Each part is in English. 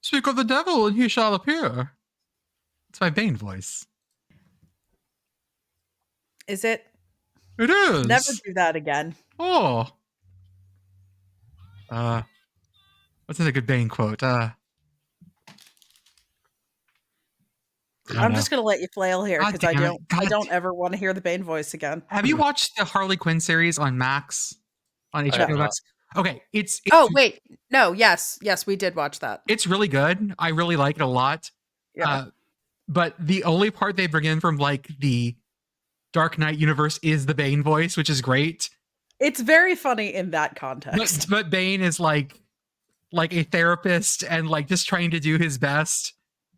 Speak of the devil, and he shall appear. It's my Bane voice. Is it? It is. Never do that again. Oh. What's a good Bane quote? I'm just gonna let you flail here because I don't ever want to hear the Bane voice again. Have you watched the Harley Quinn series on Max? On HBO Max? Okay, it's oh wait, no, yes, we did watch that. It's really good. I really like it a lot. Yeah. But the only part they bring in from like the Dark Knight universe is the Bane voice, which is great. It's very funny in that context. But Bane is like a therapist and like just trying to do his best.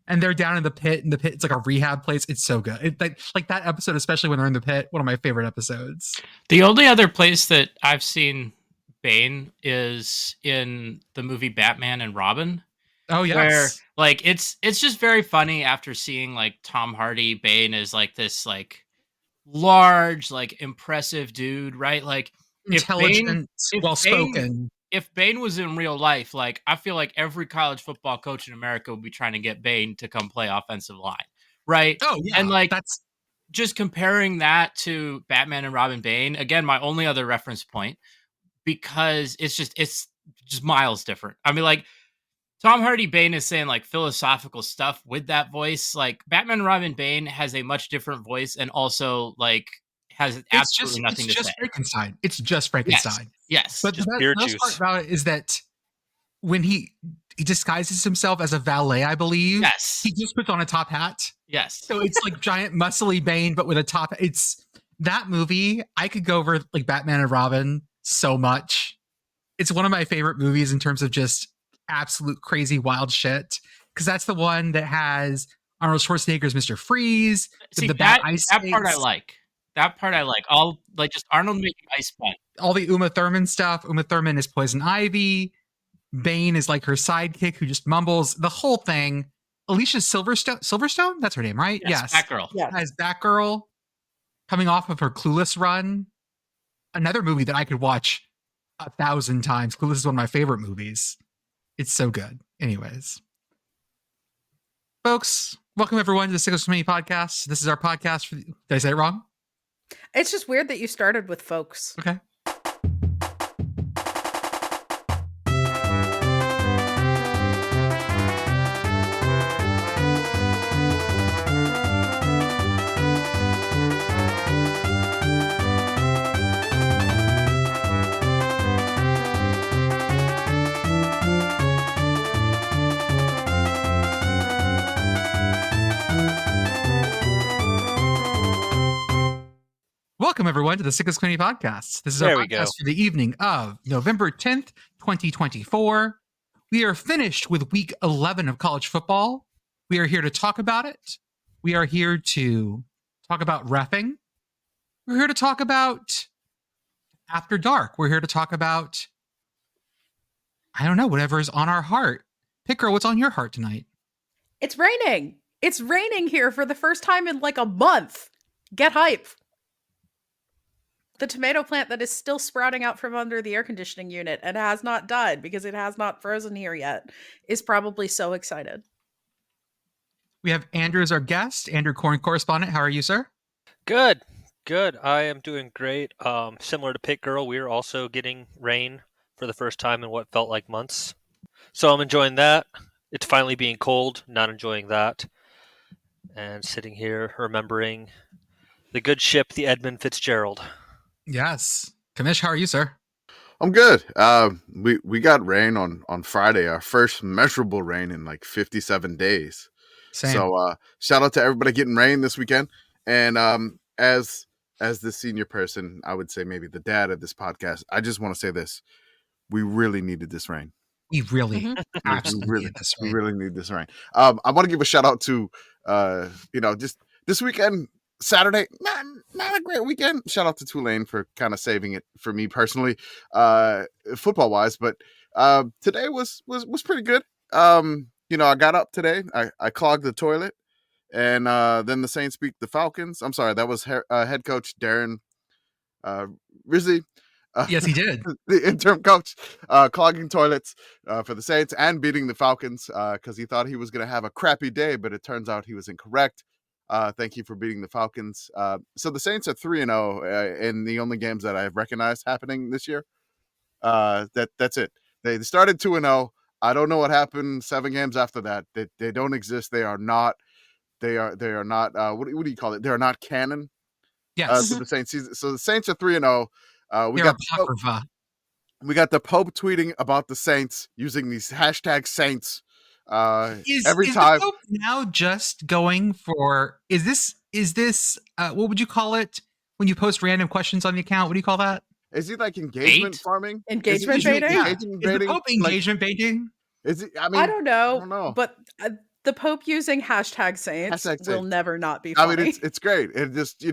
And they're down in the pit, and the pit, it's like a rehab place. It's so good. Like that episode, especially when they're in the pit, one of my favorite episodes. The only other place that I've seen Bane is in the movie Batman and Robin. Oh yes. Where like it's just very funny after seeing like Tom Hardy. Bane is like this like large, like impressive dude, right? Like intelligent, well spoken. If Bane was in real life, like I feel like every college football coach in America would be trying to get Bane to come play offensive line, right? Oh yeah, and like that's just comparing that to Batman and Robin Bane. Again, my only other reference point, because it's just miles different. I mean, like Tom Hardy Bane is saying like philosophical stuff with that voice. Like Batman and Robin Bane has a much different voice and also like has absolutely nothing to say. Frankenstein. It's just Frankenstein. Yes. But the best part about it is that when he disguises himself as a valet, I believe. Yes. He just puts on a top hat. Yes. So it's like giant muscly Bane, but with a top. It's that movie. I could go over like Batman and Robin so much. It's one of my favorite movies in terms of just absolute crazy wild shit. Because that's the one that has Arnold Schwarzenegger's Mr. Freeze. See, the that ice part I like. That part I like. All like just Arnold making ice punch. All the Uma Thurman stuff. Uma Thurman is Poison Ivy. Bane is like her sidekick who just mumbles. The whole thing. Alicia Silverstone? That's her name, right? Yes. Batgirl. Yeah. As Batgirl coming off of her Clueless run. Another movie that I could watch 1,000 times. Clueless is one of my favorite movies. It's so good. Anyways. Folks, welcome everyone to the Sickos GOTW podcast. This is our podcast. Did I say it wrong? It's just weird that you started with folks. Okay. Welcome, everyone, to the Sickos GOTW podcast. This is our podcast for the evening of November 10th, 2024. We are finished with week 11 of college football. We are here to talk about it. We are here to talk about reffing. We're here to talk about After Dark. We're here to talk about, I don't know, whatever is on our heart. Pitt Girl, what's on your heart tonight? It's raining. It's raining here for the first time in like a month. Get hype. The tomato plant that is still sprouting out from under the air conditioning unit and has not died because it has not frozen here yet is probably so excited. We have Andrew as our guest. Andrew, Corn Correspondent. How are you, sir? Good. I am doing great. Similar to Pitt Girl, we are also getting rain for the first time in what felt like months. So I'm enjoying that. It's finally being cold, not enjoying that. And sitting here remembering the good ship, the Edmund Fitzgerald. Yes. Commish, how are you, sir? I'm good. We got rain on Friday, our first measurable rain in like 57 days. Same. So shout out to everybody getting rain this weekend. And as the senior person, I would say maybe the dad of this podcast, I just want to say this. We really needed this rain. We really, absolutely need this rain. We really need this rain. I want to give a shout out to, just this weekend, Saturday, not a great weekend. Shout out to Tulane for kind of saving it for me personally, football wise. But today was pretty good. I got up today. I clogged the toilet, and then the Saints beat the Falcons. I'm sorry, that was head coach Darren Rizzi. Yes, he did. The interim coach clogging toilets for the Saints and beating the Falcons because he thought he was going to have a crappy day, but it turns out he was incorrect. Thank you for beating the Falcons. So the Saints are 3-0 in the only games that I've recognized happening this year. That's it. They started 2-0. I don't know what happened 7 games after that. They don't exist. They are not. They are not. What do you call it? They are not canon. Yes. To the Saints season. So the Saints are 3-0. We They're got apocrypha. We got the Pope tweeting about the Saints using these hashtag Saints every time. The Pope now just going for is this what would you call it when you post random questions on the account? What do you call that? Is he like engagement farming? Engagement baiting? Yeah. Is the Pope engagement baiting? Is it? I mean, I don't know. I don't know. But the Pope using hashtag Saints will never not be funny. I mean, it's great. It just,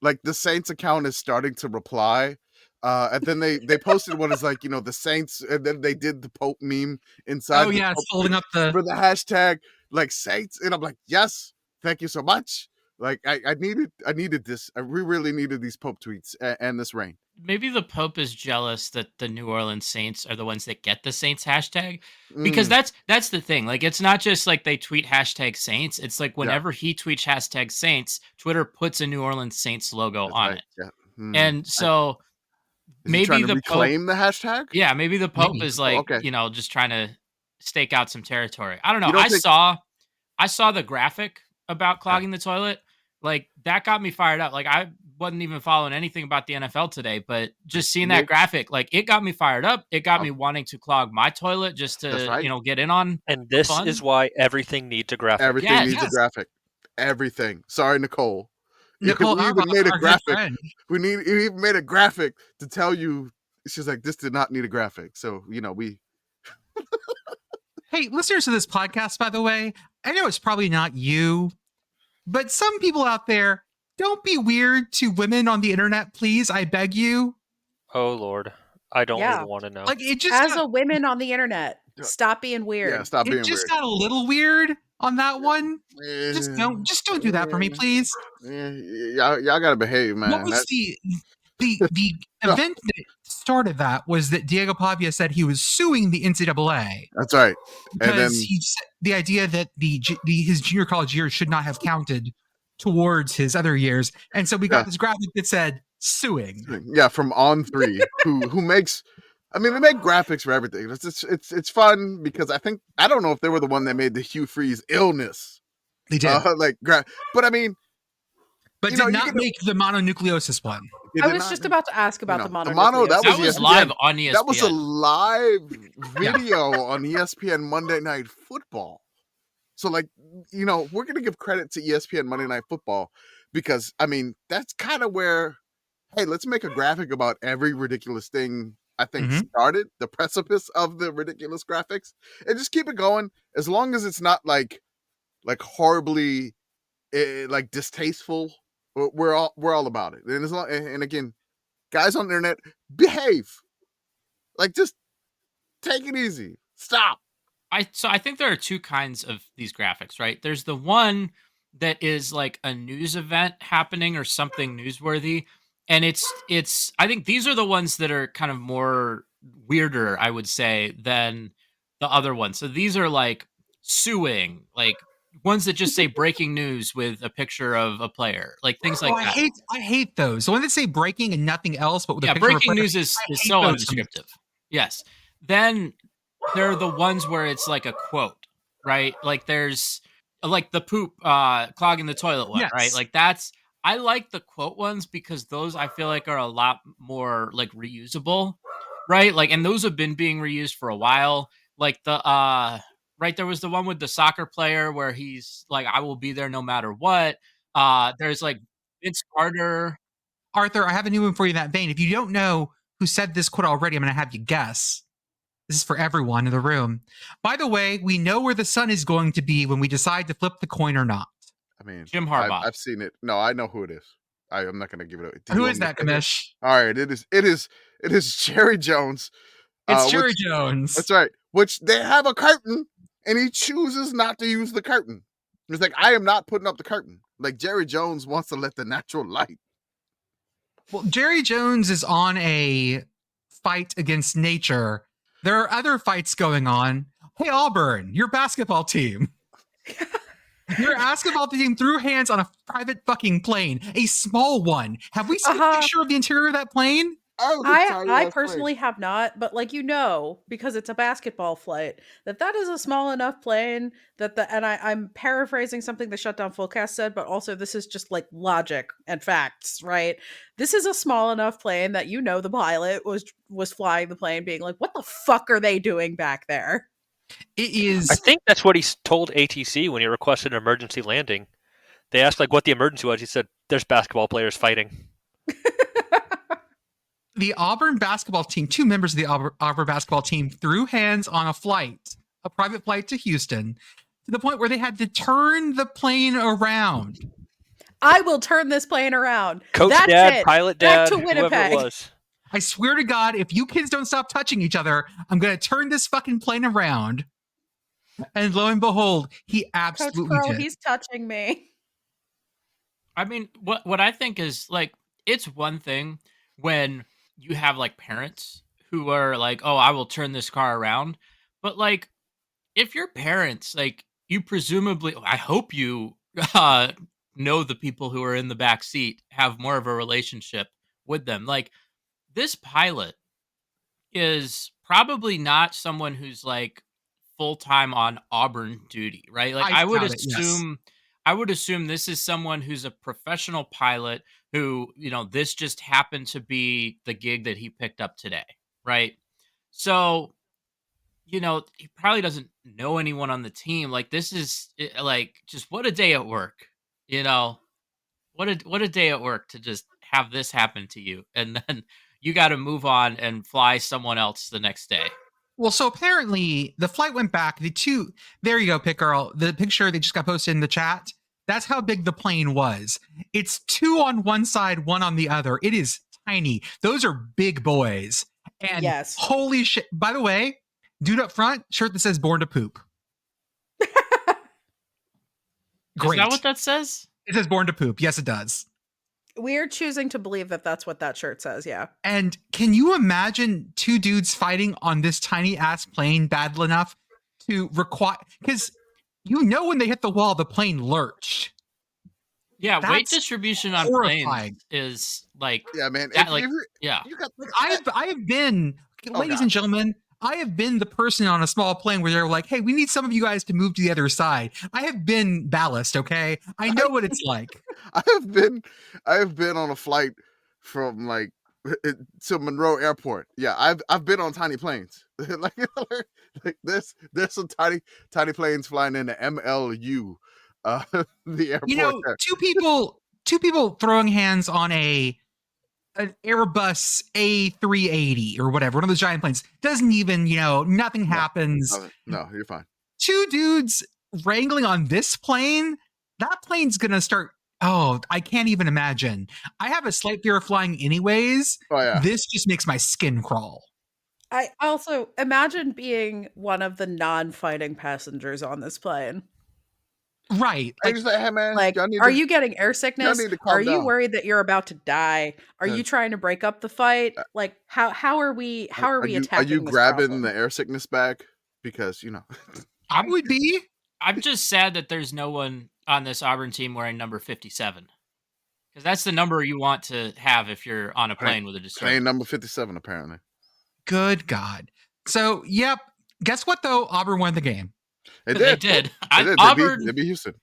like the Saints account is starting to reply. And then they posted what is like, the Saints, and then they did the Pope meme inside. Oh, yeah, it's holding up for the hashtag like Saints. And I'm like, yes, thank you so much. Like I needed this. We really needed these Pope tweets and this rain. Maybe the Pope is jealous that the New Orleans Saints are the ones that get the Saints hashtag, because that's the thing. Like, it's not just like they tweet hashtag Saints. It's like whenever he tweets hashtag Saints, Twitter puts a New Orleans Saints logo on it. Yeah. And so maybe the reclaim Pope, the hashtag. Yeah, maybe the Pope is like, just trying to stake out some territory. I don't know. I saw the graphic about clogging the toilet. Like, that got me fired up. Like, I wasn't even following anything about the NFL today, but just seeing that graphic, like, it got me fired up. It got me wanting to clog my toilet just to, get in on. And this is why everything needs a graphic. Everything needs a graphic. Everything. Sorry, Nicole. Nicole, we even made a graphic. We even made a graphic to tell you. She's like, this did not need a graphic. So, we. Hey, listeners to this podcast, by the way, I know it's probably not you, but some people out there, don't be weird to women on the internet, please. I beg you. Oh, Lord. I don't even want to know. Like, it just As a women on the internet, stop being weird. Yeah, stop being weird. It just got a little weird on that one. Just don't do that for me, please. Y'all gotta behave, man. What was the event that started that was that Diego Pavia said he was suing the NCAA. That's right. Because and then he said the idea that his junior college years should not have counted towards his other years, and so we got this graphic that said suing. Yeah, from On3, who makes. I mean, they make graphics for everything. It's fun because I don't know if they were the one that made the Hugh Freeze illness. They did, but I mean, but did not make the mononucleosis one. I was just about to ask about the mono. That was live on ESPN. That was a live video on ESPN Monday Night Football. So, we're gonna give credit to ESPN Monday Night Football because that's kind of where, hey, let's make a graphic about every ridiculous thing. I think started the precipice of the ridiculous graphics, and just keep it going as long as it's not like horribly distasteful. We're all about it. And and again, guys on the internet, behave. Just take it easy. Stop. So I think there are two kinds of these graphics, right? There's the one that is like a news event happening or something newsworthy. And it's I think these are the ones that are kind of more weirder, I would say, than the other ones. So these are like suing, like ones that just say breaking news with a picture of a player, like things like that. I hate those. The one that say breaking and nothing else, but with a picture breaking of a player, news is so undescriptive. Yes. Then there are the ones where it's like a quote, right? Like there's like the poop clogging the toilet one, right? Like I like the quote ones because those I feel like are a lot more like reusable, right? Like, and those have been being reused for a while. Like right, there was the one with the soccer player where he's like, I will be there no matter what. There's like Vince Carter. Arthur, I have a new one for you in that vein. If you don't know who said this quote already, I'm going to have you guess. This is for everyone in the room. By the way, we know where the sun is going to be when we decide to flip the coin or not. I mean, Jim Harbaugh. I've seen it. No, I know who it is. I'm not going to give it away. Who is that, Commish? All right, it is Jerry Jones. It's Jerry Jones. That's right. Which they have a curtain, and he chooses not to use the curtain. It's like, I am not putting up the curtain. Like Jerry Jones wants to let the natural light. Well, Jerry Jones is on a fight against nature. There are other fights going on. Hey, Auburn, your basketball team. Your basketball team threw hands on a private fucking plane, a small one. Have we seen a picture of the interior of that plane? I personally have not, but because it's a basketball flight, that is a small enough plane that I'm paraphrasing something the Shutdown Fullcast said, but also this is just like logic and facts, right? This is a small enough plane that the pilot was flying the plane being like, what the fuck are they doing back there? It is. I think that's what he told ATC when he requested an emergency landing. They asked like what the emergency was. He said, "There's basketball players fighting." The Auburn basketball team, 2 members of the Auburn basketball team threw hands on a private flight to Houston, to the point where they had to turn the plane around. I will turn this plane around. Coach That's dad, it. pilot Back dad, to whoever Winnipeg. it was. I swear to God, if you kids don't stop touching each other, I'm going to turn this fucking plane around. And lo and behold, he absolutely Coach Pearl, did. he's touching me. I mean, what I think is like, it's one thing when you have like parents who are like, oh, I will turn this car around. But like, if your parents, like, you presumably, I hope you know the people who are in the back seat, have more of a relationship with them. Like, this pilot is probably not someone who's like full-time on Auburn duty, right? Like, I would assume this is someone who's a professional pilot who, this just happened to be the gig that he picked up today, right? So, he probably doesn't know anyone on the team. Like, this is like, just what a day at work, what a day at work to just have this happen to you. And then you got to move on and fly someone else the next day. Well, so apparently the flight went back. There you go, Pitt Girl. The picture they just got posted in the chat. That's how big the plane was. It's 2 on one side, 1 on the other. It is tiny. Those are big boys. And yes. Holy shit. By the way, dude up front, shirt that says "Born to Poop." Great. Is that what that says? It says "Born to Poop." Yes, it does. We're choosing to believe that that's what that shirt says, yeah. And can you imagine 2 dudes fighting on this tiny ass plane bad enough to require, because when they hit the wall, the plane lurched. Yeah, weight distribution on planes is like, yeah, man. Yeah. I have been, ladies and gentlemen, I have been the person on a small plane where they're like, hey, we need some of you guys to move to the other side. I have been ballast, okay? I know what it's like. I have been on a flight from like to Monroe Airport. Yeah, I've been on tiny planes. like there's some tiny planes flying into MLU, the airport. Two people throwing hands on an Airbus A380 or whatever, one of those giant planes. Doesn't even, nothing happens. No, you're fine. 2 dudes wrangling on this plane. That plane's gonna start. Oh, I can't even imagine. I have a slight fear of flying anyways. Oh, yeah. This just makes my skin crawl. I also imagine being one of the non-fighting passengers on this plane. Right. Hey, man, are you getting air sickness? Are you down. worried that you're about to die? Are you trying to break up the fight? Like, how are we attacking? Are you this grabbing problem? the air sickness bag? Because I would be. I'm just sad that there's no one on this Auburn team wearing number 57, because that's the number you want to have if you're on a plane with a destroyer. Plane number 57, apparently. Good God. So, yep. Guess what though? Auburn won the game. They did. Auburn. They beat Houston.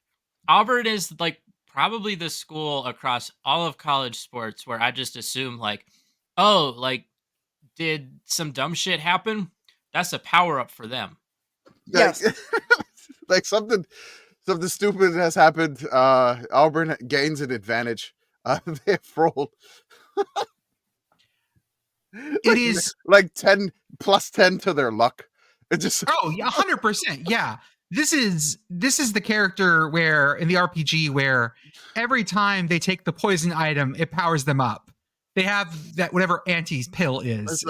Auburn is like probably the school across all of college sports where I just assume like, oh, like, did some dumb shit happen? That's a power up for them. Yes. Like something stupid has happened. Auburn gains an advantage. They have rolled. It is like 10 plus 10 to their luck. It just 100%. Yeah. This is the character where in the RPG where every time they take the poison item, it powers them up. They have that whatever anti pill is.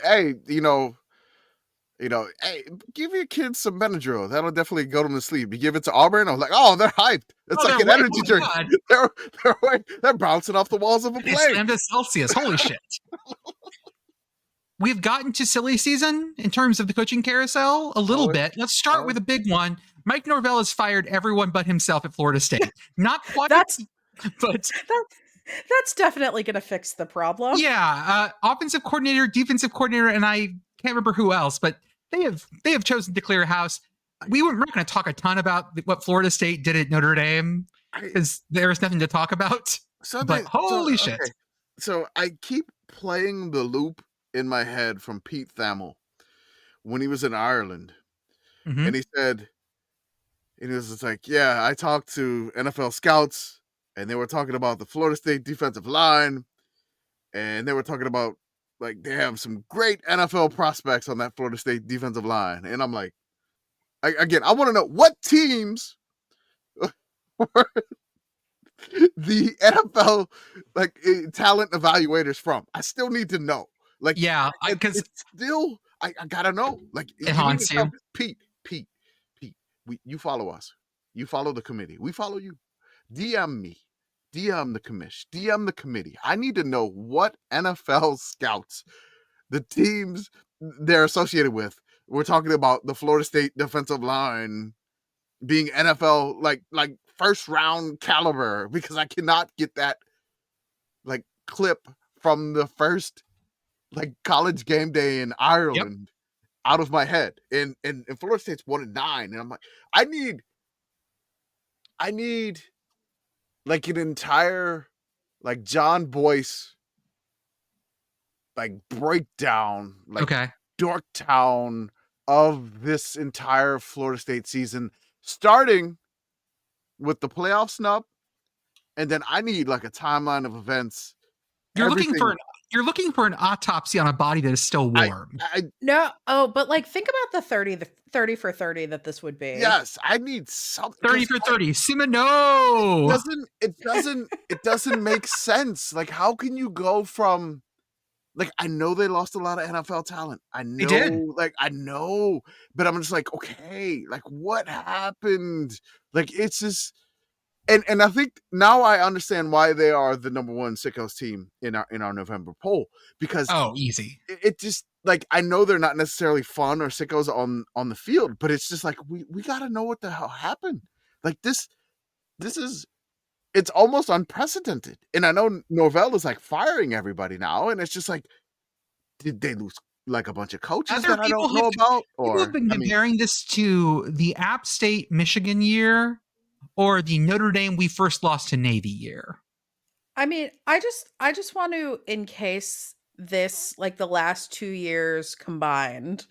Hey, hey, give your kids some Benadryl. That'll definitely go them to sleep. You give it to Auburn, I was like, oh, they're hyped. It's like an energy drink. They're bouncing off the walls of a plane. They slammed to Celsius. Holy shit. We've gotten to silly season in terms of the coaching carousel a little bit. Let's start with a big one. Mike Norvell has fired everyone but himself at Florida State. Not quite, but that's definitely going to fix the problem. Yeah, offensive coordinator, defensive coordinator, and I can't remember who else, but they have chosen to clear house. We're not going to talk a ton about what Florida State did at Notre Dame because there's nothing to talk about. Holy shit! Okay. So I keep playing the loop in my head from Pete Thamel when he was in Ireland, and he said, and he was just like, "Yeah, I talked to NFL scouts, and they were talking about the Florida State defensive line, and they were talking about like they have some great NFL prospects on that Florida State defensive line." And I'm like, I want to know what teams were the NFL talent evaluators from. I still need to know. Like, yeah, because still, I gotta know. Like, it haunts you. Pete. You follow us. You follow the committee. We follow you. DM me. DM the commish. DM the committee. I need to know what NFL scouts, the teams they're associated with. We're talking about the Florida State defensive line being NFL like first round caliber, because I cannot get that like clip from the first like college game day in Ireland out of my head. And Florida State's 1-9, and I'm like, I need like an entire like John Boyce like breakdown, like Dorktown of this entire Florida State season, starting with the playoff snub, and then I need like a timeline of events. You're looking for an autopsy on a body that is still warm. But like think about the 30 for 30 that this would be. Yes, I need something. 30 for 30. Simino. It doesn't make sense. Like, how can you go from like, I know they lost a lot of NFL talent. I know, they did. Like, I know, but I'm just like, okay, like what happened? Like, it's just, and I think now I understand why they are the number one Sickos team in our November poll, because easy. It just like, I know they're not necessarily fun or Sickos on the field, but it's just like we got to know what the hell happened. Like this is, it's almost unprecedented. And I know Norvell is like firing everybody now, and it's just like, did they lose like a bunch of coaches that I don't know about? Or people have been comparing this to the App State Michigan year, or the Notre Dame we first lost to Navy year. I mean, I just want to encase this like the last 2 years combined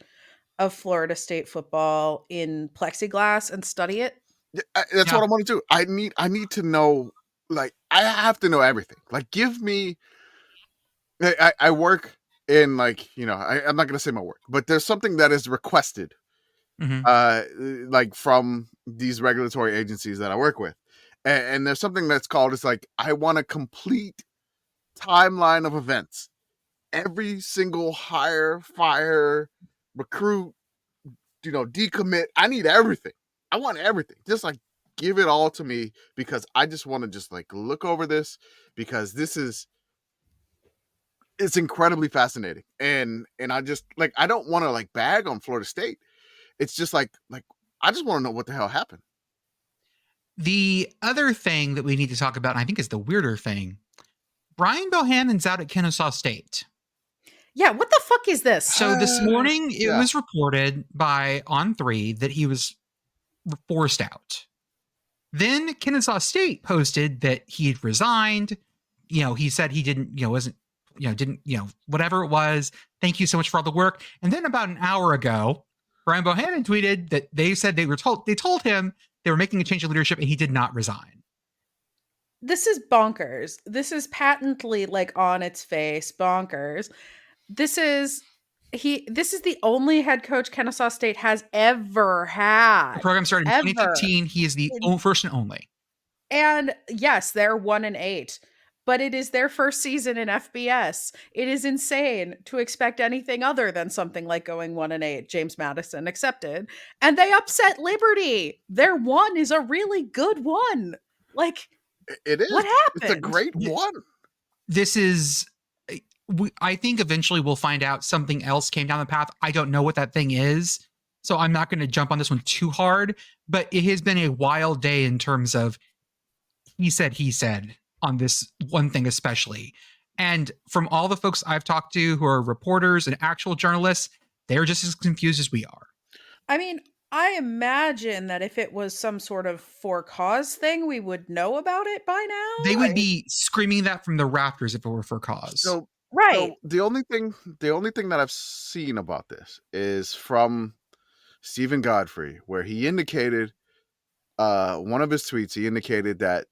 of Florida State football in plexiglass and study it. That's what I want to do. I need to know, like, I have to know everything. Like, give me, I work in like, I'm not going to say my work, but there's something that is requested like from these regulatory agencies that I work with. And there's something that's called, it's like, I want a complete timeline of events. Every single hire, fire, recruit, decommit. I need everything. I want everything. Just like, give it all to me, because I just want to just like look over this, because it's incredibly fascinating. And I just like, I don't want to like bag on Florida State. It's just like I just want to know what the hell happened. The other thing that we need to talk about, and I think is the weirder thing, Brian Bohannon's out at Kennesaw State. Yeah, what the fuck is this? So this morning, it was reported by On3 that he was forced out. Then Kennesaw State posted that he had resigned. He said he didn't, whatever it was. Thank you so much for all the work. And then about an hour ago, Brian Bohannon tweeted that they said they told him they were making a change of leadership and he did not resign. This is bonkers. This is patently like on its face bonkers. This is the only head coach Kennesaw State has ever had. The program started in 2015. He is the first and only. And yes, they're 1-8. but it is their first season in FBS. It is insane to expect anything other than something like going 1-8, James Madison accepted. And they upset Liberty. Their one is a really good one. Like, it is. What happened? It's a great one. This is, I think eventually we'll find out something else came down the path. I don't know what that thing is, so I'm not going to jump on this one too hard, but it has been a wild day in terms of he said on this one thing especially. And from all the folks I've talked to who are reporters and actual journalists, they're just as confused as we are. I mean, I imagine that if it was some sort of for cause thing, we would know about it by now. They would be screaming that from the rafters if it were for cause. So, right. So the only thing that I've seen about this is from Stephen Godfrey, where he indicated one of his tweets. He indicated that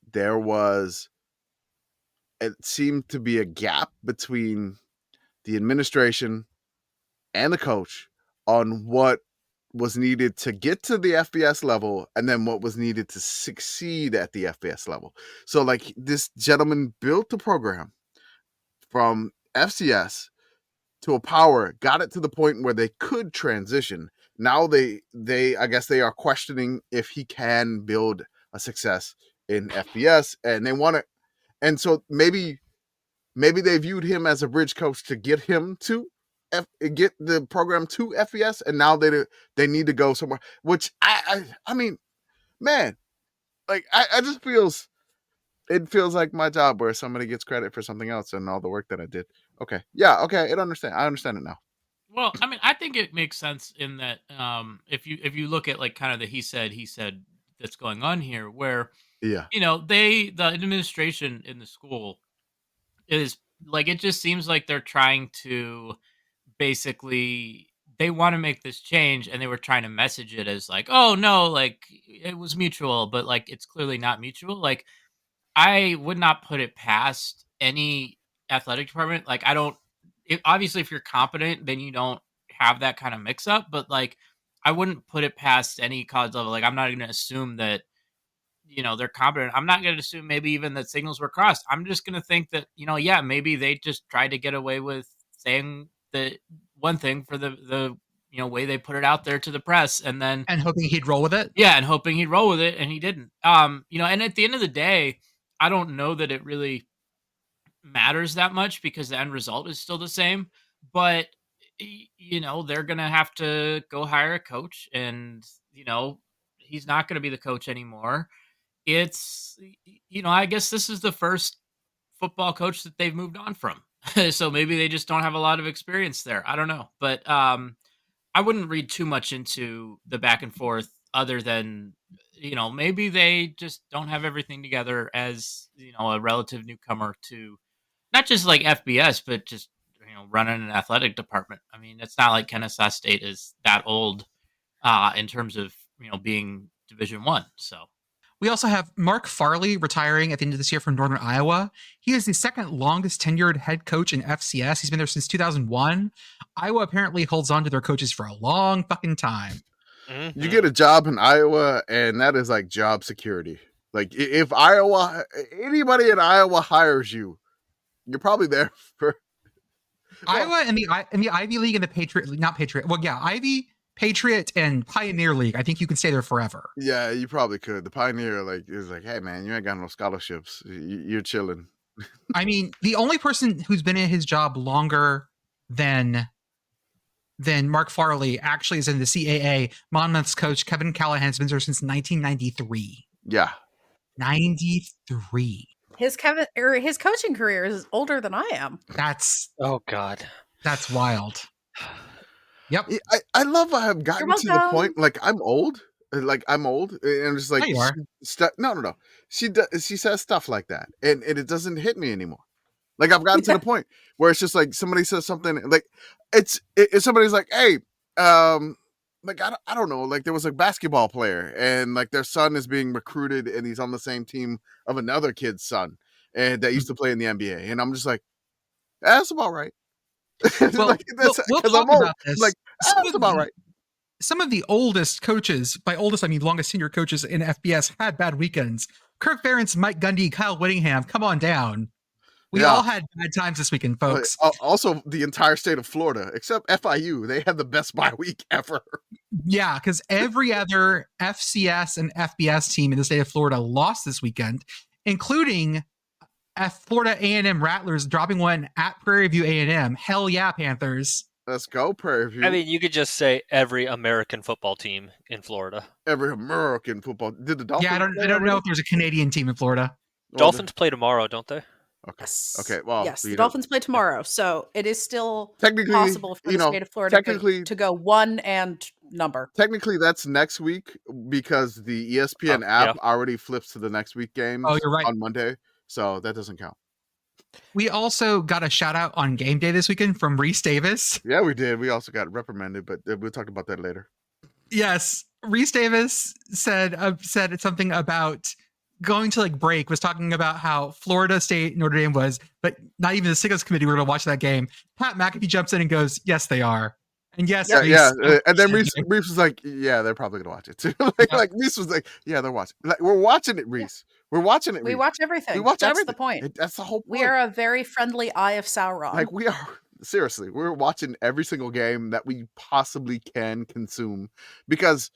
it seemed to be a gap between the administration and the coach on what was needed to get to the FBS level and then what was needed to succeed at the FBS level. So like this gentleman built the program from FCS to a power, got it to the point where they could transition. Now they I guess they are questioning if he can build a success in FBS, and they want to, and so maybe they viewed him as a bridge coach to get him to get the program to FBS, and now they need to go somewhere. Which I mean, man, like I just feels like my job where somebody gets credit for something else and all the work that I did. Okay, yeah, okay, I understand it now. Well, I mean, I think it makes sense in that if you look at like kind of the he said that's going on here, where yeah, the administration in the school is like, it just seems like they're trying to basically, they want to make this change, and they were trying to message it as like, oh no, like it was mutual, but like it's clearly not mutual. Like I would not put it past any athletic department. Like obviously if you're competent, then you don't have that kind of mix up, but like I wouldn't put it past any college level. Like I'm not going to assume that they're competent. I'm not going to assume maybe even that signals were crossed. I'm just going to think that yeah, maybe they just tried to get away with saying the one thing for the way they put it out there to the press, and hoping he'd roll with it. Yeah, and hoping he'd roll with it, and he didn't. And at the end of the day, I don't know that it really matters that much because the end result is still the same. But they're gonna have to go hire a coach, and he's not going to be the coach anymore. It's I guess this is the first football coach that they've moved on from. So maybe they just don't have a lot of experience there. I don't know. But I wouldn't read too much into the back and forth other than, maybe they just don't have everything together as, a relative newcomer to not just like FBS, but just, running an athletic department. I mean, it's not like Kennesaw State is that old in terms of, being Division I. So. We also have Mark Farley retiring at the end of this year from Northern Iowa. He is the second longest tenured head coach in FCS. He's been there since 2001. Iowa apparently holds on to their coaches for a long fucking time. Mm-hmm. You get a job in Iowa, and that is like job security. Like if anybody in Iowa hires you, you're probably there for Iowa and the Ivy League and the Patriot, not Patriot. Well, yeah, Ivy, Patriot, and Pioneer League. I think you can stay there forever. Yeah, you probably could. The Pioneer is like, hey man, you ain't got no scholarships. You're chilling. I mean, the only person who's been in his job longer than Mark Farley actually is in the CAA. Monmouth's coach Kevin Callahan's been there since 1993. Yeah, 93. His coaching career is older than I am. Oh God, that's wild. Yep. I love how I've gotten to the point. Like I'm old. And I'm just like, no, you are. No. She says stuff like that, and it doesn't hit me anymore. Like I've gotten to the point where it's just like somebody says something like it's somebody's like, hey, like I don't know, like there was a basketball player and like their son is being recruited and he's on the same team of another kid's son and that used to play in the NBA, and I'm just like, that's about right. Well, like, we'll talk about this. Like that's about right. Some of the oldest coaches, by oldest I mean longest senior coaches in FBS, had bad weekends. Kirk Ferentz, Mike Gundy, Kyle Whittingham, come on down. We all had bad times this weekend, folks. Also, the entire state of Florida, except FIU, they had the best bye week ever. Yeah, because every other FCS and FBS team in the state of Florida lost this weekend, including Florida A&M Rattlers dropping one at Prairie View A&M. Hell yeah, Panthers. Let's go, Prairie View. I mean, you could just say every American football team in Florida. Every American football. Did the Dolphins? Yeah, I don't know if there's a Canadian team in Florida. Dolphins play tomorrow, don't they? Okay. Yes. Okay. Well, yes, the Dolphins play tomorrow, so it is still technically possible for the state of Florida to go 1 and number. Technically, that's next week because the ESPN app already flips to the next week games. Oh, you're right. On Monday, so that doesn't count. We also got a shout out on game day this weekend from Reese Davis. Yeah, we did. We also got reprimanded, but we'll talk about that later. Yes, Reese Davis said something about going to break, was talking about how Florida State Notre Dame was, but not even the Sickos committee were going to watch that game. Pat McAfee jumps in and goes, "Yes, they are." And yes, and then Reese was like, "Yeah, they're probably going to watch it too." Reese was like, "Yeah, they're watching. We're watching it, Reese. We're watching it. We watch everything. That's the point. That's the whole point. We are a very friendly Eye of Sauron. We are. Seriously, we're watching every single game that we possibly can consume because,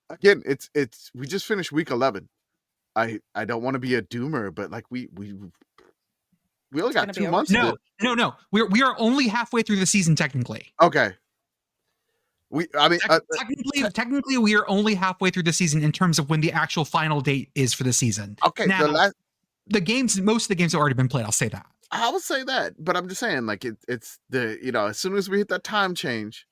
again, it's we just finished week 11. I don't want to be a doomer, but we only got 2 months. No. We are only halfway through the season technically. Okay. Technically, we are only halfway through the season in terms of when the actual final date is for the season. Okay. Now, most of the games have already been played. I'll say that. I will say that, but I'm just saying, it's the as soon as we hit that time change,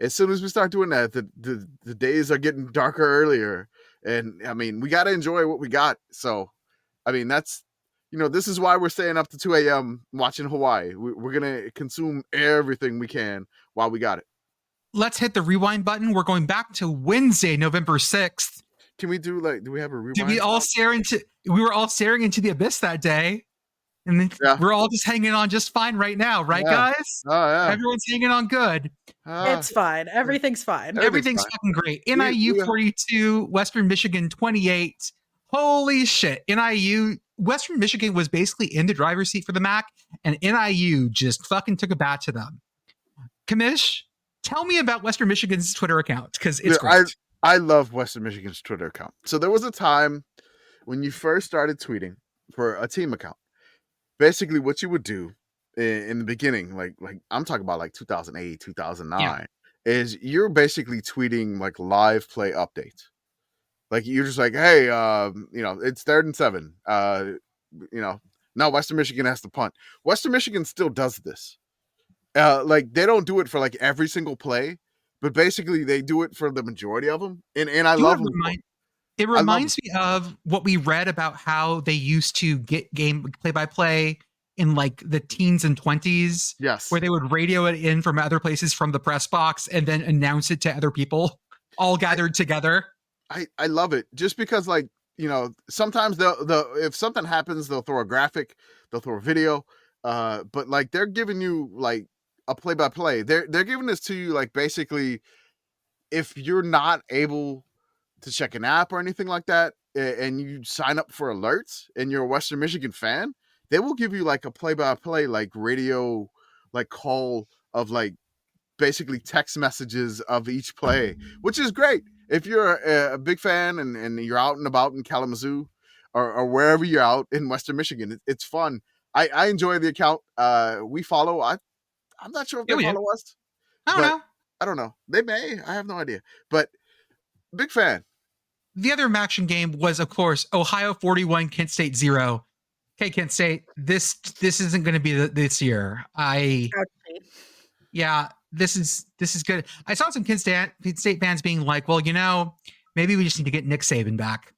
as soon as we start doing that, the days are getting darker earlier, and I mean we got to enjoy what we got. So, I mean that's this is why we're staying up to 2 a.m. watching Hawaii. We're gonna consume everything we can while we got it. Let's hit the rewind button. We're going back to Wednesday, November 6th. Can we do we have a rewind? Did we all we were all staring into the abyss that day. And then we're all just hanging on just fine right now, right, guys? Oh, yeah. Everyone's hanging on good. It's fine. Everything's fine. Everything's fucking great. NIU 42, Western Michigan 28. Holy shit. Western Michigan was basically in the driver's seat for the MAC, and NIU just fucking took a bat to them. Commish, tell me about Western Michigan's Twitter account, because it's great. I love Western Michigan's Twitter account. So there was a time when you first started tweeting for a team account. Basically, what you would do in the beginning, like I'm talking about 2008, 2009, is you're basically tweeting live play updates. You're just hey, it's 3rd and 7. Now Western Michigan has to punt. Western Michigan still does this. They don't do it for every single play, but basically they do it for the majority of them. And I love them. It reminds me of what we read about how they used to get game play-by-play in the teens and 20s. Yes. Where they would radio it in from other places from the press box and then announce it to other people all gathered together. I love it just because sometimes they'll if something happens, they'll throw a graphic, they'll throw a video. But they're giving you a play-by-play. They're giving this to you basically if you're not able to check an app or anything like that, and you sign up for alerts and you're a Western Michigan fan, they will give you a play-by-play radio call of basically text messages of each play, which is great if you're a big fan and you're out and about in Kalamazoo or wherever you're out in Western Michigan. It's fun. I enjoy the account. We follow. I'm not sure if they follow us. I don't know. They may. I have no idea. But big fan. The other action game was, of course, Ohio 41, Kent State 0. Okay, Kent State, this isn't going to be this year. This is good. I saw some Kent State fans being well, maybe we just need to get Nick Saban back.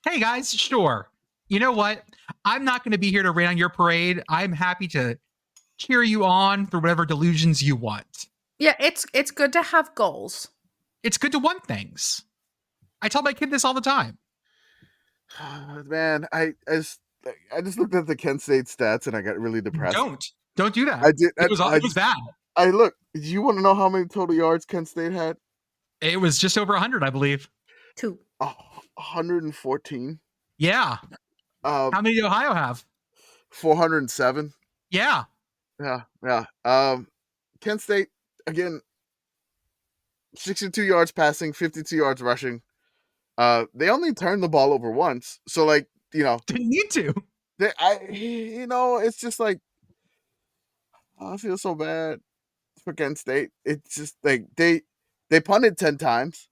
Hey guys, sure. You know what? I'm not going to be here to rain on your parade. I'm happy to cheer you on for whatever delusions you want. Yeah, it's good to have goals. It's good to want things. I tell my kid this all the time. Man, I just looked at the Kent State stats and I got really depressed. Don't do that. I did. It was bad. Do you want to know how many total yards Kent State had? It was just over 100, I believe. 2. 114. Yeah. How many did Ohio have? 407. Yeah. Kent State again, 62 yards passing, 52 yards rushing. They only turned the ball over once, so like didn't need to. It's just like I feel so bad for Kent State. It's just like they punted 10 times.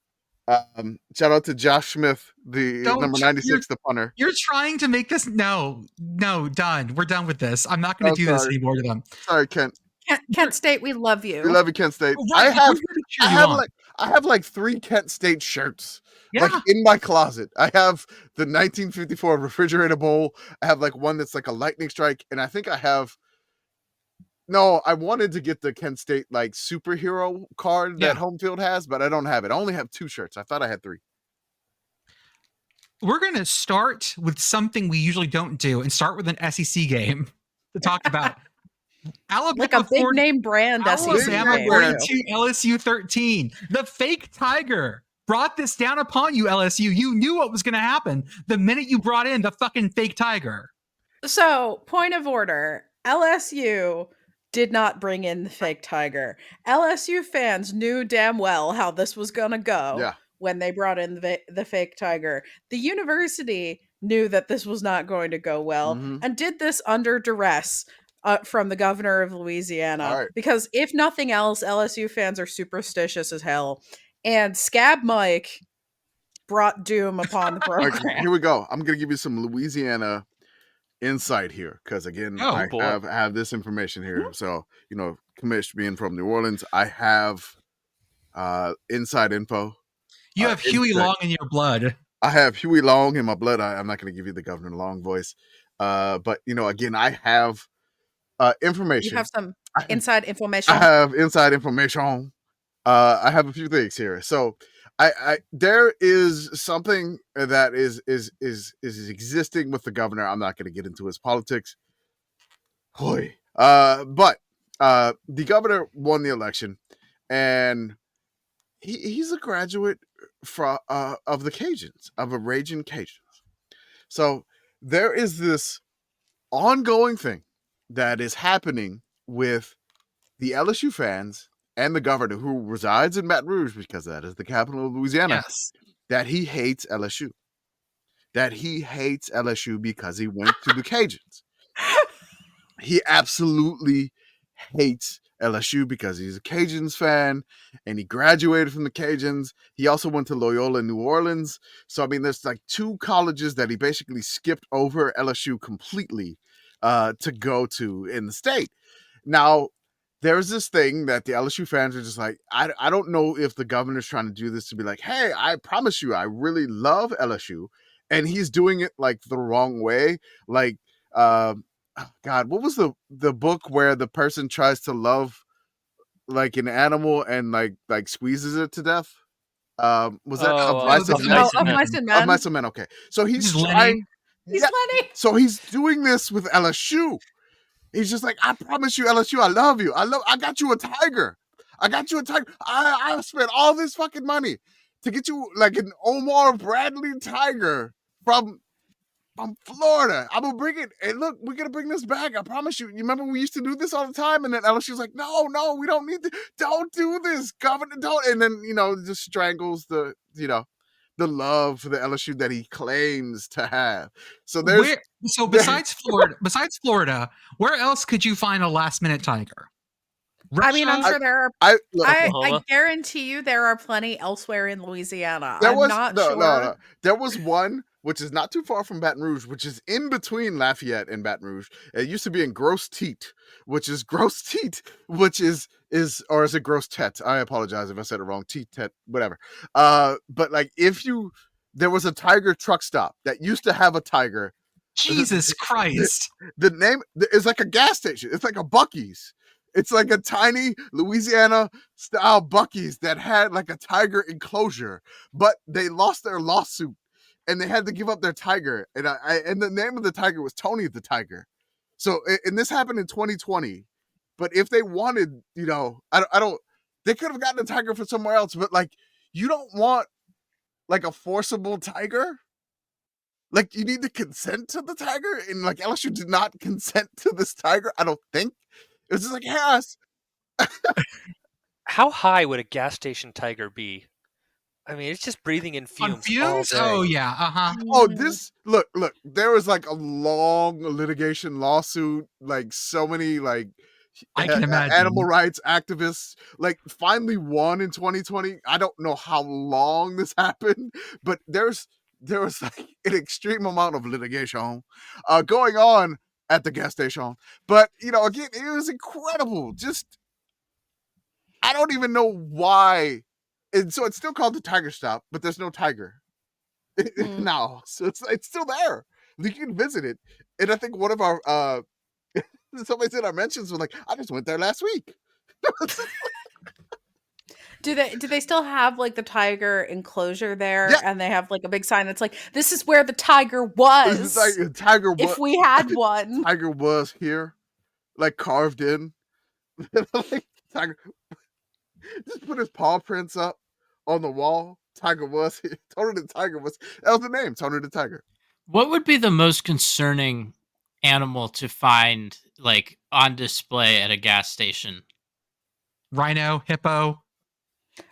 Shout out to Josh Smith, the number 96, the punter. You're trying to make this no, done. We're done with this. I'm not going to do this anymore to them. Sorry, Kent. Kent State, we love you. We love you, Kent State. Right, I have like 3 Kent State shirts. Yeah. Like in my closet. I have the 1954 refrigerator bowl. I have like one that's like a lightning strike, and I think I have. No, I wanted to get the Kent State like superhero card that Home Field has, but I don't have it. I only have 2 shirts. I thought I had 3. We're going to start with something we usually don't do and start with an SEC game to talk about. Alabama, like a big name brand. Alabama 42, LSU 13. The fake tiger brought this down upon you, LSU. You knew what was going to happen the minute you brought in the fucking fake tiger. So, point of order, LSU did not bring in the fake tiger. LSU fans knew damn well how this was going to go when they brought in the fake tiger. The university knew that this was not going to go well and did this under duress from the governor of Louisiana. Because if nothing else, LSU fans are superstitious as hell. And Scab Mike brought doom upon the program. Okay, here we go. I'm going to give you some Louisiana insight here, because again, I have this information here. So, Commish being from New Orleans, I have inside info. You have Huey Long in your blood. I have Huey Long in my blood. I'm not going to give you the Governor Long voice. But, again, I have information. You have some inside information. I have inside information. I have a few things here. So there is something that is existing with the governor. I'm not going to get into his politics. But the governor won the election, and he's a graduate of the Cajuns, of a raging Cajuns. So there is this ongoing thing that is happening with the LSU fans and the governor, who resides in Baton Rouge because that is the capital of Louisiana, that he hates LSU. That he hates LSU because he went to the Cajuns. He absolutely hates LSU because he's a Cajuns fan and he graduated from the Cajuns. He also went to Loyola New Orleans. So, I mean, there's like 2 colleges that he basically skipped over LSU completely to go to in the state. Now, there's this thing that the LSU fans are just like, I don't know if the governor's trying to do this to be like, hey, I promise you, I really love LSU. And he's doing it like the wrong way. Like, God, what was the book where the person tries to love like an animal and like squeezes it to death? Was that Of Mice and Men? Okay. So he's trying. He's Lenny. So he's doing this with LSU. He's just like, I promise you, LSU, I love you. I got you a tiger. I spent all this fucking money to get you like an Omar Bradley tiger from Florida. I'm gonna bring it. And look, we're gonna bring this back. I promise you. You remember we used to do this all the time? And then LSU's like, no, we don't need to. Don't do this, governor. Don't. And then just strangles the love for the LSU that he claims to have. So besides Florida, where else could you find a last minute tiger? Russia? I mean, I'm sure there are. I guarantee you there are plenty elsewhere in Louisiana. There was one which is not too far from Baton Rouge, which is in between Lafayette and Baton Rouge. It used to be in Grosse Tete, which is Grosse Tete, or is it Grosse Tete? I apologize if I said it wrong. Tete, whatever. But like there was a tiger truck stop that used to have a tiger. Jesus Christ. The name is like a gas station. It's like a Buc-ee's. It's like a tiny Louisiana style Buc-ee's that had like a tiger enclosure, but they lost their lawsuit and they had to give up their tiger. And the name of the tiger was Tony the Tiger. So, and this happened in 2020. But if they wanted, they could have gotten a tiger for somewhere else. But like, you don't want like a forcible tiger. Like, you need to consent to the tiger, and like LSU did not consent to this tiger. I don't think it was just like, yes. How high would a gas station tiger be? I mean, it's just breathing in fumes. On fumes? All day. Oh yeah, Oh, this look. There was like a long litigation lawsuit. Like so many like I can imagine animal rights activists like finally won in 2020. I don't know how long this happened, but there was like an extreme amount of litigation going on at the gas station. But again, it was incredible. Just I don't even know why. And so it's still called the Tiger Stop, but there's no tiger now. So it's still there. You can visit it. And I think one of our somebody said our mentions were like, I just went there last week. Do they still have like the tiger enclosure there? Yeah. And they have like a big sign that's like, this is where the tiger was. Like, the tiger was, if we had one. Tiger was here, like carved in. Like, tiger just put his paw prints up on the wall. Tiger was here. Tony the Tiger was. That was the name, Tony the Tiger. What would be the most concerning animal to find like on display at a gas station? Rhino, hippo.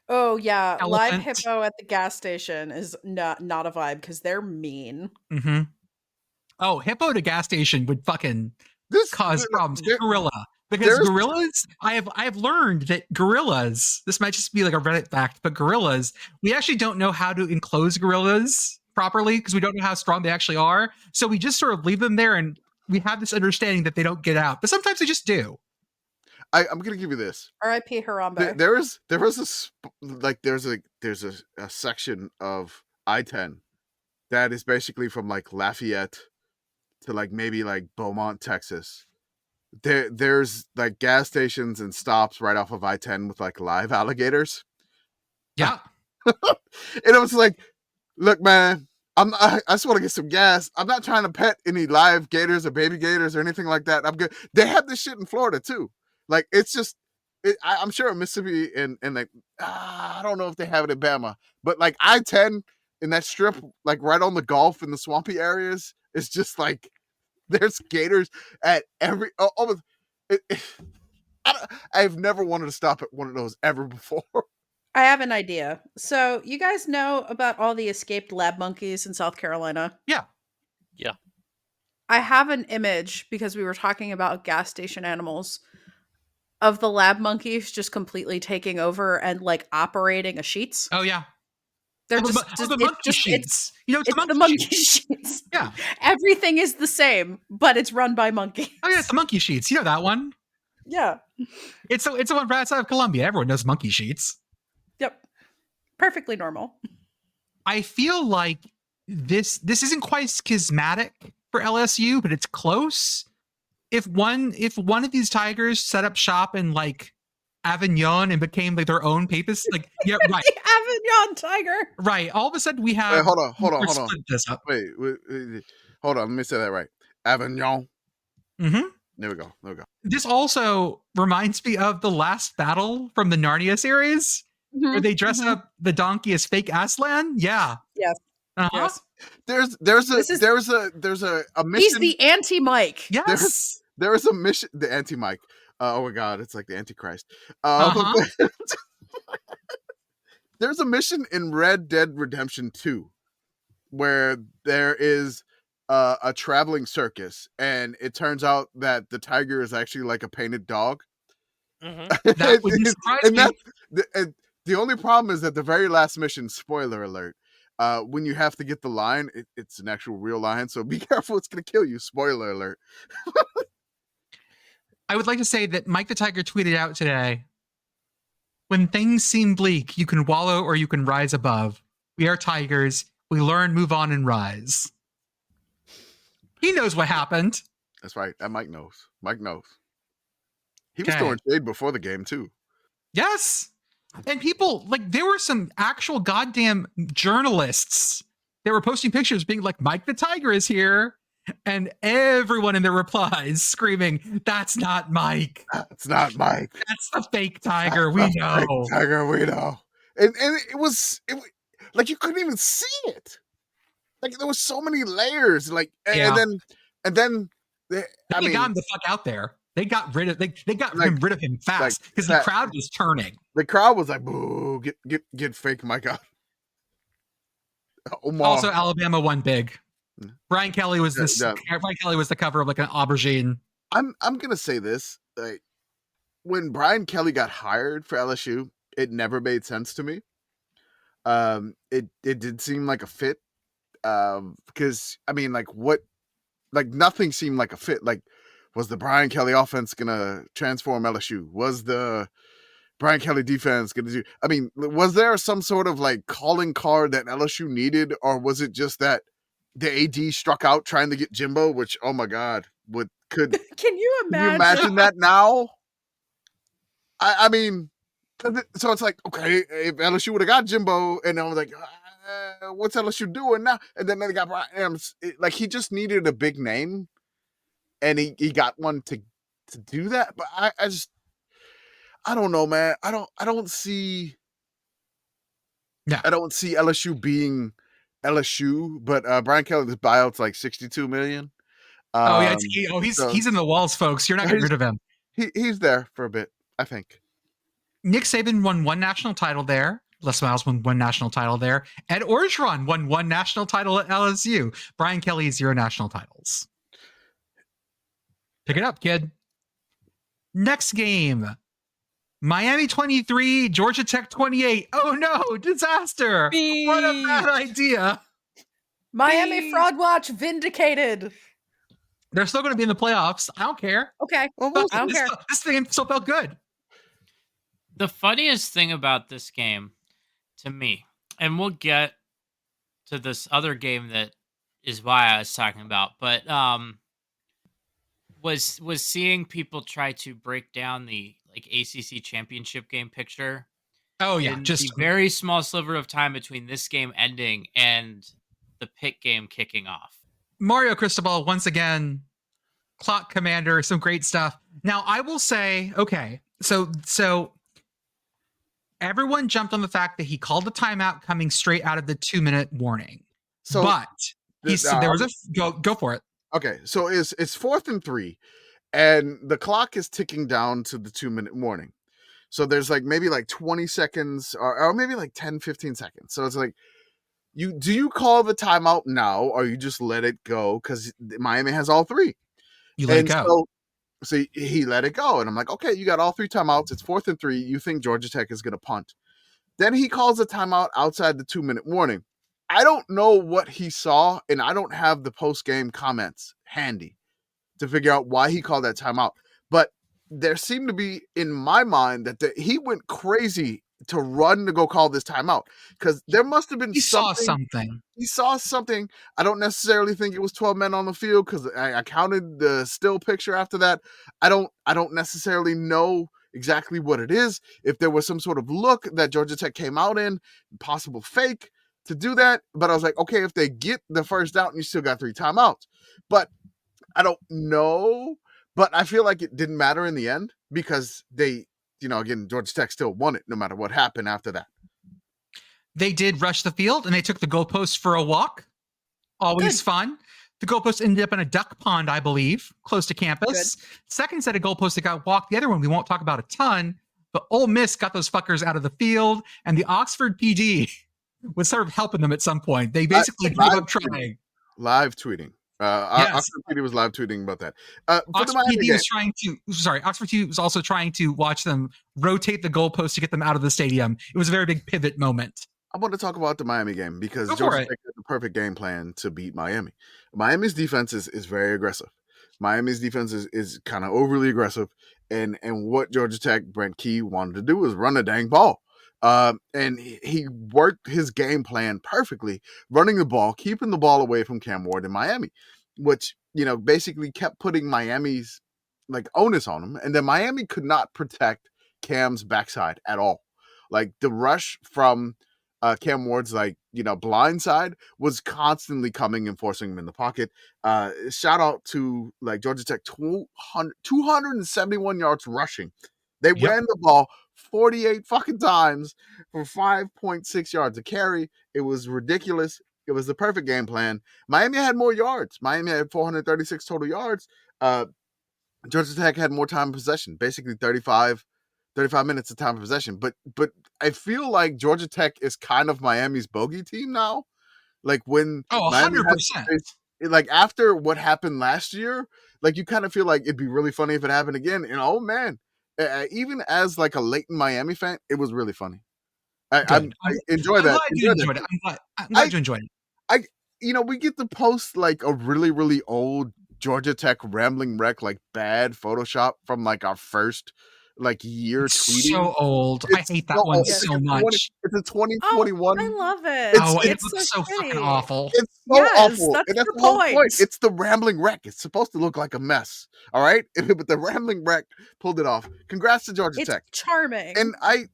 Oh yeah, live Elephant. hippo at the gas station is not a vibe because they're mean. Mm-hmm. Oh, hippo at a gas station would fucking cause problems. Gorilla. Because gorillas, I have learned that gorillas, this might just be like a Reddit fact, but gorillas, we actually don't know how to enclose gorillas properly because we don't know how strong they actually are. So we just sort of leave them there and we have this understanding that they don't get out. But sometimes they just do. I'm going to give you this. R.I.P. Harambe. There's a section of I-10 that is basically from like Lafayette to like maybe like Beaumont, Texas. There's like gas stations and stops right off of I-10 with like live alligators. Yeah. And I was like, look, man, I just want to get some gas. I'm not trying to pet any live gators or baby gators or anything like that. I'm good. They have this shit in Florida too. Like, it's just, I'm sure in Mississippi and like, I don't know if they have it in Bama, but like I-10 in that strip, like right on the Gulf in the swampy areas, is just like, there's gators at every, almost, I've never wanted to stop at one of those ever before. I have an idea. So you guys know about all the escaped lab monkeys in South Carolina? Yeah. Yeah. I have an image because we were talking about gas station animals of the lab monkeys just completely taking over and like operating a sheets. Oh yeah. They're the monkey sheets. It's the monkey sheets. Yeah. Everything is the same, but it's run by monkeys. Oh yeah, it's the monkey sheets. You know that one. Yeah. It's the one right outside of Columbia. Everyone knows monkey sheets. Yep. Perfectly normal. I feel like this isn't quite schismatic for LSU, but it's close. If one of these tigers set up shop in like Avignon and became like their own papist, like yeah, right. The Avignon tiger. Right. All of a sudden we have. Wait, hold on. Split this up. Wait, hold on. Let me say that right. Avignon. Mm-hmm. There we go. This also reminds me of the last battle from the Narnia series, where they dress up the donkey as fake Aslan. Yeah. Yes. Uh-huh. Yes. There's a mission. He's the anti-Mike. Yes. There is a mission. The anti-Mike. Oh my God, it's like the Antichrist. There's a mission in Red Dead Redemption 2 where there is a traveling circus, and it turns out that the tiger is actually like a painted dog. Mm-hmm. That would surprise me. And the only problem is that the very last mission, spoiler alert, when you have to get the line, it's an actual real line, so be careful, it's going to kill you. Spoiler alert. I would like to say that Mike the Tiger tweeted out today, when things seem bleak, you can wallow or you can rise above. We are tigers. We learn, move on, and rise. He knows what happened. That's right. That Mike knows. He was throwing shade before the game, too. Yes. And people, like, there were some actual goddamn journalists that were posting pictures being like, Mike the Tiger is here. And everyone in their replies screaming, that's not Mike. That's not Mike. That's the fake tiger. We know. Tiger, we know. And it was like you couldn't even see it. Like there was so many layers. Like Yeah. and then They got him the fuck out there. They got rid of him fast because the crowd was turning. The crowd was like, "Boo! Get fake Mike out." Omar. Also, Alabama won big. Brian Kelly was Brian Kelly was the cover of like an aubergine. I'm gonna say this: like when Brian Kelly got hired for LSU, it never made sense to me. It did seem like a fit, because I mean, nothing seemed like a fit. Like, was the Brian Kelly offense gonna transform LSU? Was the Brian Kelly defense gonna do? I mean, was there some sort of like calling card that LSU needed, or was it just that the AD struck out trying to get Jimbo? Which, oh my God, can you imagine that now? I mean, so it's like, okay, if LSU would have got Jimbo, and I was like, what's LSU doing now? And then they got Brian. Like he just needed a big name, and he got one to do that. But I don't know, man. I don't see LSU being LSU, but Brian Kelly's buyout's like $62 million. He's in the walls, folks. You're not getting rid of him. He's there for a bit, I think. Nick Saban won one national title there. Les Miles won one national title there. Ed Orgeron won one national title at LSU. Brian Kelly, 0 national titles. Pick it up, kid. Next game. Miami 23, Georgia Tech 28. Oh no, disaster. What a bad idea. Miami Fraud Watch vindicated. They're still going to be in the playoffs. I don't care. Okay. I don't care. This game still felt good. The funniest thing about this game to me, and we'll get to this other game that is why I was talking about, but was seeing people try to break down the like ACC championship game picture. Oh yeah, just the very small sliver of time between this game ending and the Pitt game kicking off. Mario Cristobal once again, clock commander, some great stuff. Now I will say, okay, so everyone jumped on the fact that he called the timeout coming straight out of the 2-minute warning. So, but there was go for it. Okay, so it's 4th and 3, and the clock is ticking down to the 2-minute warning. So there's like maybe like 20 seconds or maybe like 10, 15 seconds. So it's like, do you call the timeout now, or you just let it go? Because Miami has all 3. You let it go. So he let it go. And I'm like, okay, you got all 3 timeouts. It's 4th and 3. You think Georgia Tech is going to punt. Then he calls a timeout outside the 2-minute warning. I don't know what he saw, and I don't have the post-game comments handy to figure out why he called that timeout. But there seemed to be, in my mind, that he went crazy to run to go call this timeout, because there must have been something. He saw something. I don't necessarily think it was 12 men on the field, because I counted the still picture after that. I don't necessarily know exactly what it is. If there was some sort of look that Georgia Tech came out in, possible fake to do that. But I was like, okay, if they get the first down, you still got 3 timeouts. But I don't know. But I feel like it didn't matter in the end, because they, again, Georgia Tech still won it no matter what happened after that. They did rush the field, and they took the goalpost for a walk. Always fun. The goalpost ended up in a duck pond, I believe, close to campus. Good. Second set of goalposts that got walked. The other one we won't talk about a ton, but Ole Miss got those fuckers out of the field, and the Oxford PD was sort of helping them at some point. They basically gave up trying. Live tweeting. Yes. Oxford PD was live tweeting about that. Oxford PD was also trying to watch them rotate the goalpost to get them out of the stadium. It was a very big pivot moment. I want to talk about the Miami game, because Georgia Tech had the perfect game plan to beat Miami. Miami's defense is very aggressive. Miami's defense is kind of overly aggressive. And what Georgia Tech, Brent Key, wanted to do was run a dang ball. And he worked his game plan perfectly, running the ball, keeping the ball away from Cam Ward in Miami, which, basically kept putting Miami's like onus on him. And then Miami could not protect Cam's backside at all. Like the rush from Cam Ward's blind side was constantly coming and forcing him in the pocket. Shout out to Georgia Tech, 271 yards rushing. They ran the ball 48 fucking times for 5.6 yards a carry. It was ridiculous. It was the perfect game plan. Miami had more yards. Miami had 436 total yards. Georgia Tech had more time of possession, basically 35 minutes of time of possession. But I feel like Georgia Tech is kind of Miami's bogey team now. Like when 100%. Like after what happened last year, like you kind of feel like it'd be really funny if it happened again. And oh man, even as like a latent Miami fan, it was really funny. I enjoy that. I'm glad you enjoyed it. I'm glad you enjoyed it. We get to post like a really, really old Georgia Tech rambling wreck, like bad Photoshop from like our first like year tweeting. So old. I hate that one so much. It's a 2021. I love it. It looks so fucking awful. It's so awful. That's the whole point. It's the rambling wreck. It's supposed to look like a mess. All right. But the rambling wreck pulled it off. Congrats to Georgia Tech. It's charming. And I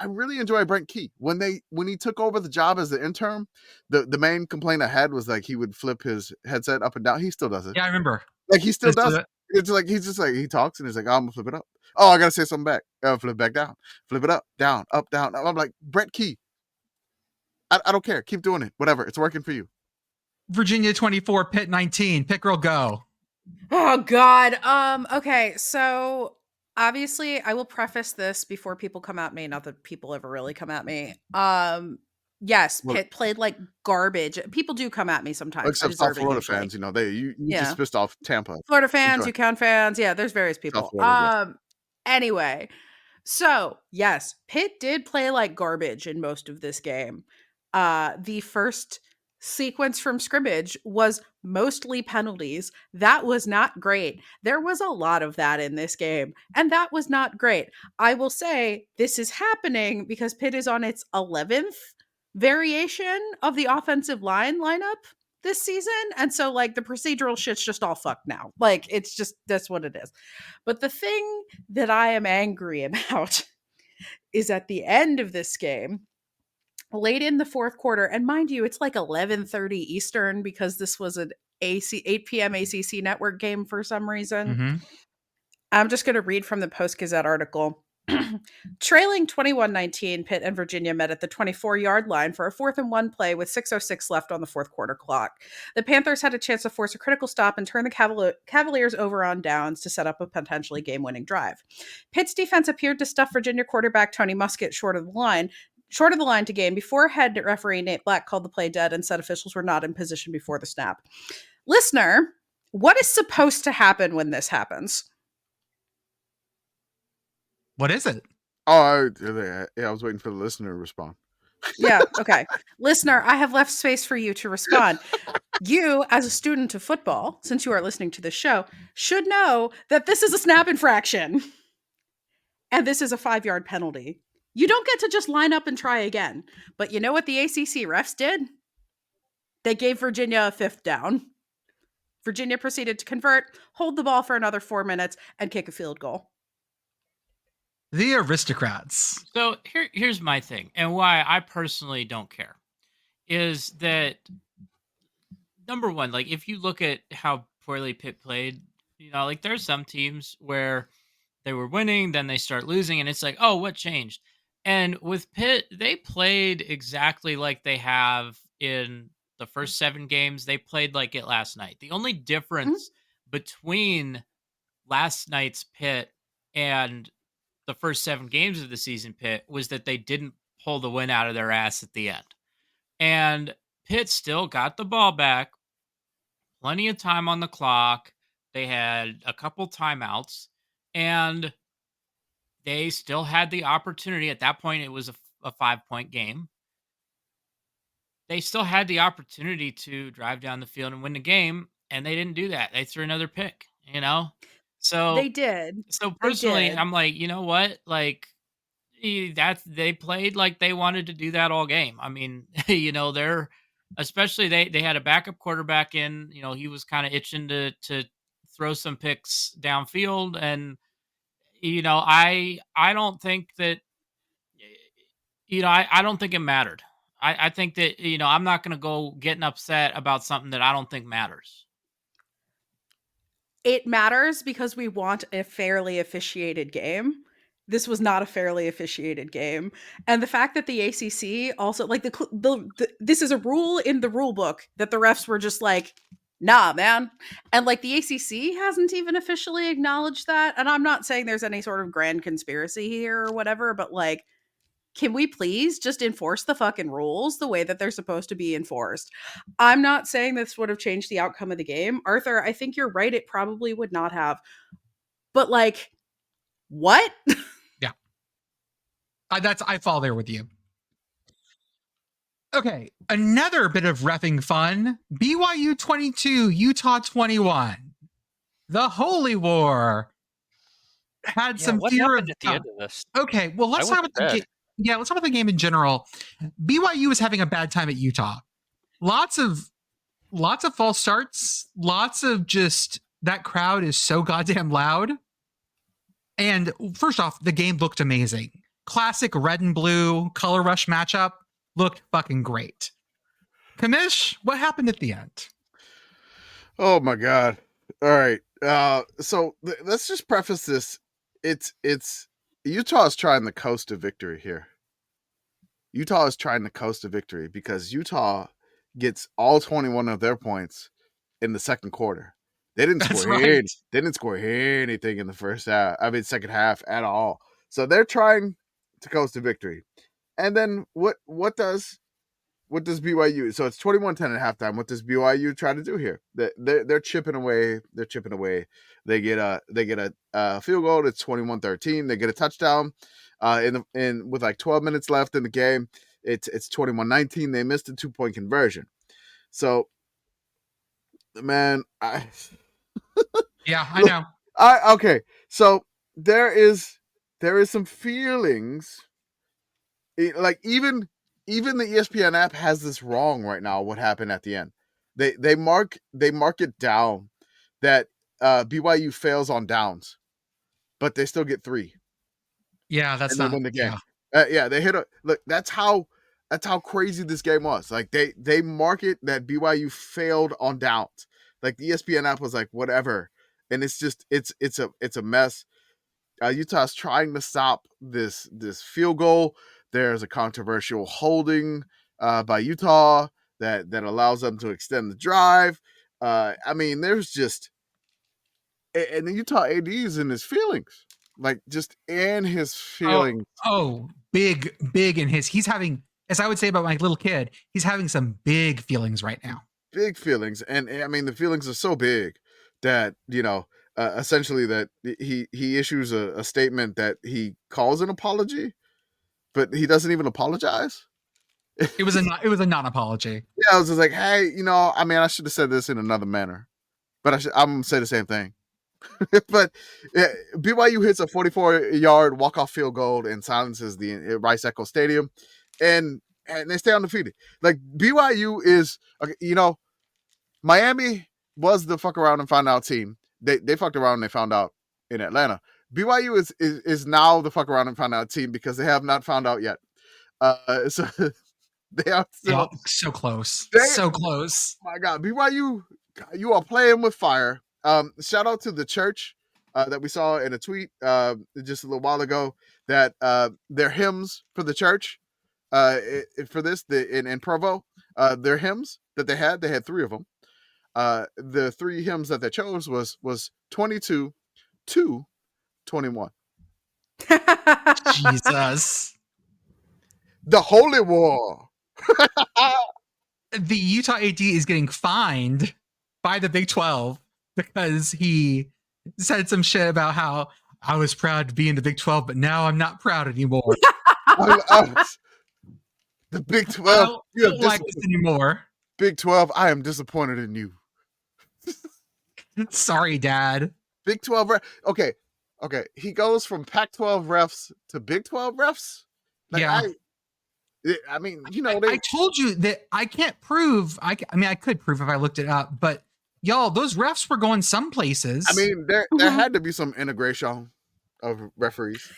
really enjoy Brent Key. When he took over the job as the intern, the main complaint I had was like he would flip his headset up and down. He still does it. Yeah, I remember. Like he still does it. It's like he's just like he talks and he's like, oh, I'm gonna flip it up. Oh, I gotta say something back. Flip it back down. Flip it up, down, up, down. I'm like, Brent Key. I don't care. Keep doing it. Whatever. It's working for you. Virginia 24, Pitt 19. Pitt Girl, go. Oh God. Okay, so obviously I will preface this before people come at me, not that people ever really come at me. Yes, Pitt played like garbage. People do come at me sometimes. Except South Florida fans, you just pissed off Tampa. Florida fans, UConn fans. Yeah, there's various people. Florida, Anyway, so yes, Pitt did play like garbage in most of this game. The first sequence from scrimmage was mostly penalties. That was not great. There was a lot of that in this game, and that was not great. I will say this is happening because Pitt is on its 11th variation of the offensive lineup this season, and so like the procedural shit's just all fucked now. Like it's just that's what it is. But the thing that I am angry about is at the end of this game, late in the fourth quarter, and mind you, it's like 11:30 Eastern because this was an 8 p.m. ACC network game for some reason. Mm-hmm. I'm just going to read from the Post-Gazette article. Trailing 21-19, Pitt and Virginia met at the 24-yard line for a 4th and 1 play with 6:06 left on the fourth quarter clock. The Panthers had a chance to force a critical stop and turn the Cavaliers over on downs to set up a potentially game-winning drive. Pitt's defense appeared to stuff Virginia quarterback Tony Muskett short of the line to gain before head referee Nate Black called the play dead and said officials were not in position before the snap. Listener, what is supposed to happen when this happens? What is it? Oh, I was waiting for the listener to respond. Yeah, okay. Listener, I have left space for you to respond. You, as a student of football, since you are listening to this show, should know that this is a snap infraction. And this is a 5-yard penalty. You don't get to just line up and try again. But you know what the ACC refs did? They gave Virginia a 5th down. Virginia proceeded to convert, hold the ball for another 4 minutes, and kick a field goal. The aristocrats. So here's my thing, and why I personally don't care, is that number one, like if you look at how poorly Pitt played, like there's some teams where they were winning, then they start losing, and it's like, oh, what changed? And with Pitt, they played exactly like they have in the first 7 games. They played like it last night. The only difference between last night's Pitt and the first 7 games of the season Pitt was that they didn't pull the win out of their ass at the end. And Pitt still got the ball back, plenty of time on the clock. They had a couple timeouts, and they still had the opportunity. At that point, it was a 5-point game. They still had the opportunity to drive down the field and win the game, and they didn't do that. They threw another pick, So they did. So personally, I'm like, you know what? Like they played like they wanted to do that all game. I mean, they're especially they had a backup quarterback in. He was kind of itching to throw some picks downfield, and I don't think that I don't think it mattered. I think that I'm not going to go getting upset about something that I don't think matters. It matters because we want a fairly officiated game. this was not a fairly officiated game. And the fact that the ACC also, like, this is a rule in the rule book that the refs were just like, nah, man. And like the ACC hasn't even officially acknowledged that. And I'm not saying there's any sort of grand conspiracy here or whatever, but like, can we please just enforce the fucking rules the way that they're supposed to be enforced? I'm not saying this would have changed the outcome of the game. Arthur, I think you're right. It probably would not have. But like, what? Yeah. I fall there with you. Okay, another bit of reffing fun. BYU 22, Utah 21. The Holy War had some what fear happened at the end of this? Okay, well, let's talk about the game. Yeah, let's talk about the game in general. BYU is having a bad time at Utah. Lots of false starts. Lots of just, that crowd is so goddamn loud. And first off, the game looked amazing. Classic red and blue color rush matchup looked fucking great. Commish, what happened at the end? Oh my God. All right. So let's just preface this. It's Utah is trying the coast to victory here. Utah is trying to coast to victory because Utah gets all 21 of their points in the second quarter. They didn't score they didn't score anything in the second half at all. So they're trying to coast to victory. And then what does BYU? So it's 21-10 at halftime. What does BYU try to do here? They're chipping away. They're chipping away. They get a field goal. It's 21-13. They get a touchdown. With like 12 minutes left in the game, it's 21-19. They missed a 2-point conversion. So, man, I know. Okay. So there is some feelings. Like even the ESPN app has this wrong right now. What happened at the end? They mark it down that BYU fails on downs, but they still get 3. Yeah, that's not. They win the game. Yeah, they hit a look. That's how crazy this game was. Like they mark it that BYU failed on downs. Like the ESPN app was like whatever, and it's just it's a mess. Utah's trying to stop this field goal. There's a controversial holding by Utah that allows them to extend the drive. I mean, there's just, and the Utah AD is in his feelings, like just in his feelings. Oh, big in his. He's having, as I would say about my little kid, he's having some big feelings right now. Big feelings, and I mean the feelings are so big that essentially that he issues a statement that he calls an apology. But he doesn't even apologize. It was a non-apology. Yeah, I was just like, hey, I mean, I should have said this in another manner, but I'm gonna say the same thing. But BYU hits a 44-yard walk-off field goal and silences the Rice Echo Stadium, and they stay undefeated. Like BYU is, Miami was the fuck around and find out team. They fucked around and they found out in Atlanta. BYU is now the fuck around and find out team because they have not found out yet. So they are still so close. So close. My God, BYU, you are playing with fire. Shout out to the church that we saw in a tweet just a little while ago that their hymns for the church for this in Provo, their hymns that they had 3 of them. The 3 hymns that they chose was 22 to 21. Jesus. The Holy War. The Utah AD is getting fined by the Big 12 because he said some shit about how I was proud to be in the Big 12, but now I'm not proud anymore. The Big 12. I don't like this anymore. Big 12, I am disappointed in you. Sorry, Dad. Big 12 Okay. He goes from Pac-12 refs to Big 12 refs. Like, yeah. I mean, I told you that I can't prove. I mean, I could prove if I looked it up, but y'all, those refs were going some places. I mean, there had to be some integration of referees.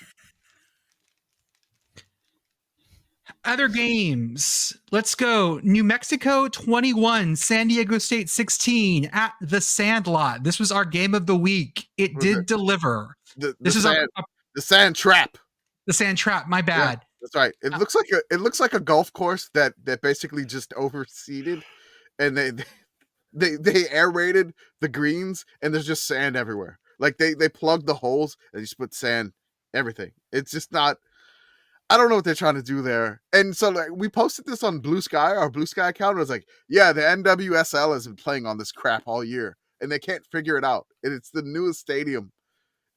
Other games. Let's go. New Mexico 21, San Diego State 16 at the Sandlot. This was our game of the week. It did deliver. This is The Sandtrap. The Sandtrap. My bad. Yeah, that's right. It looks like a golf course that basically just overseeded, and they aerated the greens, and there's just sand everywhere. Like they plugged the holes and just put sand everything. It's just not. I don't know what they're trying to do there. And so like we posted this on Blue Sky, our Blue Sky account. It was like, yeah, the NWSL has been playing on this crap all year, and they can't figure it out. And it's the newest stadium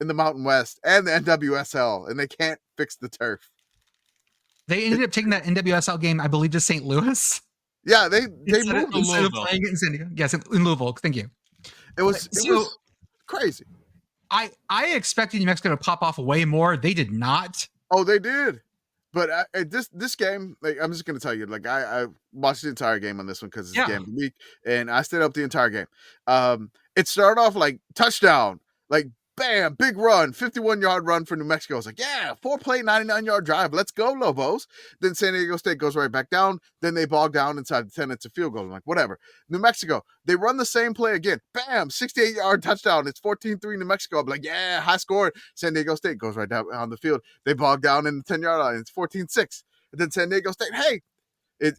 in the Mountain West and the NWSL, and they can't fix the turf. They ended up taking that NWSL game, I believe, to St. Louis. Yeah, they moved instead of playing it in San Diego. Yes, in Louisville. Thank you. It was crazy. I expected New Mexico to pop off way more. They did not. Oh, they did. But this game, like, I'm just gonna tell you, like I watched the entire game on this one because it's a game of the week, and I stayed up the entire game. It started off like touchdown, like bam, big run, 51-yard run for New Mexico. I was like, yeah, 4-play, 99-yard drive. Let's go, Lobos. Then San Diego State goes right back down. Then they bog down inside the 10. It's a field goal. I'm like, whatever. New Mexico, they run the same play again. Bam, 68-yard touchdown. It's 14-3 New Mexico. I'm like, yeah, high score. San Diego State goes right down on the field. They bog down in the 10-yard line. It's 14-6. And then San Diego State, hey,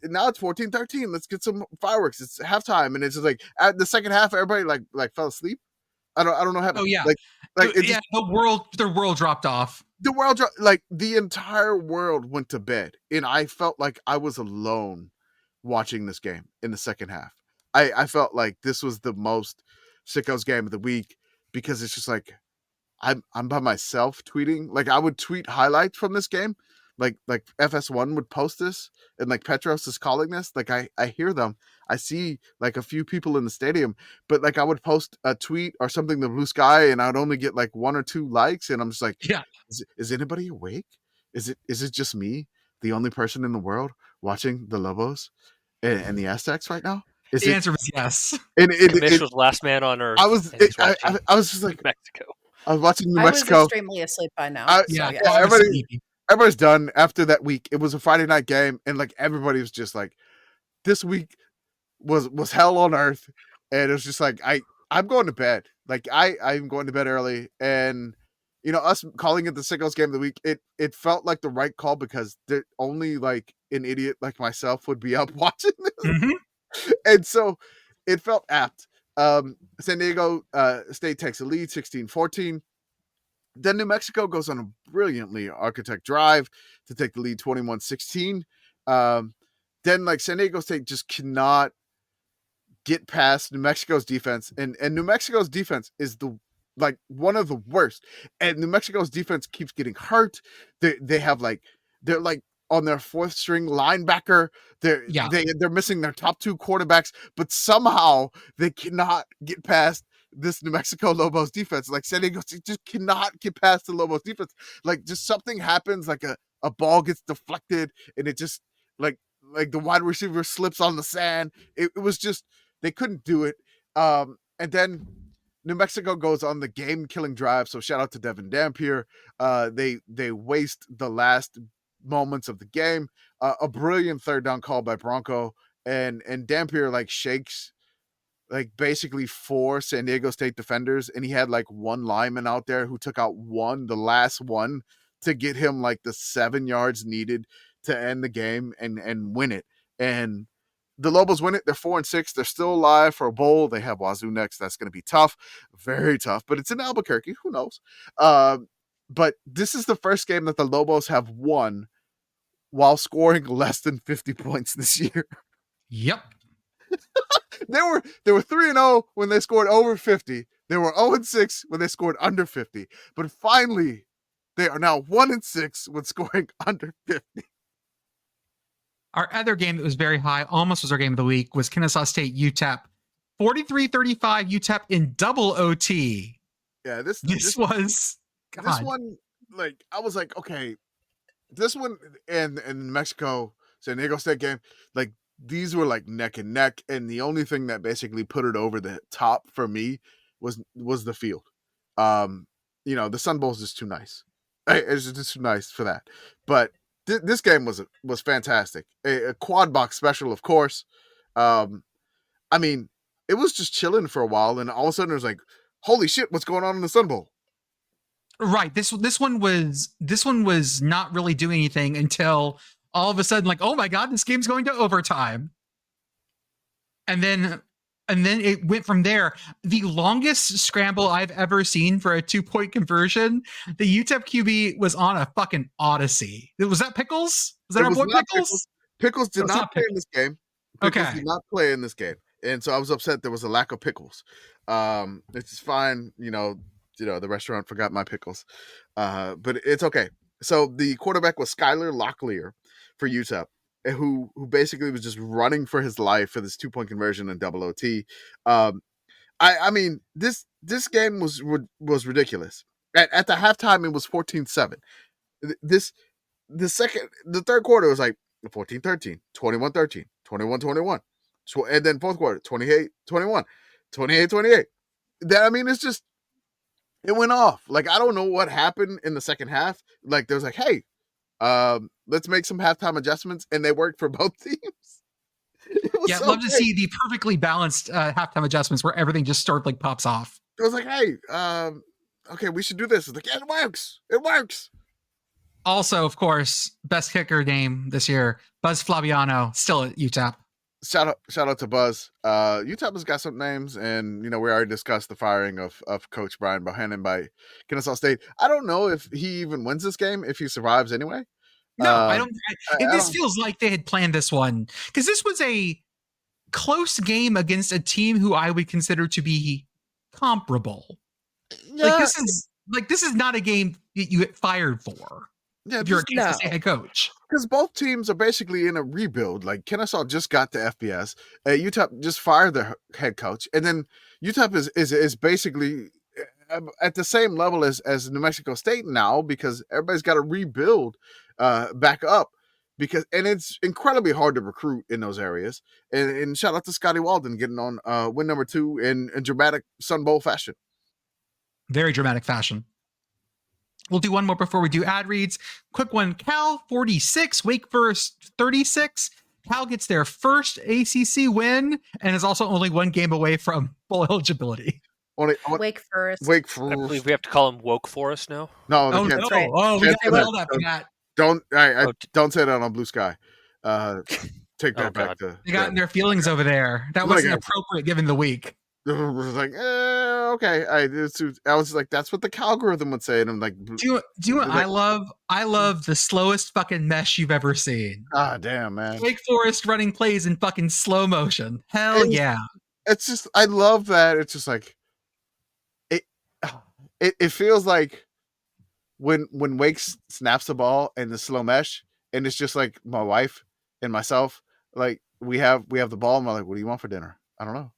now it's 14-13. Let's get some fireworks. It's halftime. And it's just like at the second half, everybody like fell asleep. I don't know how. Oh yeah, the world dropped off. The entire world went to bed, and I felt like I was alone watching this game in the second half. I felt like this was the most Sickos game of the week because it's just like I'm by myself tweeting. Like I would tweet highlights from this game, like FS1 would post this, and like Petros is calling this. Like I hear them. I see like a few people in the stadium, but like I would post a tweet or something to Blue Sky, and I'd only get like 1 or 2 likes, and I'm just like, yeah, is anybody awake? Is it just me, the only person in the world watching the Lobos and the Aztecs right now? The answer was yes. And Commish was last man on earth. I was just like Mexico. I was watching New Mexico. I was extremely asleep by now. Everybody's done after that week. It was a Friday night game, and like everybody was just like, this week was hell on earth, and it was just like I'm going to bed. Like I'm going to bed early, and you know us calling it the Sickos game of the week. It felt like the right call because only like an idiot like myself would be up watching this, and so it felt apt. San Diego State takes a lead 16-14. Then New Mexico goes on a brilliantly architect drive to take the lead 21-16. Then like San Diego State just cannot get past New Mexico's defense, and New Mexico's defense is one of the worst. And New Mexico's defense keeps getting hurt. They're like on their 4th string linebacker. They're missing their top 2 quarterbacks, but somehow they cannot get past this New Mexico Lobos defense. Like San Diego State just cannot get past the Lobos defense. Like just something happens, like a ball gets deflected, and it just like the wide receiver slips on the sand. It was just they couldn't do it. And then New Mexico goes on the game-killing drive. So shout out to Devin Dampier. They waste the last moments of the game. A brilliant 3rd down call by Bronco, and Dampier like shakes like basically 4 San Diego State defenders, and he had like 1 lineman out there who took out the last one to get him like the 7 yards needed to end the game and win it. And the Lobos win it. They're 4-6. They're still alive for a bowl. They have Wazoo next. That's going to be tough, very tough, but it's in Albuquerque. Who knows? But this is the first game that the Lobos have won while scoring less than 50 points this year. Yep. They were 3-0 when they scored over 50. They were 0-6 when they scored under 50. But finally, they are now 1-6 when scoring under 50. Our other game that was very high, almost was our game of the week, was Kennesaw State UTEP. 43-35 UTEP in double OT. Yeah, this was God. This one, like, I was like, okay, this one and Mexico, San Diego State game, like, these were like neck and neck, and the only thing that basically put it over the top for me was the field. The Sun Bowl is just too nice. It's just too nice for that. But this game was fantastic. A quad box special, of course. I mean, it was just chilling for a while, and all of a sudden it was like, holy shit, what's going on in the Sun Bowl? Right. This one was not really doing anything until all of a sudden, like, oh my god, this game's going to overtime. And then it went from there. The longest scramble I've ever seen for a 2-point conversion, the UTEP QB was on a fucking odyssey. Was that Pickles? Was that our boy Pickles? Pickles did not play in this game. Pickles did not play in this game. And so I was upset there was a lack of pickles. It's fine, the restaurant forgot my pickles. But it's okay. So the quarterback was Skylar Locklear for UTEP, who basically was just running for his life for this 2-point conversion in double OT. I mean, this game was ridiculous. At the halftime, it was 14-7. The third quarter was like 14-13, 21-13, 21-21. And then fourth quarter, 28-21, 28-28. I mean, it's just, it went off. Like, I don't know what happened in the second half. Like, there was like, hey, let's make some halftime adjustments, and they worked for both teams. Yeah, I'd love to see the perfectly balanced halftime adjustments where everything just sort of like pops off. It was like, hey, okay, we should do this. It's like, yeah, it works. It works. Also, of course, best kicker name this year, Buzz Flaviano, still at UTEP. Shout out to Buzz. UTEP has got some names, and we already discussed the firing of Coach Brian Bohannon by Kennesaw State. I don't know if he even wins this game, if he survives anyway. No, I don't. This feels like they had planned this one, because this was a close game against a team who I would consider to be comparable. Yeah. This is not a game that you get fired for. Yeah, if you're a Kansas State head coach. Because both teams are basically in a rebuild. Like, Kennesaw just got the FBS. UTEP just fired their head coach. And then UTEP is basically at the same level as New Mexico State now, because everybody's got to rebuild back up. And it's incredibly hard to recruit in those areas. And shout out to Scotty Walden getting on win number 2 in dramatic Sun Bowl fashion. Very dramatic fashion. We'll do one more before we do ad reads. Quick one. Cal 46, Wake Forest 36. Cal gets their first ACC win and is also only one game away from full eligibility. Wake Forest. I believe we have to call him Woke Forest now. No, no. Right. Oh, we got to yell that for that. Don't say that on Blue Sky. Take that back to. They got in their feelings over there. That wasn't appropriate given the week. I was like, okay. I was like, that's what the algorithm would say, and I'm like, do you know what I love the slowest fucking mesh you've ever seen. Ah, damn, man. Wake Forest running plays in fucking slow motion. Hell yeah. It's just, I love that. It's just like, it feels like when Wake snaps the ball in the slow mesh, and it's just like my wife and myself, like we have the ball, and I'm like, what do you want for dinner? I don't know.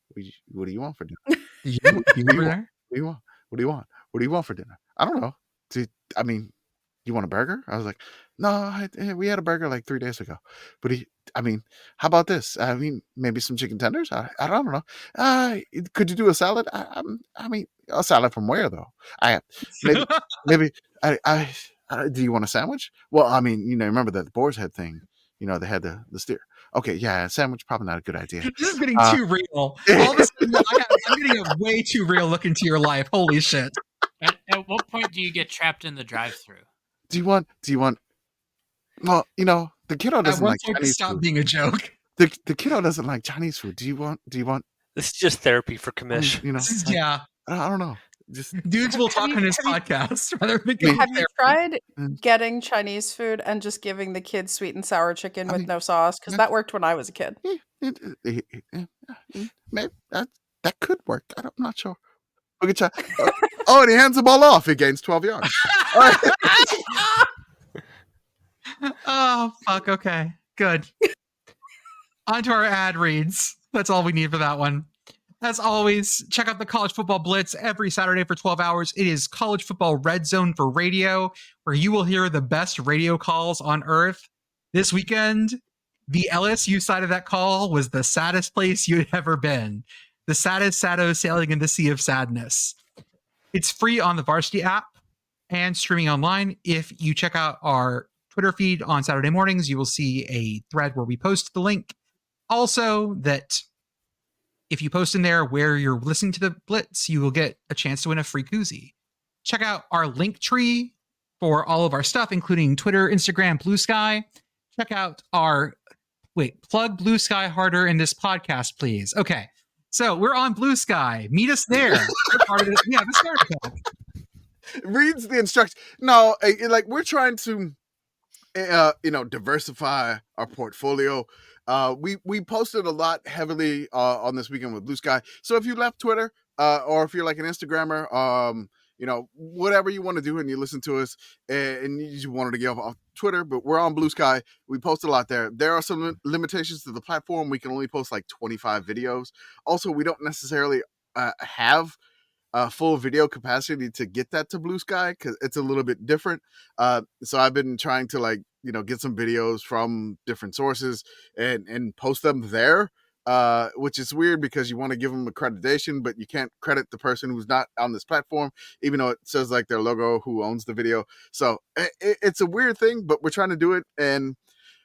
What do you want for dinner? What do you want? What do you want? What do you want for dinner? I don't know. You want a burger? I was like, no, we had a burger like 3 days ago. But how about this? Maybe some chicken tenders? I don't know. Could you do a salad? A salad from where though? Maybe do you want a sandwich? Well, remember that Boar's Head thing? They had the steer. Okay, yeah, a sandwich probably not a good idea. This is getting too real. All of a sudden, I'm getting a way too real look into your life. Holy shit! At what point do you get trapped in the drive-thru? Do you want? Well, the kiddo doesn't like Chinese stop food. Being a joke. The kiddo doesn't like Chinese food. Do you want? This is just therapy for Commish. Yeah. I don't know. Just dudes will talk on his podcast rather than have you tried getting Chinese food and just giving the kids sweet and sour chicken with no sauce? Because that worked when I was a kid. Maybe that could work. I'm not sure. And he hands the ball off. He gains 12 yards. Oh, fuck. Okay, good. On to our ad reads. That's all we need for that one. As always, check out the College Football Blitz every Saturday for 12 hours. It is College Football Red Zone for radio, where you will hear the best radio calls on earth. This weekend, the LSU side of that call was the saddest place you'd ever been. The saddest saddo sailing in the sea of sadness. It's free on the Varsity app and streaming online. If you check out our Twitter feed on Saturday mornings, you will see a thread where we post the link. Also, that if you post in there where you're listening to the Blitz, you will get a chance to win a free koozie. Check out our link tree for all of our stuff, including Twitter, Instagram, Blue Sky. Check out our plug Blue Sky harder in this podcast, please. Okay, so we're on Blue Sky. Meet us there. The starter pack. Reads the instructions. No, like we're trying to, diversify our portfolio. We posted a lot heavily on this weekend with Blue Sky. So if you left Twitter, or if you're like an Instagrammer, whatever you want to do and you listen to us and you just wanted to get off Twitter, but we're on Blue Sky. We post a lot there. There are some limitations to the platform. We can only post like 25 videos. Also, we don't necessarily have full video capacity to get that to Blue Sky because it's a little bit different. So I've been trying to get some videos from different sources and post them there. Which is weird because you want to give them accreditation, but you can't credit the person who's not on this platform, even though it says like their logo, who owns the video. So it's a weird thing, but we're trying to do it. And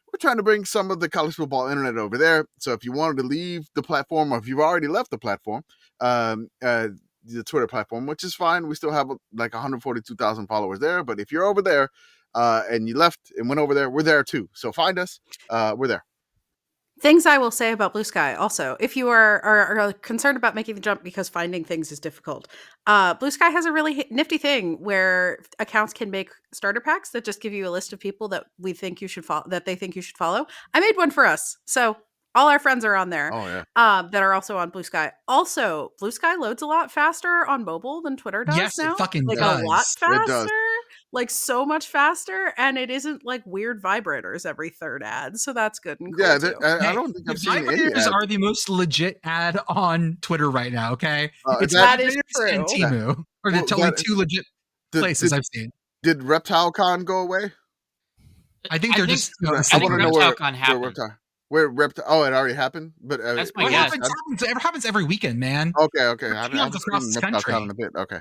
we're trying to bring some of the college football internet over there. So if you wanted to leave the platform, or if you've already left the platform, the Twitter platform, which is fine. We still have like 142,000 followers there. But if you're over there and you left and went over there, we're there too. So find us. We're there. Things I will say about Blue Sky also, if you are concerned about making the jump because finding things is difficult, Blue Sky has a really nifty thing where accounts can make starter packs that just give you a list of people that we think you should follow, that they think you should follow. I made one for us. So all our friends are on there. Oh, yeah. That are also on Blue Sky. Also, Blue Sky loads a lot faster on mobile than Twitter does now. It fucking does. A lot faster. Like so much faster, and it isn't like weird vibrators every third ad, so that's good and cool. Yeah, I don't think I've seen any vibrators are the most legit ad on Twitter right now. Okay, that is true. And Temu are the only two legit places I've seen. Did ReptileCon go away? I think they're just. I think ReptileCon happened. Where it already happened, but that's my guess. It happens every weekend, man. Okay. I haven't across the country. In a bit. Okay.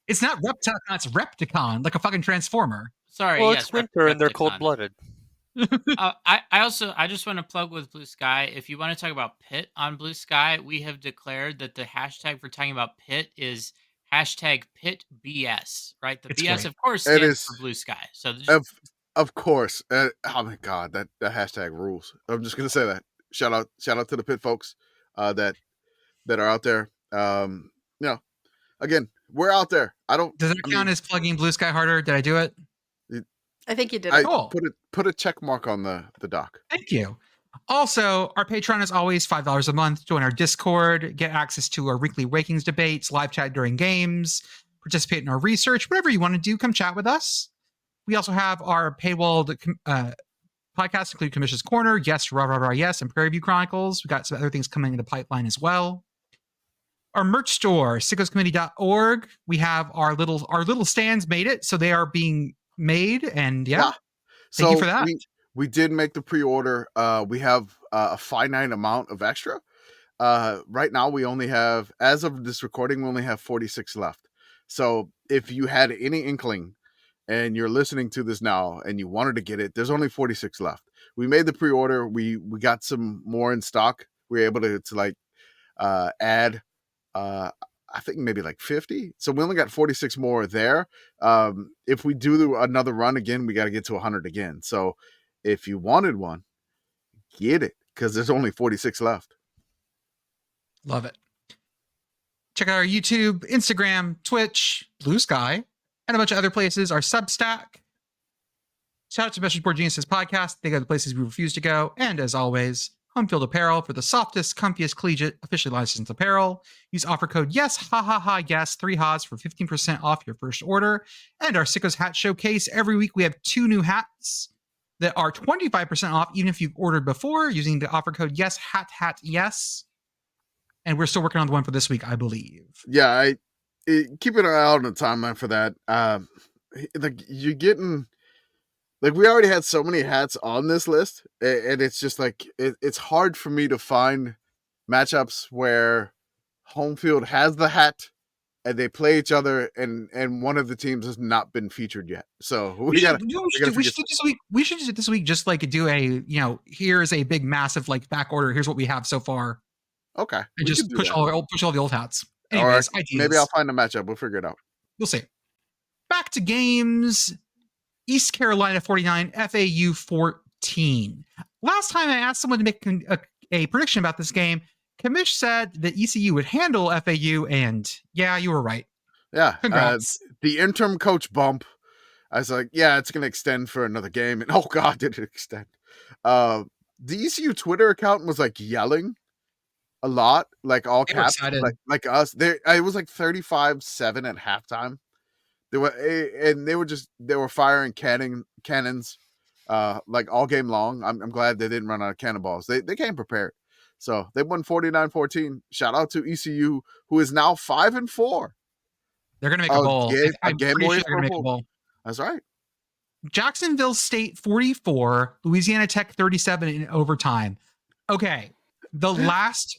It's not ReptileCon, it's Repticon, like a fucking Transformer. Sorry, well, it's winter and they're cold-blooded. I just want to plug with Blue Sky. If you want to talk about Pitt on Blue Sky, we have declared that the hashtag for talking about Pitt is hashtag PittBS, right? The it's BS, great. Of course, stands for Blue Sky. So of course. Oh my God, that hashtag rules. I'm just gonna say that. Shout out to the Pitt folks that are out there. Again, we're out there. Does that count as plugging Blue Sky harder? Did I do it? I think you did. Cool. Put a check mark on the doc. Thank you. Also, our Patreon is always $5 a month. Join our Discord, get access to our weekly Rakings debates, live chat during games, participate in our research, whatever you want to do, come chat with us. We also have our paywalled podcasts, include Commish's Corner, Yes, Rah, Rah, Rah, Yes, and Prairie View Chronicles. We got some other things coming in the pipeline as well. Our merch store, sickoscommittee.org. We have our little stands made it, so they are being made, and thank you for that. We did make the pre-order. We have a finite amount of extra. Right now, we only have, as of this recording, we only have 46 left. So if you had any inkling and you're listening to this now and you wanted to get it, there's only 46 left. We made the pre-order. We got some more in stock. We were able to add I think maybe like 50. So we only got 46 more there. If we do another run again, we got to get to 100 again. So if you wanted one, get it, because there's only 46 left. Love it. Check out our YouTube, Instagram, Twitch, Blue Sky, and a bunch of other places. Our Substack. Shout out to Message Board Geniuses podcast. They go the places we refuse to go. And as always, Home Field Apparel for the softest, comfiest, collegiate, officially licensed apparel. Use offer code YES, yes, 3 HAs for 15% off your first order. And our Sickos Hat Showcase. Every week we have 2 new hats that are 25% off, even if you've ordered before, using the offer code YES, hat, yes. And we're still working on the one for this week, I believe. Yeah, keep an eye out on the timeline for that. You're getting... we already had so many hats on this list, and it's just it's hard for me to find matchups where home field has the hat and they play each other, and one of the teams has not been featured yet. So we should do it this week. Just do a, here's a big, massive back order. Here's what we have so far. Okay. And just push all the old hats. Anyways, maybe I'll find a matchup. We'll figure it out. We'll see. Back to games. East Carolina 49, FAU 14. Last time I asked someone to make a prediction about this game, Commish said that ECU would handle FAU, and yeah, you were right. Yeah. Congrats. The interim coach bump. I was like, yeah, it's going to extend for another game. And oh, God, did it extend. The ECU Twitter account was like yelling a lot, like all caps, like us. It was like 35-7 at halftime. They were firing cannons like all game long. I'm glad they didn't run out of cannonballs. They came prepared. So they won 49-14. Shout out to ECU, who is now 5-4. They're going to make a bowl. I'm pretty sure they're going to make a bowl. That's right. Jacksonville State 44, Louisiana Tech 37 in overtime. Okay. The last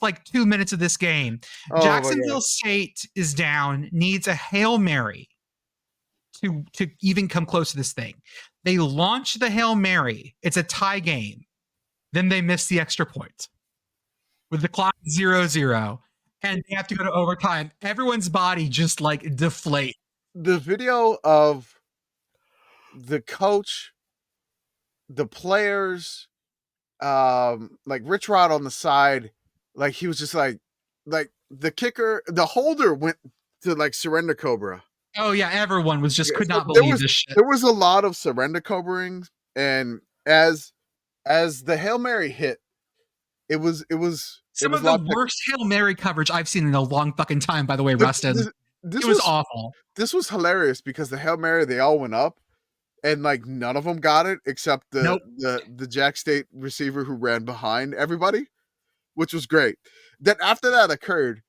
like 2 minutes of this game, Jacksonville State is down, needs a Hail Mary to even come close to this thing. They launch the Hail Mary. It's a tie game. Then they miss the extra point with the clock 0-0, and they have to go to overtime. Everyone's body just like deflate. The video of the coach, the players, like Rich Rod on the side, like he was just like the kicker, the holder went to like surrender cobra. Oh yeah, everyone was just could not believe this shit. There was a lot of surrender cobraing, and as the Hail Mary hit, it was some of the worst Hail Mary coverage I've seen in a long fucking time, by the way, Rustin. It was awful. This was hilarious because the Hail Mary, they all went up, and like none of them got it except the Jax State receiver who ran behind everybody, which was great. Then after that occurred,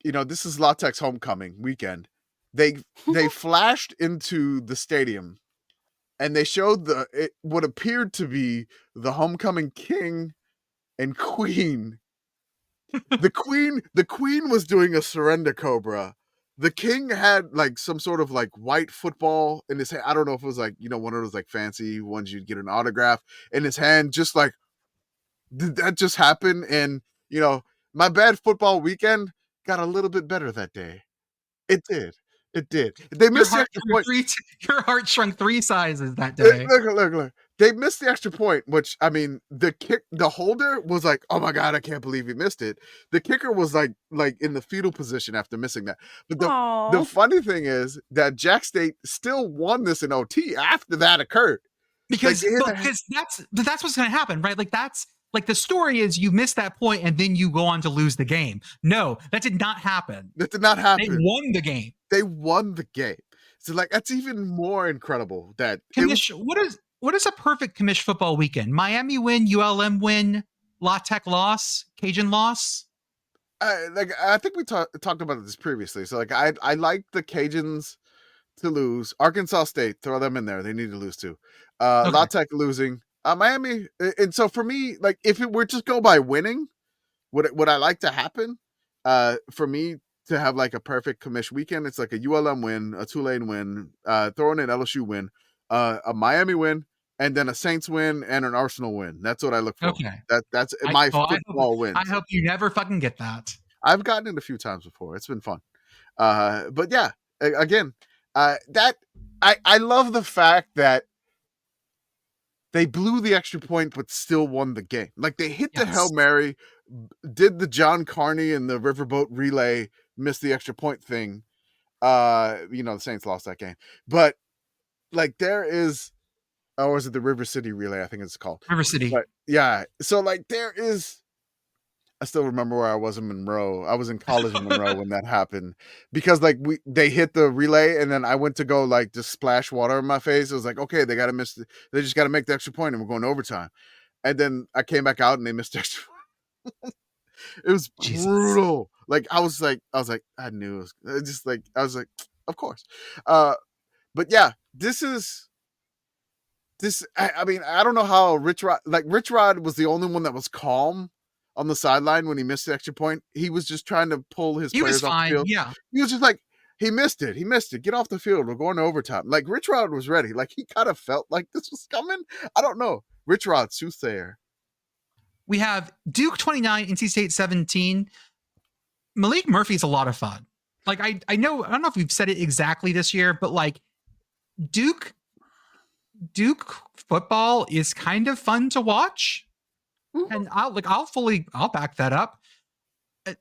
this is La Tech's homecoming weekend. They flashed into the stadium, and they showed what appeared to be the homecoming king and queen. The queen was doing a surrender cobra. The king had like some sort of like white football in his hand. I don't know if it was like, one of those like fancy ones you'd get an autograph in his hand. Just like, did that just happen? And, my bad football weekend got a little bit better that day. It did. They missed the extra point. Your heart shrunk 3 sizes that day. Look. They missed the extra point, which, I mean, the holder was like, oh my God, I can't believe he missed it. The kicker was like in the fetal position after missing that. But the funny thing is that Jax State still won this in OT after that occurred. Because that's what's going to happen, right? Like that's like the story is you miss that point and then you go on to lose the game. No, that did not happen. They won the game. They won the game. So like that's even more incredible. That Commish, what is a perfect Commish football weekend? Miami win, ULM win, La Tech loss, Cajun loss. I think we talked about this previously. So like I like the Cajuns to lose. Arkansas State, throw them in there. They need to lose too. Okay. La Tech losing. Miami, and so for me, like if it were just go by winning, would I like to happen? For me to have like a perfect Commish weekend, it's like a ULM win, a Tulane win, throw in an LSU win, a Miami win, and then a Saints win and an Arsenal win. That's what I look for. Okay, that's my football wins. I hope you never fucking get that. I've gotten it a few times before. It's been fun. But yeah, again, that I love the fact that they blew the extra point but still won the game. Like they hit the Hail Mary, did the John Carney and the Riverboat relay, missed the extra point thing. The Saints lost that game. But like there is, or is it the River City relay? I think it's called River City. But yeah. So like there is, I still remember where I was in Monroe. I was in college in Monroe when that happened because like they hit the relay and then I went to go like just splash water in my face. It was like, okay, they just got to make the extra point and we're going to overtime. And then I came back out and they missed the extra point. It was brutal. Like I was like, I knew it was just like, I was like, of course. But yeah, I mean, I don't know how Rich Rod was the only one that was calm on the sideline when he missed the extra point. He was just trying to pull his players off the field. Yeah. He was just like, he missed it. Get off the field. We're going to overtime. Like Rich Rod was ready. Like he kind of felt like this was coming. I don't know. Rich Rod, soothsayer. We have Duke 29, NC State 17. Malik Murphy's a lot of fun. like I know, I don't know if we've said it exactly this year, but like Duke football is kind of fun to watch. Mm-hmm. And I'll back that up.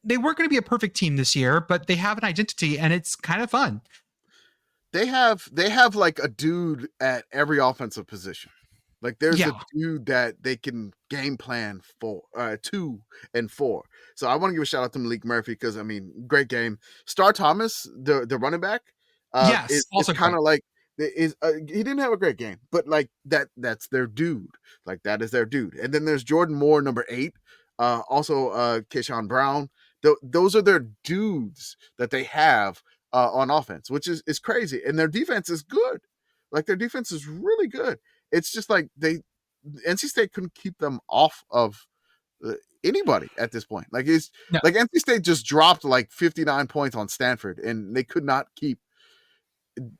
They weren't going to be a perfect team this year, but they have an identity and it's kind of fun. They have like a dude at every offensive position. Like there's a dude that they can game plan for 2 and 4. So I want to give a shout out to Malik Murphy because I mean, great game. Star Thomas, the running back, is also kind of like he didn't have a great game, but like that's their dude. Like that is their dude. And then there's Jordan Moore, number 8, also Keyshawn Brown. Those are their dudes that they have on offense, which is crazy. And their defense is good. Like their defense is really good. It's just like NC State couldn't keep them off of anybody at this point. Like like NC State just dropped like 59 points on Stanford, and they could not keep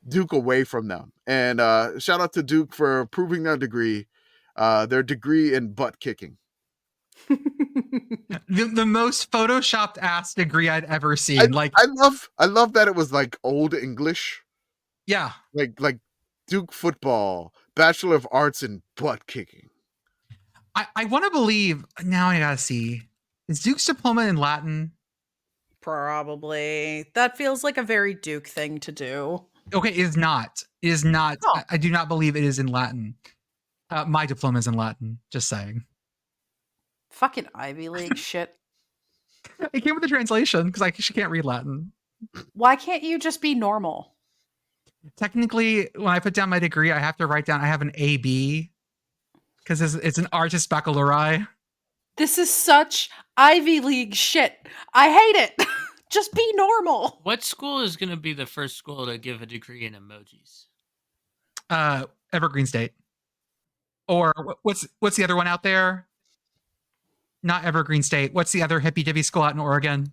Duke away from them. And shout out to Duke for proving their degree in butt kicking. the most photoshopped ass degree I'd ever seen. I love that it was like old English. Yeah, like Duke football, Bachelor of Arts in butt kicking. I want to believe now. I gotta see. Is Duke's diploma in Latin? Probably. That feels like a very Duke thing to do. Okay, it is not. It is not. Oh. I do not believe it is in Latin. My diploma is in Latin. Just saying. Fucking Ivy League shit. It came with the translation because she can't read Latin. Why can't you just be normal? Technically, when I put down my degree, I have to write down I have an AB because it's an artist baccalaureate. This is such Ivy League shit. I hate it. Just be normal. What school is going to be the first school to give a degree in emojis? Evergreen State. Or what's the other one out there? Not Evergreen State. What's the other hippy dippy school out in Oregon?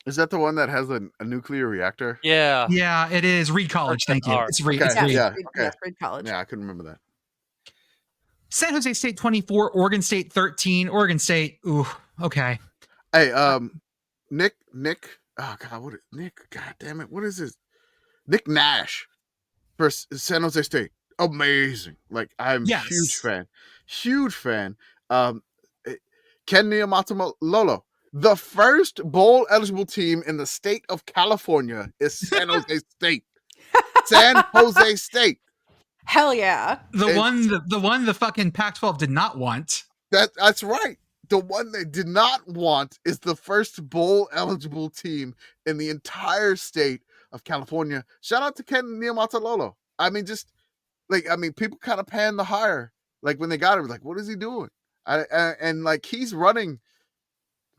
Is that the one that has a nuclear reactor? Yeah. Yeah, it is. Reed College. Thank you. It's Reed. Okay. It's Reed. Yeah. Okay. Reed College. Yeah, I couldn't remember that. San Jose State 24, Oregon State 13. Oregon State. Ooh, okay. Hey, Nick. Oh God, Nick? God damn it! What is this? Nick Nash for San Jose State. Amazing. Like I'm huge fan. Ken Niumatalolo. The first bowl eligible team in the state of California is San Jose State. San Jose State. Hell yeah. The one the fucking Pac-12 did not want. That's right. The one they did not want is the first bowl eligible team in the entire state of California. Shout out to Ken Niumatalolo. I mean, people kind of panned the hire. Like when they got him, like, what is he doing? And like he's running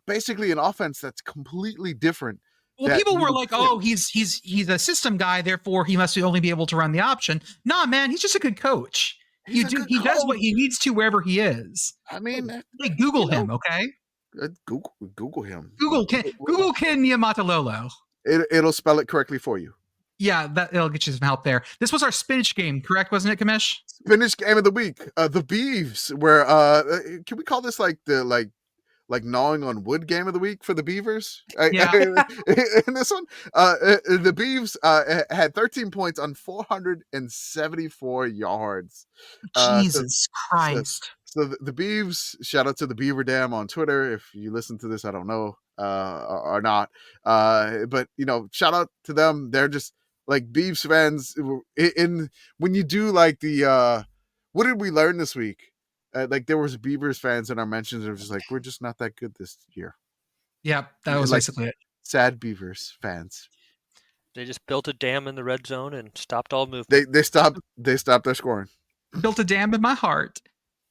basically an offense that's completely different. Well, people were like, "Oh, he's a system guy, therefore he must only be able to run the option." Nah, man, he's just a good coach. He does what he needs to wherever he is. I mean, like Google him, okay? Google him. Google Ken Niumatalolo. It'll spell it correctly for you. Yeah, it'll get you some help there. This was our spinach game, correct? Wasn't it, Commish? Spinach game of the week. The Beavs, where can we call this like the gnawing on wood game of the week for the Beavers? Yeah. In this one, the Beavs had 13 points on 474 yards. Jesus Christ. So the Beavs, shout out to the Beaver Dam on Twitter. If you listen to this, I don't know, or not. But, shout out to them. They're just like Beavs fans. When you do like the, what did we learn this week? Like there was Beavers fans in our mentions. They're just like, we're just not that good this year. Yep, that was basically it. Sad Beavers fans. They just built a dam in the red zone and stopped all movement. They stopped their scoring. Built a dam in my heart.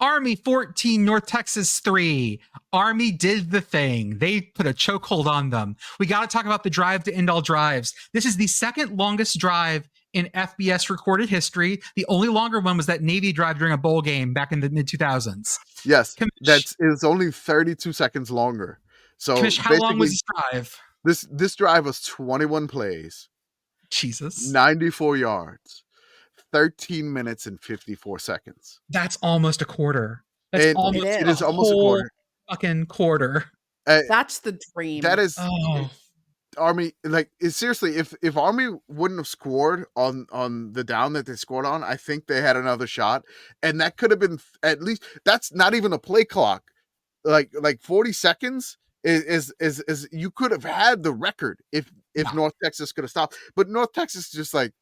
Army 14, North Texas 3. Army did the thing. They put a chokehold on them. We got to talk about the drive to end all drives. This is the second longest drive in FBS recorded history. The only longer one was that Navy drive during a bowl game back in the mid-2000s. Yes, it's only 32 seconds longer. So Commish, how long was this drive? This drive was 21 plays. Jesus. 94 yards. 13 minutes and 54 seconds. That's almost a quarter. It is almost a quarter. Fucking quarter. That's the dream. That is Army, like, seriously, if Army wouldn't have scored on the down that they scored on, I think they had another shot, and that could have been at least. That's not even a play clock. Like 40 seconds is you could have had the record if North Texas could have stopped. But North Texas just like,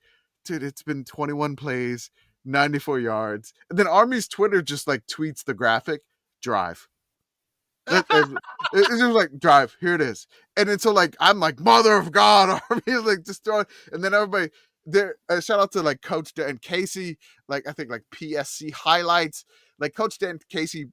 dude, it's been 21 plays, 94 yards, and then Army's Twitter just like tweets the graphic drive. It's just like drive. Here it is, and then so like I'm like, mother of God, Army is like just throwing, and then everybody there. Shout out to like Coach Dan Casey, like I think like PSC highlights, like Coach Dan Casey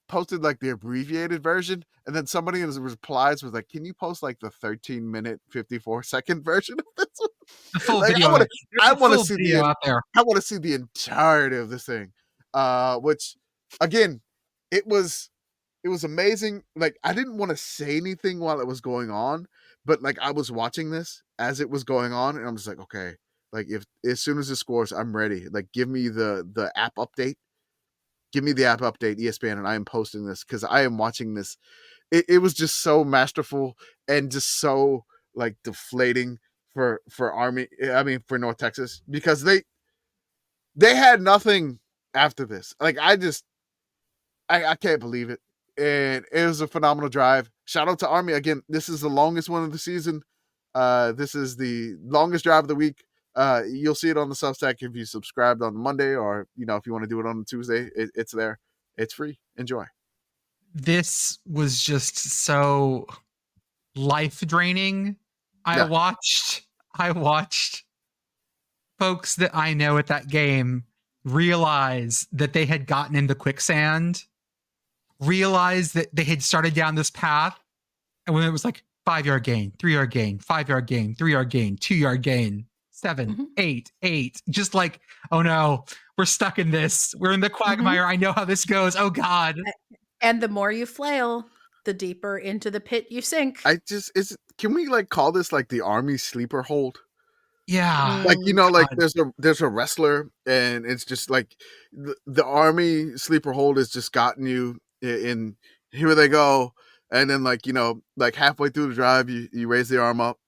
posted like the abbreviated version, and then somebody in his replies was like, "Can you post like the 13-minute 54-second version of this one?" The full Like, video. I want to see video out there. I want to see the entirety of this thing. Which again, it was amazing. Like I didn't want to say anything while it was going on, but like I was watching this as it was going on, and I'm just like, okay, like if as soon as it scores, I'm ready. Like give me the app update. Give me the app update, ESPN, and I am posting this because I am watching this. It was just so masterful and just so like deflating for Army. I mean, for North Texas, because they had nothing after this. Like I can't believe it. And it was a phenomenal drive. Shout out to Army again. This is the longest one of the season. This is the longest drive of the week. You'll see it on the Substack if you subscribed on Monday, or if you want to do it on Tuesday, it's there. It's free. Enjoy. This was just so life draining. I watched folks that I know at that game realize that they had gotten into quicksand, realize that they had started down this path, and when it was like 5-yard gain, 3-yard gain, 5-yard gain, 3-yard gain, 2-yard gain, 7, 8, just like, oh no, we're stuck in this. We're in the quagmire. I know how this goes. Oh God. And the more you flail, the deeper into the pit you sink. Can we like call this like the Army sleeper hold? Yeah. Like, like there's a wrestler, and it's just like the Army sleeper hold has just gotten you in, here they go. And then like, like halfway through the drive, you raise the arm up,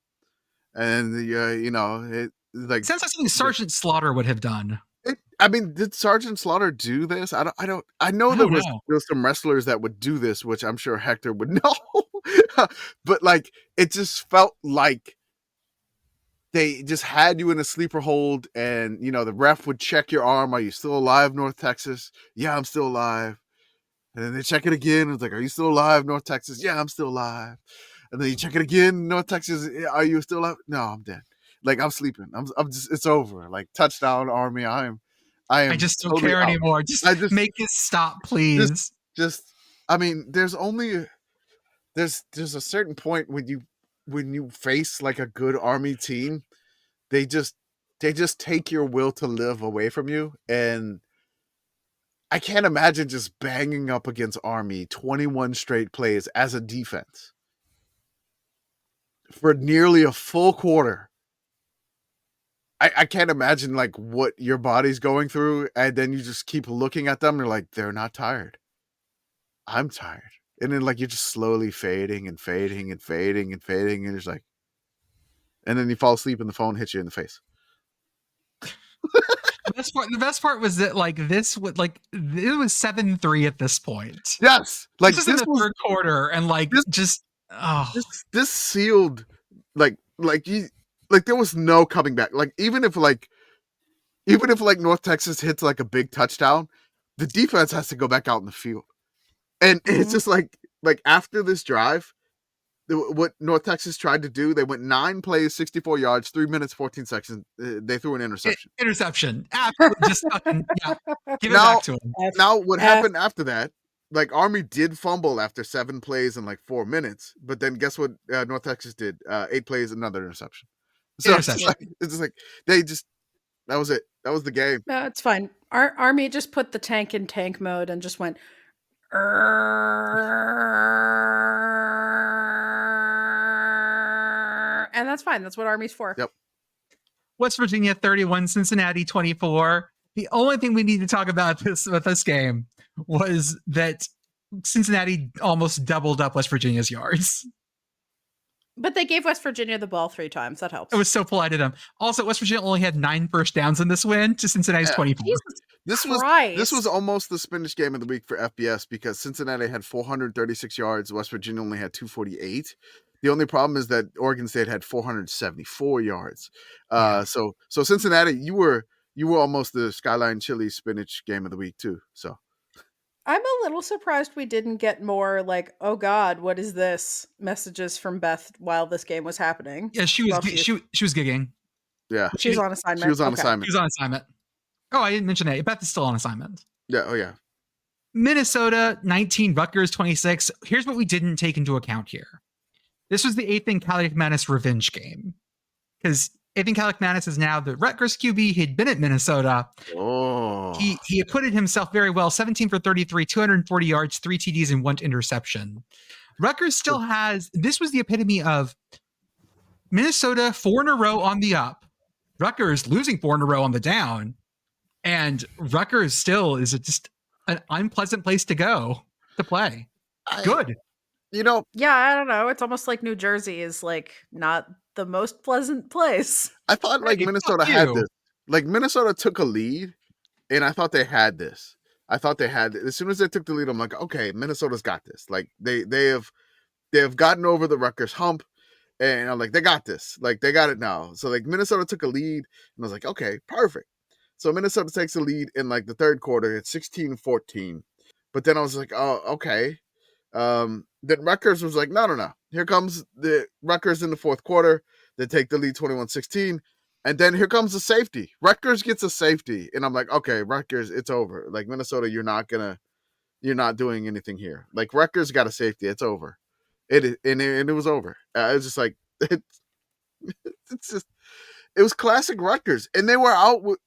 and it like sounds like something Sergeant Slaughter would have done. Did Sergeant Slaughter do this? I know there was some wrestlers that would do this, which I'm sure Hector would know. But like it just felt like they just had you in a sleeper hold, and the ref would check your arm. Are you still alive, North Texas? Yeah, I'm still alive. And then they check it again. It's like, are you still alive, North Texas? Yeah, I'm still alive. And then you check it again, North Texas. Are you still alive? No, I'm dead. Like I'm sleeping. I'm just. It's over. Like touchdown, Army. I am. I just don't care anymore. Just make it stop, please. I mean, there's a certain point when you face like a good Army team, they just take your will to live away from you, and I can't imagine just banging up against Army 21 straight plays as a defense for nearly a full quarter. I can't imagine like what your body's going through, and then you just keep looking at them and you're like, they're not tired. I'm tired. And then like you're just slowly fading and fading and fading and fading, and it's like, and then you fall asleep and the phone hits you in the face. The best part was that like this would like it was 7-3 at this point. Yes, like this is in the third quarter, and like this sealed like there was no coming back. Like even if North Texas hits like a big touchdown, the defense has to go back out in the field, and it's just like after this drive, what North Texas tried to do, they went 9 plays, 64 yards, 3 minutes, 14 seconds. They threw an interception. Interception. Absolutely. Just fucking, give it back to him. Now, what happened after that? Like, Army did fumble after 7 plays in like 4 minutes, but then guess what North Texas did? 8 plays, another interception. So interception. It's just like they just, that was it. That was the game. No, it's fine. Our Army just put the tank in tank mode and just went, and that's fine. That's what Army's for. Yep. West Virginia 31, Cincinnati 24. The only thing we need to talk about with this game was that Cincinnati almost doubled up West Virginia's yards. But they gave West Virginia the ball 3 times. That helps. It was so polite of them. Also, West Virginia only had 9 first downs in this win to Cincinnati's 24. This was almost the spinach game of the week for FBS because Cincinnati had 436 yards. West Virginia only had 248. The only problem is that Oregon State had 474 yards. So Cincinnati, you were almost the Skyline Chili spinach game of the week too. So I'm a little surprised we didn't get more like, oh God, what is this? Messages from Beth while this game was happening. Yeah, she was gigging. Yeah, she was on assignment. She was on assignment. She was on assignment. Oh, I didn't mention that. Beth is still on assignment. Yeah. Oh yeah. Minnesota 19, Rutgers 26. Here's what we didn't take into account here. This was the 8th in Kaliakmanis revenge game. Because 8th in Kaliakmanis is now the Rutgers QB. He'd been at Minnesota. Oh. He acquitted himself very well. 17 for 33, 240 yards, 3 TDs, and 1 interception. Rutgers still has, this was the epitome of Minnesota 4 in a row on the up. Rutgers losing 4 in a row on the down. And Rutgers still is just an unpleasant place to go to play. Good. Yeah, I don't know. It's almost like New Jersey is like not the most pleasant place. I thought like Minnesota had this. Like Minnesota took a lead, and I thought they had this. As soon as they took the lead, I'm like, okay, Minnesota's got this. Like they have gotten over the Rutgers hump, and I'm like, they got this. Like they got it now. So like Minnesota took a lead, and I was like, okay, perfect. So Minnesota takes the lead in like the third quarter. It's 16-14. But then I was like, oh, okay. Then Rutgers was like, no. Here comes the Rutgers in the fourth quarter. They take the lead 21-16. And then here comes the safety. Rutgers gets a safety. And I'm like, okay, Rutgers, it's over. Like Minnesota, you're not doing anything here. Like Rutgers got a safety. It's over. It was over. It was just like, it was classic Rutgers. And they were out with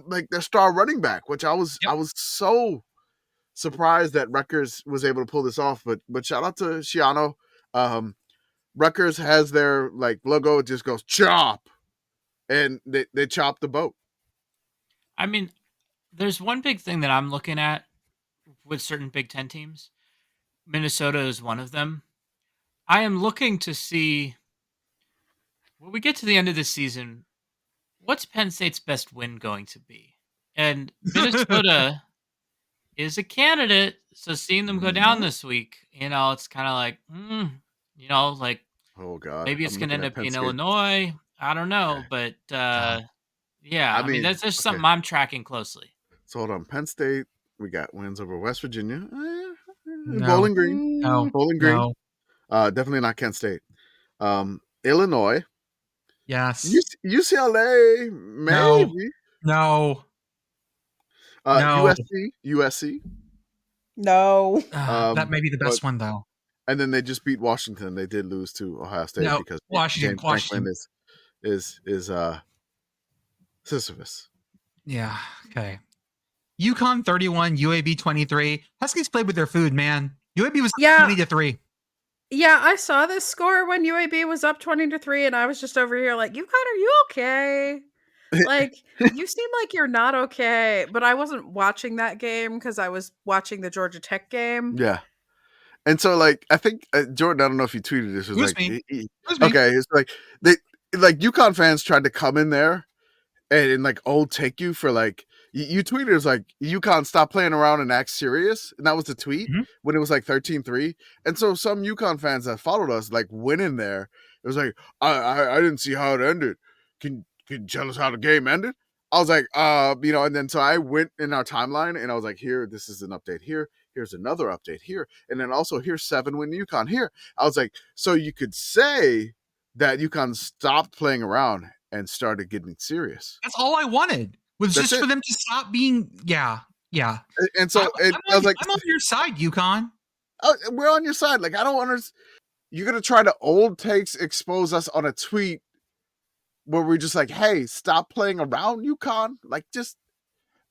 like their star running back, which I was so surprised that Rutgers was able to pull this off, but shout out to Shiano. Rutgers has their like logo, it just goes chop, and they chop the boat. I mean, there's one big thing that I'm looking at with certain Big Ten teams. Minnesota is one of them. I am looking to see when we get to the end of the season, what's Penn State's best win going to be? And Minnesota is a candidate, so seeing them go down this week, it's kind of like, like, oh god, maybe it's going to end up being Illinois. I don't know, but yeah, I mean that's just something I'm tracking closely. So hold on, Penn State, we got wins over West Virginia, No. Bowling Green, Bowling Green, No. Definitely not Kent State, Illinois, Yes, UCLA, maybe, no. USC. No. That may be the best one though. And then they just beat Washington. They did lose to Ohio State because Washington is Sisyphus. Yeah. Okay. UConn 31, UAB 23. Huskies played with their food, man. UAB was 20-3. Yeah, I saw this score when UAB was up 20-3, and I was just over here like, UConn, are you okay? Like, you seem like you're not okay. But I wasn't watching that game because I was watching the Georgia Tech game. Yeah. And so, like, I think, Jordan, I don't know if you tweeted this. It was me. Okay, it's like, UConn fans tried to come in there and like, take you for like, you tweeted, it was like, UConn, stop playing around and act serious. And that was the tweet when it was like 13-3. And so some UConn fans that followed us, like, went in there. It was like, I didn't see how it ended. Can you tell us how the game ended? I was like, and then so I went in our timeline and I was like, here, this is an update here. Here's another update here. And then also here's 7-win UConn here. I was like, so you could say that UConn stopped playing around and started getting serious. That's all I wanted. Was That's just it. for them to stop being, yeah. And so I was like, I'm on your side, UConn. We're on your side. Like, I don't understand. You're going to try to old takes expose us on a tweet where we're just like, hey, stop playing around, UConn. Like, just,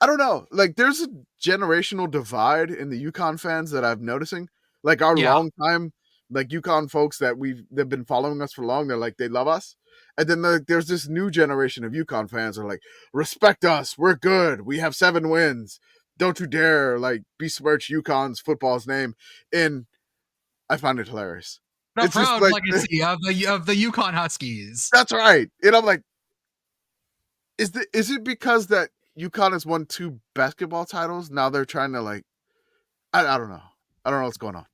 I don't know. Like, there's a generational divide in the UConn fans that I'm noticing. Like, our long time, like, UConn folks they've been following us for long. They're like, they love us. And then there's this new generation of UConn fans are like, respect us. We're good. We have 7 wins. Don't you dare, like, besmirch UConn's football's name. And I find it hilarious. The It's just proud like legacy of the Yukon Huskies. That's right. And I'm like, is it because that UConn has won 2 basketball titles? Now they're trying to like, I don't know. I don't know what's going on.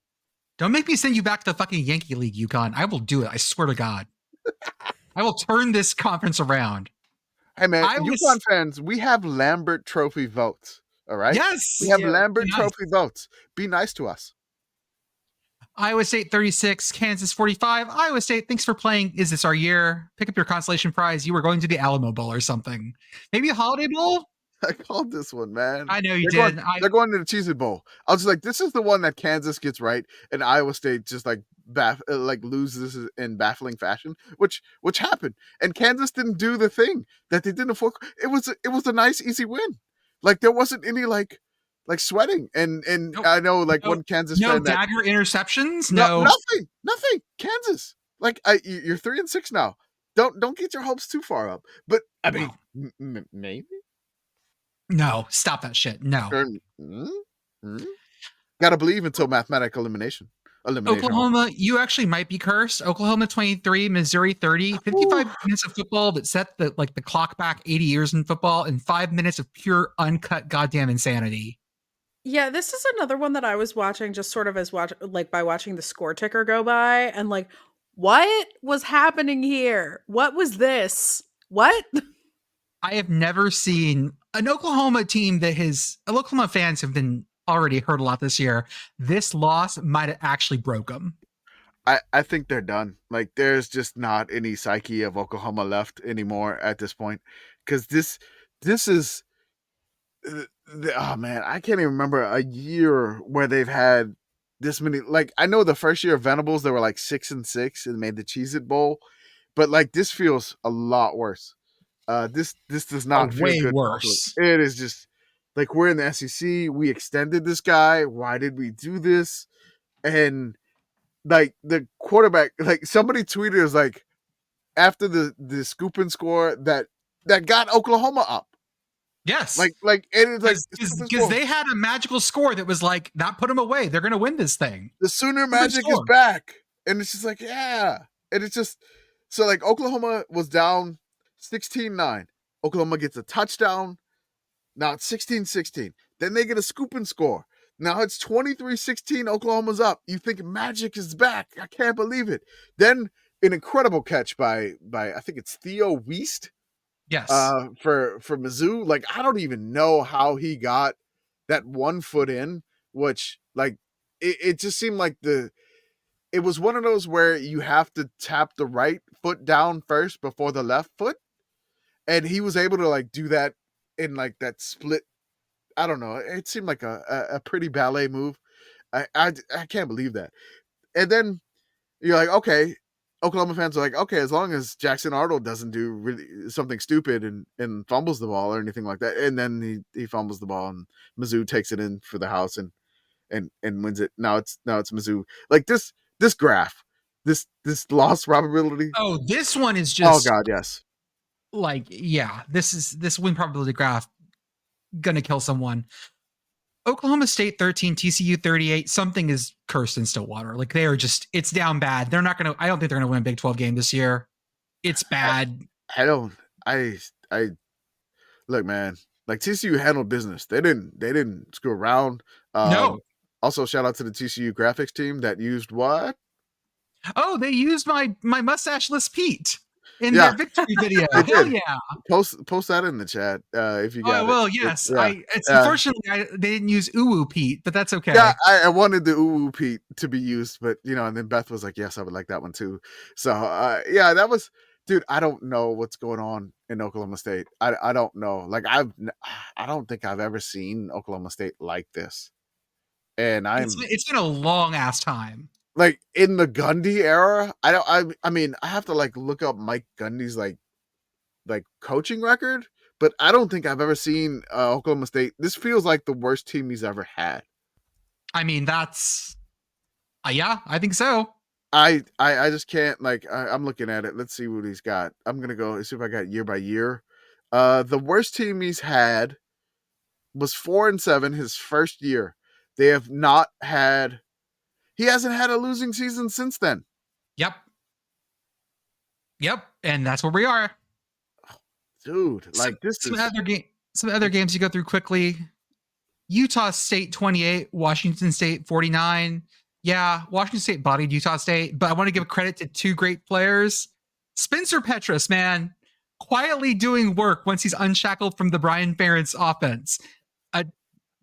Don't make me send you back to the fucking Yankee League, UConn. I will do it. I swear to God. I will turn this conference around. Hey man, UConn fans, we have Lambert Trophy votes. All right. Yes. We have Lambert Trophy votes. Be nice to us. Iowa State 36, Kansas 45. Iowa State, thanks for playing. Is this our year? Pick up your consolation prize. You were going to the Alamo Bowl or something. Maybe a Holiday Bowl? I called this one, man. I know you did. They're going to the Cheez-It Bowl. I was just like, this is the one that Kansas gets right, and Iowa State just like loses in baffling fashion, which happened. And Kansas didn't do the thing that they did in the fourth. It was a nice, easy win. Like there wasn't any like sweating. And nope. I know one Kansas fan dagger interceptions. Nothing. Kansas. Like you're 3-6 now. Don't get your hopes too far up. But I mean, maybe. No, stop that shit. No. Gotta believe until mathematical elimination. Oklahoma, you actually might be cursed. Oklahoma 23, Missouri 30. 55 minutes of football that set the clock back 80 years in football, and 5 minutes of pure uncut goddamn insanity. Yeah, this is another one that I was watching just sort of by watching the score ticker go by, and like, what was happening here? What was this? What? I have never seen an Oklahoma team Oklahoma fans have been already hurt a lot this year. This loss might have actually broke them. I think they're done. Like there's just not any psyche of Oklahoma left anymore at this point. Because this is, oh man, I can't even remember a year where they've had this many. Like I know the first year of Venables, they were like 6-6 and made the Cheez-It Bowl. But like this feels a lot worse. This does not feel way good. Worse. It is just like we're in the SEC. We extended this guy. Why did we do this? And like the quarterback, like somebody tweeted is like after the scoop and score that got Oklahoma up. Yes, like it is like because they had a magical score that was like that put them away. They're gonna win this thing. The Sooner magic is back, and it's just like yeah, and it's just so like Oklahoma was down 16-9. Oklahoma gets a touchdown. Now it's 16-16. Then they get a scoop and score. Now it's 23-16. Oklahoma's up. You think magic is back. I can't believe it. Then an incredible catch by I think it's Theo Weist. Yes. For MIZZOU. Like I don't even know how he got that 1 foot in, which like it just seemed like it was one of those where you have to tap the right foot down first before the left foot. And he was able to like do that in like that split. I don't know. It seemed like a pretty ballet move. I can't believe that. And then you're like, okay, Oklahoma fans are like, okay, as long as Jackson Arnold doesn't do really something stupid and fumbles the ball or anything like that. And then he fumbles the ball and MIZZOU takes it in for the house and wins it. Now it's MIZZOU. Like this graph, this loss probability. Oh, this one is just. Oh God, yes. Like, yeah, this win probability graph gonna kill someone. Oklahoma State 13, TCU 38. Something is cursed in Stillwater. Like they are just, it's down bad. They're not gonna. I don't think they're gonna win a Big 12 game this year. It's bad. I look, man. Like TCU handled business. They didn't screw around. No. Also, shout out to the TCU graphics team that used what? Oh, they used my mustacheless Pete. In their victory video. Hell yeah. Post that in the chat if you got it. Well, yes. Unfortunately, they didn't use Uwu Pete, but that's okay. Yeah, I wanted the Uwu Pete to be used, but and then Beth was like, yes, I would like that one too. So yeah, that was, dude, I don't know what's going on in Oklahoma State. I don't know. Like I don't think I've ever seen Oklahoma State like this. And it's been a long ass time. Like in the Gundy era, I mean, I have to like look up Mike Gundy's like coaching record, but I don't think I've ever seen Oklahoma State. This feels like the worst team he's ever had. I mean, that's yeah, I think so. I just can't I'm looking at it. Let's see what he's got. I'm gonna go see if I got year by year. The worst team he's had was 4-7 his first year. They have not had. He hasn't had a losing season since then. Yep. And that's where we are. Dude, like some other games you go through quickly. Utah State 28, Washington State 49. Yeah, Washington State bodied Utah State, but I want to give credit to two great players. Spencer Petras, man, quietly doing work once he's unshackled from the Brian Ferentz offense.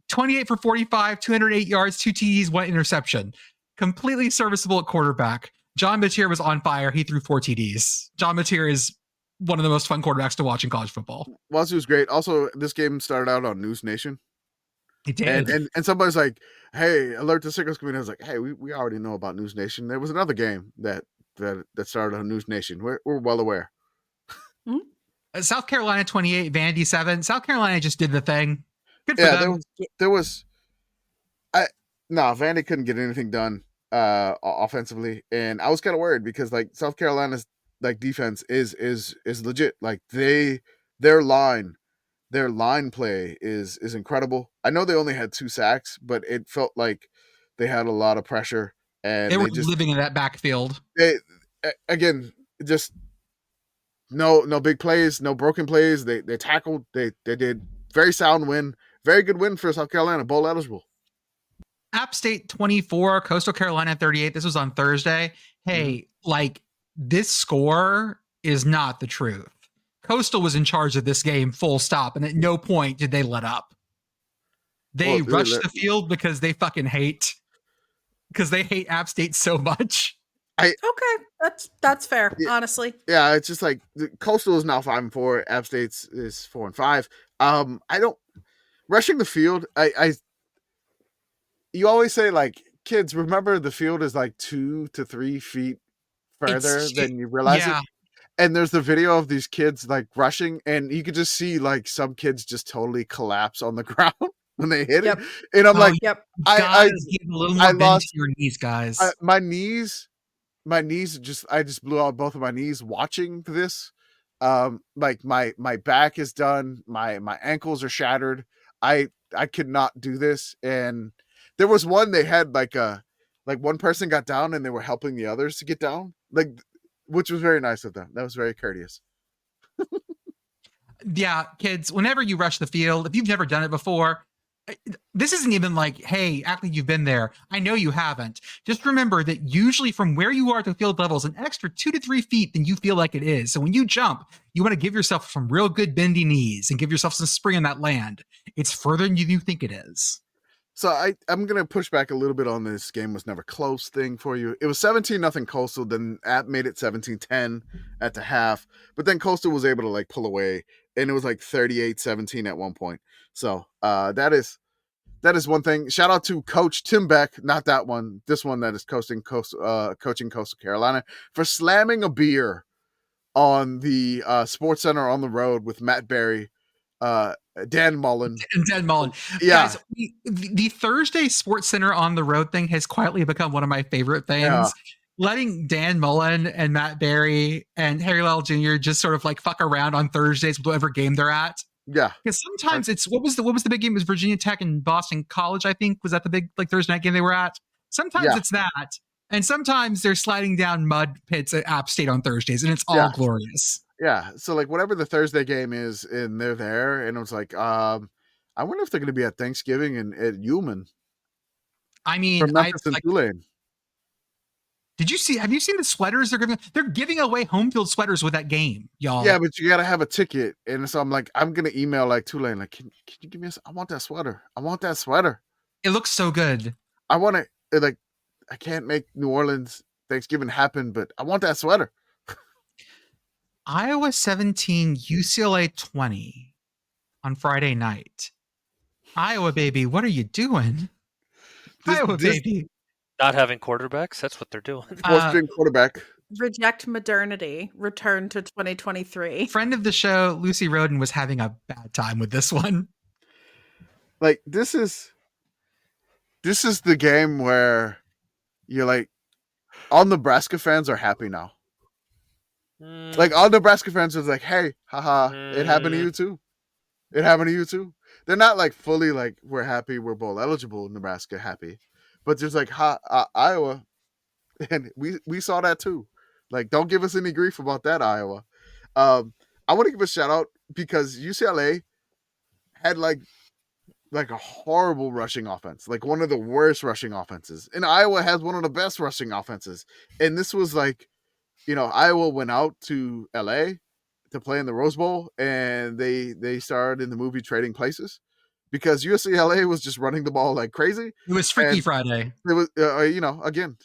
28 for 45, 208 yards, 2 TDs, 1 interception. Completely serviceable at quarterback. John Mateer was on fire. He threw 4 TDs. John Mateer is one of the most fun quarterbacks to watch in college football. Wazoo was great. Also, this game started out on News Nation. It did. And somebody's like, hey, alert the Sickos community. I was like, hey, we already know about News Nation. There was another game that started on News Nation. We're well aware. Mm-hmm. South Carolina 28, Vandy 7. South Carolina just did the thing. Good for them. Vandy couldn't get anything done offensively, and I was kind of worried because like South Carolina's like defense is legit. Like their line play is incredible. I know they only had 2 sacks, but it felt like they had a lot of pressure, and they were just living in that backfield. They again just no big plays, no broken plays. They tackled. They did very sound win. Very good win for South Carolina, bowl eligible. App State 24, Coastal Carolina 38. This was on Thursday. Hey, like this score is not the truth. Coastal was in charge of this game, full stop, and at no point did they let up. They rushed the field because they fucking hate App State so much. Okay, that's fair, honestly. Yeah, it's just like Coastal is now 5-4. App State's is 4-5. I don't rushing the field. You always say like, kids, remember the field is like 2 to 3 feet further than you realize it. And there's the video of these kids like rushing, and you could just see like some kids just totally collapse on the ground when they hit it. And I'm like, I give a little more bend to your knees, guys. My knees I just blew out both of my knees watching this. Like my back is done, my ankles are shattered. I could not do this. And there was one, they had like one person got down and they were helping the others to get down, like, which was very nice of them. That was very courteous. Yeah, kids, whenever you rush the field, if you've never done it before, this isn't even like, hey, act like you've been there. I know you haven't. Just remember that usually from where you are to field level is an extra 2 to 3 feet than you feel like it is. So when you jump, you want to give yourself some real good bendy knees and give yourself some spring in that land. It's further than you think it is. So I'm going to push back a little bit on this game was never close thing for you. It was 17-0 Coastal, then App made it 17-10 at the half. But then Coastal was able to like pull away, and it was like 38-17 at one point. So that is one thing. Shout out to Coach Tim Beck, not that one, this one that is coaching Coastal Carolina, for slamming a beer on the Sports Center on the road with Matt Berry, Dan Mullen. Yeah. Guys, the Thursday Sports Center on the road thing has quietly become one of my favorite things. Yeah. Letting Dan Mullen and Matt Berry and Harry Lyle Jr. just sort of like fuck around on Thursdays with whatever game they're at. Yeah. Because sometimes it's what was the big game? It was Virginia Tech and Boston College, I think. Was that the big like Thursday night game they were at? Sometimes it's that. And sometimes they're sliding down mud pits at App State on Thursdays, and it's all glorious. Yeah. So like whatever the Thursday game is, and they're there, and it was like, I wonder if they're going to be at Thanksgiving and at Human. I mean, from Memphis and Tulane. Have you seen the sweaters they're giving? They're giving away home field sweaters with that game, y'all. Yeah, but you got to have a ticket. And so I'm like, I'm going to email like Tulane, like, can you give me I want that sweater. I want that sweater. It looks so good. I want it. Like, I can't make New Orleans Thanksgiving happen, but I want that sweater. Iowa 17, UCLA 20 on Friday night. Iowa, baby, what are you doing? Iowa, baby. Not having quarterbacks, that's what they're doing. Fourth-string quarterback. Reject modernity. Return to 2023. Friend of the show, Lucy Roden, was having a bad time with this one. Like, this is the game where you're like, all Nebraska fans are happy now. Like, all Nebraska fans is like, hey, haha, it happened to you too. It happened to you too. They're not like fully like, we're happy, we're bowl eligible, Nebraska happy. But just like, Iowa, And we saw that too. Like, don't give us any grief about that, Iowa. I want to give a shout out because UCLA had like a horrible rushing offense, like one of the worst rushing offenses. And Iowa has one of the best rushing offenses. And this was like, Iowa went out to LA to play in the Rose Bowl, and they starred in the movie Trading Places because UCLA was just running the ball like crazy. It was Freaky Friday. It was, again,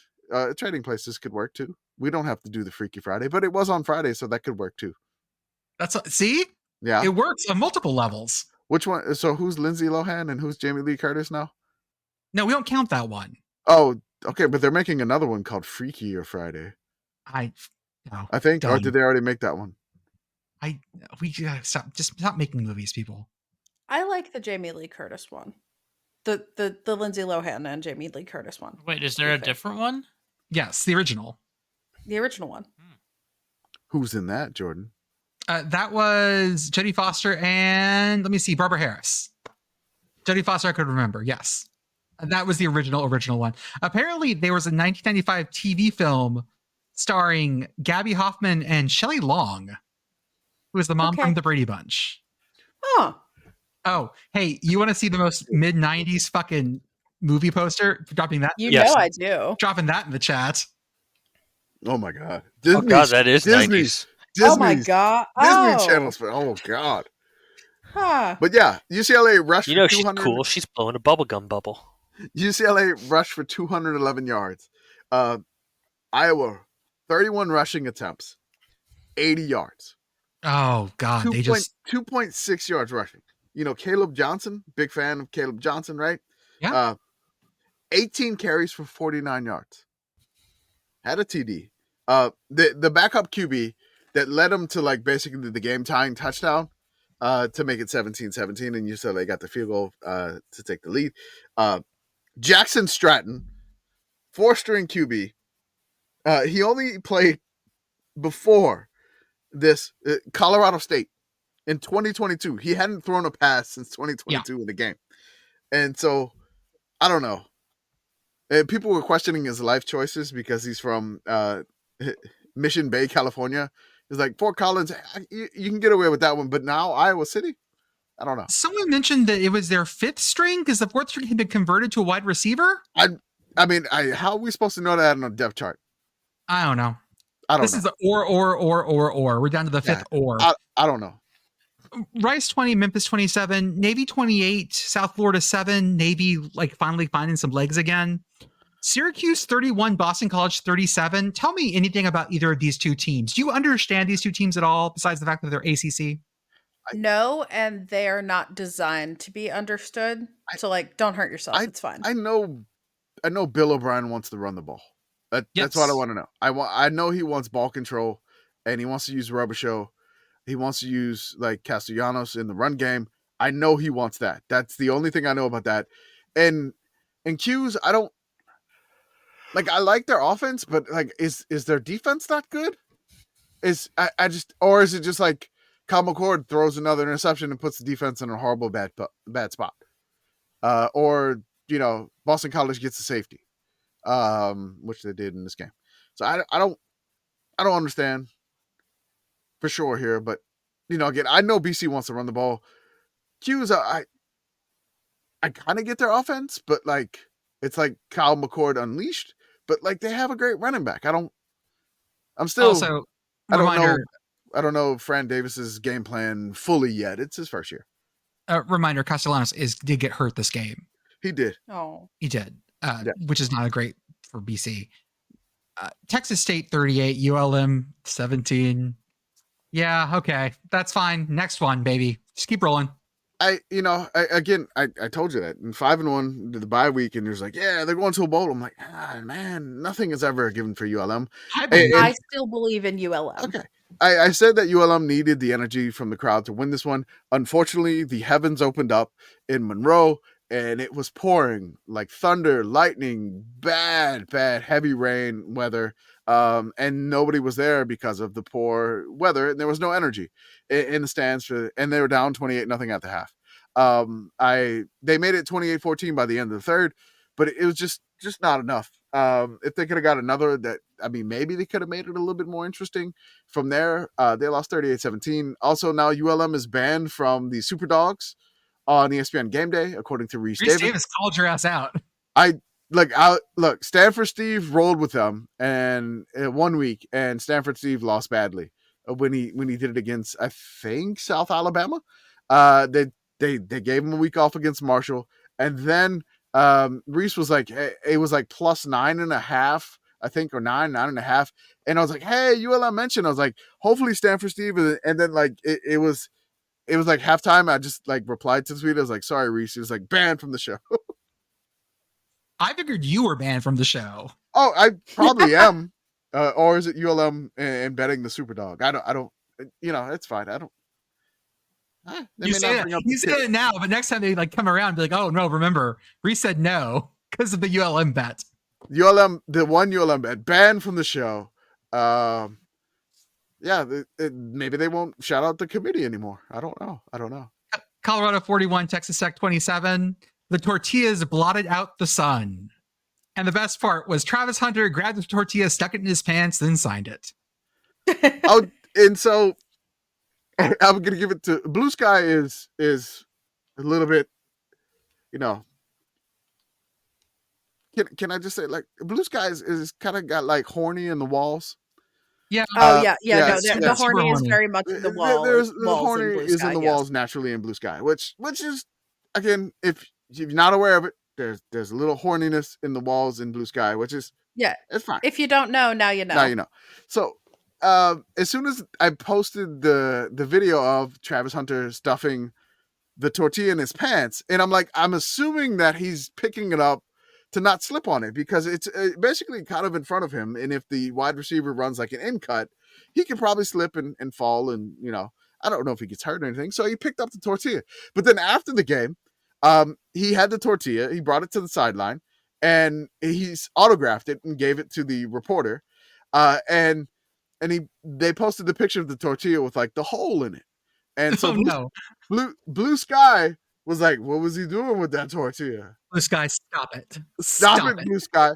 Trading Places could work too. We don't have to do the Freaky Friday, but it was on Friday, so that could work too. See? Yeah. It works on multiple levels. Which one? So who's Lindsay Lohan and who's Jamie Lee Curtis now? No, we don't count that one. Oh, okay, but they're making another one called Freaky or Friday. I think, done. Or did they already make that one? We stop making movies, people. I like the Jamie Lee Curtis one. The Lindsay Lohan and Jamie Lee Curtis one. Wait, is there a different one? Yes, the original. The original one. Who's in that, Jordan? That was Jodie Foster and, let me see, Barbara Harris. Jodie Foster, I could remember, yes. And that was the original one. Apparently, there was a 1995 TV film starring Gabby Hoffman and Shelley Long, who was the mom from the Brady Bunch. Huh. Oh, hey, you want to see the most mid-90s fucking movie poster? Dropping that? You know I do. Dropping that in the chat. Oh my God. Oh God, that is Disney's. 90s. Oh my God. Disney channels. Oh God. Huh. But yeah, UCLA rushed for 200. She's cool. She's blowing a bubblegum bubble. UCLA rushed for 211 yards. Iowa, 31 rushing attempts, 80 yards. Oh God, 2.6 yards rushing. Caleb Johnson, big fan of Caleb Johnson, right? Yeah. 18 carries for 49 yards. Had a TD. The backup QB that led him to like basically the game tying touchdown to make it 17-17, and UCLA got the field goal to take the lead. Jackson Stratton, 4-string QB. He only played before this Colorado State in 2022. He hadn't thrown a pass since 2022 in the game. And so, I don't know. People were questioning his life choices because he's from Mission Bay, California. He's like, Fort Collins, you can get away with that one, but now Iowa City? I don't know. Someone mentioned that it was their 5th string because the 4th string had been converted to a wide receiver. I mean, how are we supposed to know that on a depth chart? I don't know. This is the or. We're down to the 5th or. I don't know. Rice 20, Memphis 27, Navy 28, South Florida 7, Navy like finally finding some legs again. Syracuse 31, Boston College 37. Tell me anything about either of these two teams. Do you understand these two teams at all, besides the fact that they're ACC? No, and they are not designed to be understood. So, like, don't hurt yourself. It's fine. I know Bill O'Brien wants to run the ball. That's what I want to know. I know he wants ball control, and he wants to use rubber show. He wants to use like Castellanos in the run game. I know he wants that. That's the only thing I know about that. And Q's, I don't like. I like their offense, but like, is their defense not good? Or is it just like Kyle McCord throws another interception and puts the defense in a horrible bad spot? Or Boston College gets a safety, which they did in this game. So I don't understand for sure here, but again, I know BC wants to run the ball. Q's, I kind of get their offense, but like it's like Kyle McCord unleashed. But like they have a great running back. I don't know Fran Davis's game plan fully yet. It's his first year. Reminder: Castellanos did get hurt this game. He did. Oh, he did, which is not a great for BC. Texas State 38, ULM 17. Yeah, okay, that's fine. Next one, baby. Just keep rolling. I told you that in 5-1 the bye week, and there's like, yeah, they're going to a bowl. I'm like, man, nothing is ever given for ULM. I still believe in ULM. Okay. I said that ULM needed the energy from the crowd to win this one. Unfortunately, the heavens opened up in Monroe, and it was pouring like thunder, lightning, bad, heavy rain weather. And nobody was there because of the poor weather, and there was no energy in the stands and they were down 28-0 at the half. They made it 28-14 by the end of the third, but it was just just not enough. If they could have got another, maybe they could have made it a little bit more interesting. From there, they lost 38-17. Also, now ULM is banned from the Super Dogs on ESPN Game Day, according to Reese Davis. Davis called your ass out. Look, Stanford Steve rolled with them and 1 week, and Stanford Steve lost badly when he did it against, I think, South Alabama. They gave him a week off against Marshall, and then Reese was like, it was like plus 9.5, I think, or 9.5, and I was like, hey, ULM mentioned. I was like, hopefully Stanford Steve, and then like it was like halftime. I just like replied to the tweet. I was like, sorry, Reese. He was like, banned from the show. I figured you were banned from the show. Oh, I probably am. Or is it ULM and betting the Superdog? I don't. It's fine. I don't. You say it now, but next time they like come around and be like, oh no, remember, Reese said no because of the ULM bet. The one ULM bet banned from the show. Maybe they won't shout out the committee anymore. I don't know. Colorado 41, Texas Tech 27. The tortillas blotted out the sun. And the best part was Travis Hunter grabbed the tortilla, stuck it in his pants, then signed it. And so I'm going to give it to Blue Sky is a little bit, can I just say, like, Blue Sky is kind of got like horny in the walls. Yeah. The horny is very much in the wall. The horny is in the walls naturally in Blue Sky, which is, again, if you're not aware of it, there's a little horniness in the walls in Blue Sky, which is it's fine. If you don't know, now you know. Now you know. So as soon as I posted the video of Travis Hunter stuffing the tortilla in his pants, and I'm assuming that he's picking it up to not slip on it because it's basically kind of in front of him, and if the wide receiver runs like an in cut, he can probably slip and fall, and I don't know if he gets hurt or anything. So he picked up the tortilla, but then after the game, he had the tortilla, he brought it to the sideline, and he's autographed it and gave it to the reporter, and they posted the picture of the tortilla with like the hole in it, and so Blue Sky was like, what was he doing with that tortilla? Blue Sky, stop it. Stop it, Blue Sky.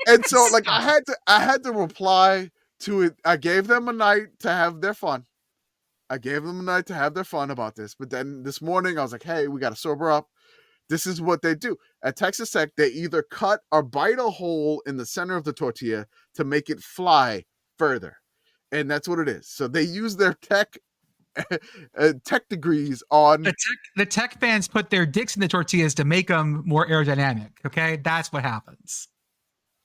And so like I had to reply to it. I gave them a night to have their fun. About this. But then this morning I was like, hey, we got to sober up. This is what they do. At Texas Tech, they either cut or bite a hole in the center of the tortilla to make it fly further. And that's what it is. So they use their tech degrees on the tech fans put their dicks in the tortillas to make them more aerodynamic. Okay, that's what happens.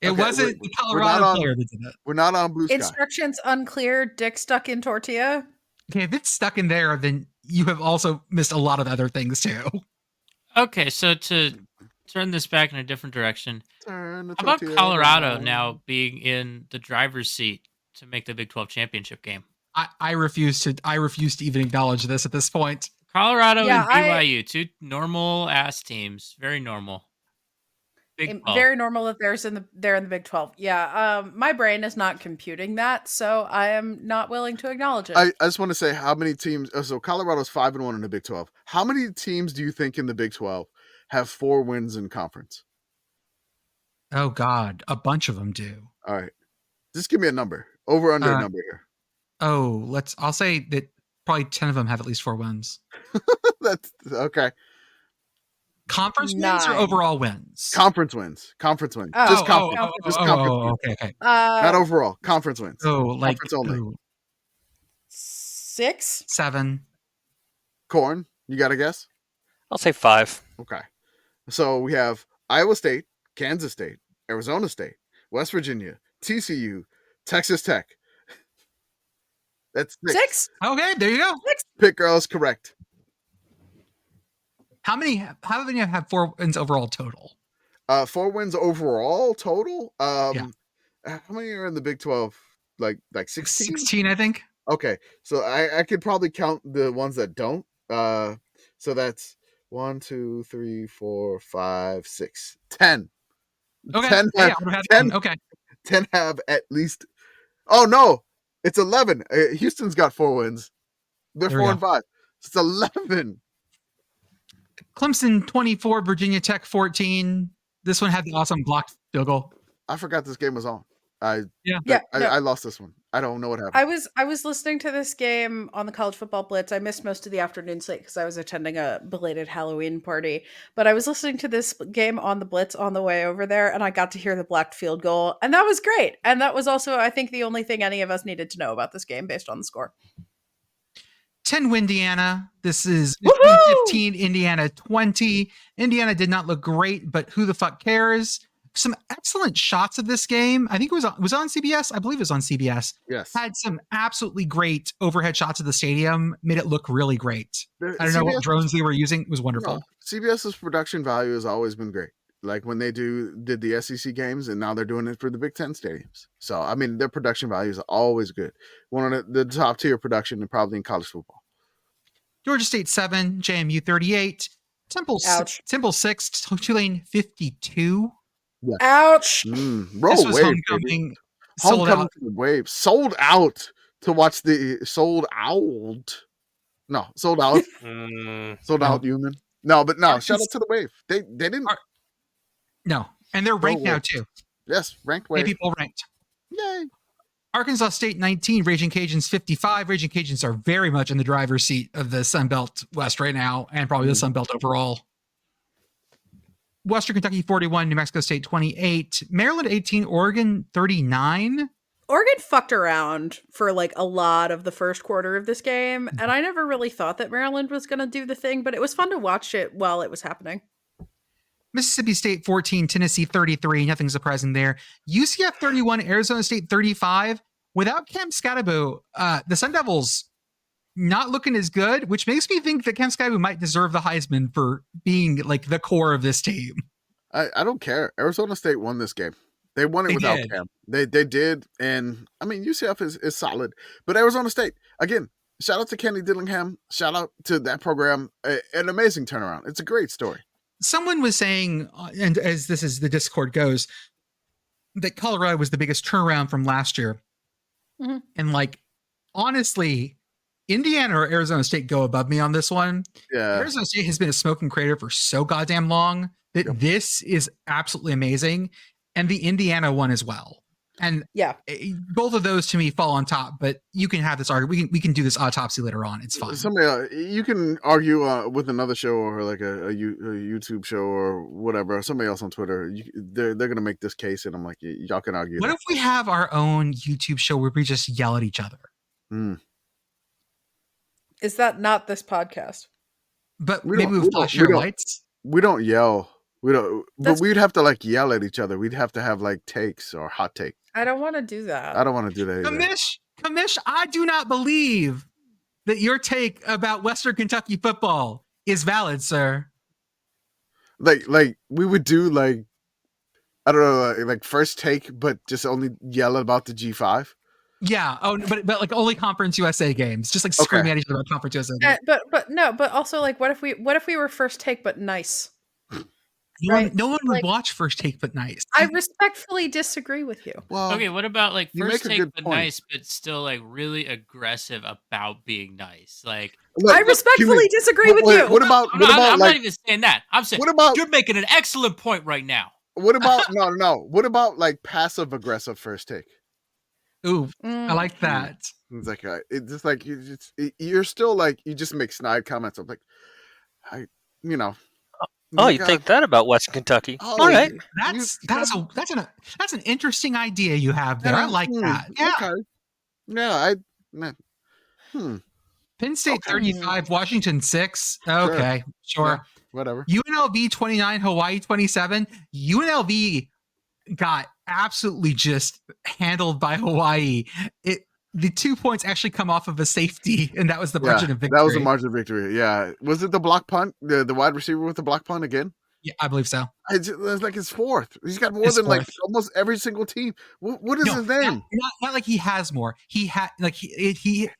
It wasn't the Colorado player that did it. We're not on Blue Sky. Instructions unclear. Dick stuck in tortilla. Okay, if it's stuck in there, then you have also missed a lot of other things too. Okay, so to turn this back in a different direction, how about Colorado now being in the driver's seat to make the Big 12 championship game? I refuse to even acknowledge this at this point. Colorado and BYU, two normal ass teams, very normal. Very normal that they're in the Big 12. Yeah, my brain is not computing that, so I am not willing to acknowledge it. I just want to say how many teams. So Colorado's 5-1 in the Big 12. How many teams do you think in the Big 12 have 4 wins in conference? Oh God, a bunch of them do. All right, just give me a number. Over under a number here. I'll say that probably 10 of them have at least 4 wins. That's okay. Conference wins or overall wins? Conference wins. Just conference. Okay. Not overall. Conference wins. Conference only. 6? 7. Corn, you got a guess? I'll say 5. Okay. So we have Iowa State, Kansas State, Arizona State, West Virginia, TCU, Texas Tech. That's 6. Okay, there you go. 6. Pitt Girl is correct. How many have 4 wins overall total? 4 wins overall total. Yeah. How many are in the Big 12? Like 16? 16, I think. Okay, so I could probably count the ones that don't. So that's 1, 2, 3, 4, 5, 6, 10. Okay. 10 have, 10. Okay. 10 have at least. Oh no, it's 11. Houston's got 4 wins. They're 4 and 5. It's 11. Clemson 24, Virginia Tech 14. This one had the awesome blocked Field goal. I forgot this game was on. I lost this one. I don't know what happened. I was listening to this game on the College Football Blitz. I missed most of the afternoon slate because I was attending a belated Halloween party. But I was listening to this game on the Blitz on the way over there, and I got to hear the blocked field goal, and that was great. And that was also, I think, the only thing any of us needed to know about this game based on the score. 10 Indiana. This is 15 Indiana 20. Indiana did not look great, but who the fuck cares? Some excellent shots of this game. I think it was on CBS. I believe it was on CBS. Yes. Had some absolutely great overhead shots of the stadium. Made it look really great. I don't know what drones they were using. It was wonderful. No, CBS's production value has always been great. Like when they did the SEC games, and now they're doing it for the Big Ten stadiums. So, I mean, their production value is always good. One of the top tier production and probably in college football. Georgia State 7, JMU 38, Temple 6, Tulane 52. Yeah. Ouch. Roll this was wave, homecoming. Homecoming to the wave. Sold out to watch the sold out. No, sold out. Sold out human. No, but no, shout out to the wave. They didn't. No, and they're ranked now too. Yes, ranked wave. People ranked. Yay. Arkansas State 19, Raging Cajuns 55. Raging Cajuns are very much in the driver's seat of the Sun Belt West right now, and probably the Sun Belt overall. Western Kentucky 41, New Mexico State 28, Maryland 18, Oregon 39. Oregon fucked around for like a lot of the first quarter of this game, and I never really thought that Maryland was going to do the thing, but it was fun to watch it while it was happening. Mississippi State 14, Tennessee 33, nothing surprising there. UCF 31, Arizona State 35. Without Cam Scatterbo, the Sun Devils not looking as good, which makes me think that Cam Scatterbo might deserve the Heisman for being like the core of this team. I don't care. Arizona State won this game. They won it without Cam. They did, and I mean UCF is solid, but Arizona State again. Shout out to Kenny Dillingham. Shout out to that program. An amazing turnaround. It's a great story. Someone was saying, and as this is the Discord goes, that Colorado was the biggest turnaround from last year. Mm-hmm. And like, honestly, Indiana or Arizona State go above me on this one. Yeah. Arizona State has been a smoking crater for so goddamn long that this is absolutely amazing. And the Indiana one as well. And both of those to me fall on top, but you can have this argument. We can do this autopsy later on. It's fine. You can argue with another show or like a YouTube show or whatever. Somebody else on Twitter. They're going to make this case, and I'm like, y'all can argue. What if we have our own YouTube show where we just yell at each other? Is that not this podcast? But maybe we'll flash our lights. We don't yell. We don't. But we'd have to like yell at each other. We'd have to have like takes or hot takes. I don't want to do that. I don't want to do that either. Commish, I do not believe that your take about Western Kentucky football is valid, sir. Like we would do like, I don't know, like first take, but just only yell about the G5. Yeah. Oh, but like only Conference USA games, just like screaming at each other about Conference USA games. But also like, what if we were first take but nice? No one would watch First Take but nice. I respectfully disagree with you. Well, okay, what about like First Take but nice, but still like really aggressive about being nice? Like I respectfully disagree with you. What about? I'm not even saying that. I'm saying you're making an excellent point right now. What about no? What about like passive aggressive First Take? Ooh, I like that. It's like it's just like you're still like you just make snide comments of like, Oh, you think that about Western Kentucky? Oh, all right, that's an interesting idea you have there. I like that. Yeah. Okay. Penn State 35, Washington 6. Okay, sure. Yeah, whatever. UNLV 29, Hawaii 27. UNLV got absolutely just handled by Hawaii. The 2 points actually come off of a safety, and that was the margin of victory. That was the margin of victory. Yeah. Was it the block punt? The wide receiver with the block punt again? Yeah, I believe so. It's like his fourth. He's got more than like almost every single team. What is his name? Not like he has more. He had like he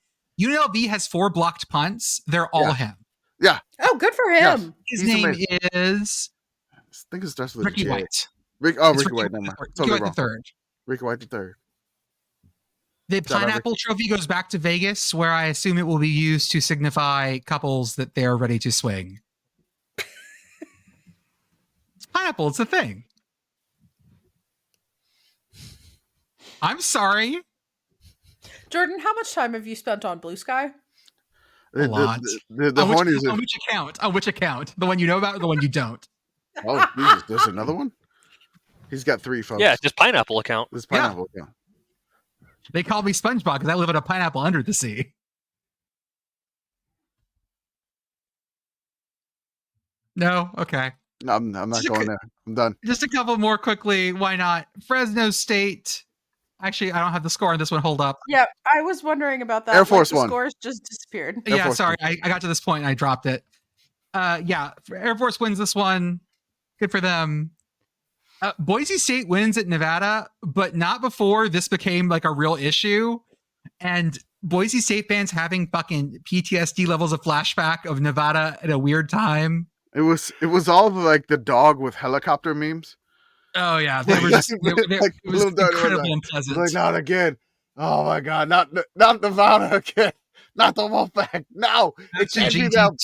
UNLV has 4 blocked punts. They're all him. Yeah. Oh, good for him. His name is. I think it starts with Ricky White. Ricky White. Never mind. Ricky White the third. Ricky White the third. The Pineapple Trophy goes back to Vegas, where I assume it will be used to signify couples that they are ready to swing. It's pineapple. It's a thing. I'm sorry. Jordan, how much time have you spent on Blue Sky? A lot. The hornies. On which account? On which account? The one you know about or the one you don't? Oh, Jesus. There's another one? He's got 3, folks. Yeah, just pineapple account. This pineapple account. They call me SpongeBob because I live in a pineapple under the sea. No? Okay. No, I'm not going there. I'm done. Just a couple more quickly. Why not? Fresno State. Actually, I don't have the score on this one. Hold up. Yeah, I was wondering about that. Air Force the One. Scores just disappeared. Yeah, sorry. I got to this point and I dropped it. Yeah, Air Force wins this one. Good for them. Boise State wins at Nevada, but not before this became like a real issue. And Boise State fans having fucking PTSD levels of flashback of Nevada at a weird time. It was all like the dog with helicopter memes. Oh yeah, they were just it was incredibly like, unpleasant. Like, not again. Oh my god, not Nevada again. Not the Wolfpack. No, it can't be them.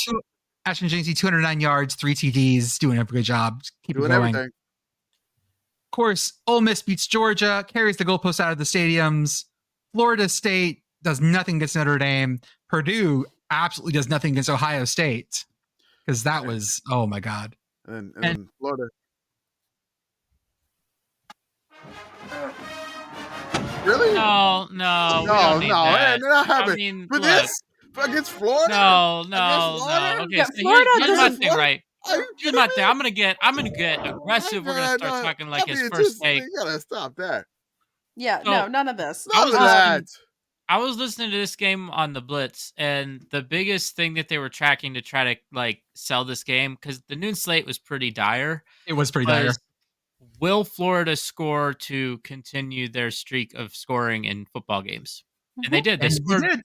Ashton Jamesy, 209 yards, 3 TDs, doing a good job. Keep it going. Everything. Of course, Ole Miss beats Georgia, carries the goalposts out of the stadiums. Florida State does nothing against Notre Dame. Purdue absolutely does nothing against Ohio State. Because that was, oh my god. And Florida. Really? No. Not happening. For this? Against Florida? No. Okay, Yeah, so Florida here's my doesn't thing, right? Here's my thing. I'm gonna get aggressive. We're gonna start talking like his first take. You gotta stop that. Yeah, So, no, none of this. None of that. I was listening to this game on the Blitz, and the biggest thing that they were tracking to try to like sell this game, because the noon slate was pretty dire. It was pretty dire. Will Florida score to continue their streak of scoring in football games? And they did. They scored.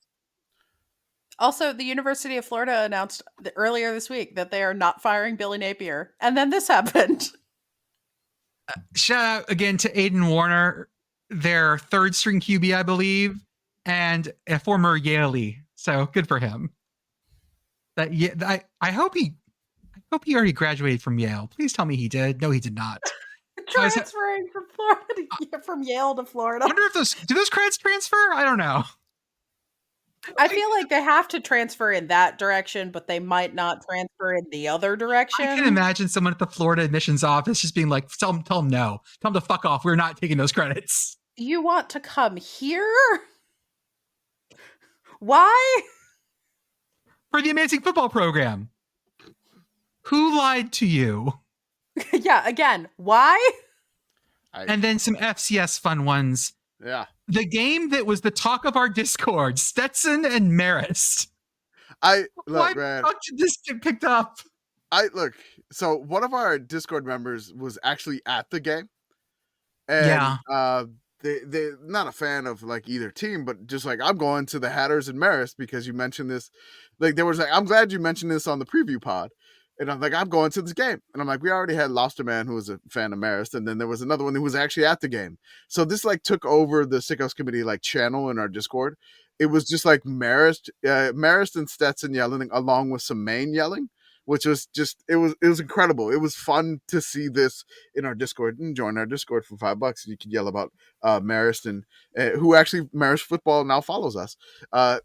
Also, the University of Florida announced earlier this week that they are not firing Billy Napier. And then this happened. Shout out again to Aiden Warner, their third string QB, I believe, and a former Yaley. So good for him. I hope he already graduated from Yale. Please tell me he did. No, he did not. Transferring from Florida from Yale to Florida. I wonder if those credits transfer? I don't know. I feel like they have to transfer in that direction, but they might not transfer in the other direction. I can imagine someone at the Florida admissions office just being like, tell them no. Tell them to fuck off. We're not taking those credits. You want to come here? Why? For the amazing football program. Who lied to you? Yeah, again, why? And then some FCS fun ones. Yeah. The game that was the talk of our Discord, Stetson and Marist. Why the fuck did this get picked up? So one of our Discord members was actually at the game. And they're not a fan of like either team, but just like, I'm going to the Hatters and Marist because you mentioned this. Like there was like, I'm glad you mentioned this on the preview pod. And I'm like, I'm going to this game. And I'm like, we already had Losterman, who was a fan of Marist. And then there was another one who was actually at the game. So this like took over the Sickos committee like channel in our Discord. It was just like Marist and Stetson yelling along with some Maine yelling, which was just, it was incredible. It was fun to see this in our Discord, and join our Discord for $5 and you can yell about Marist and who actually Marist football now follows us.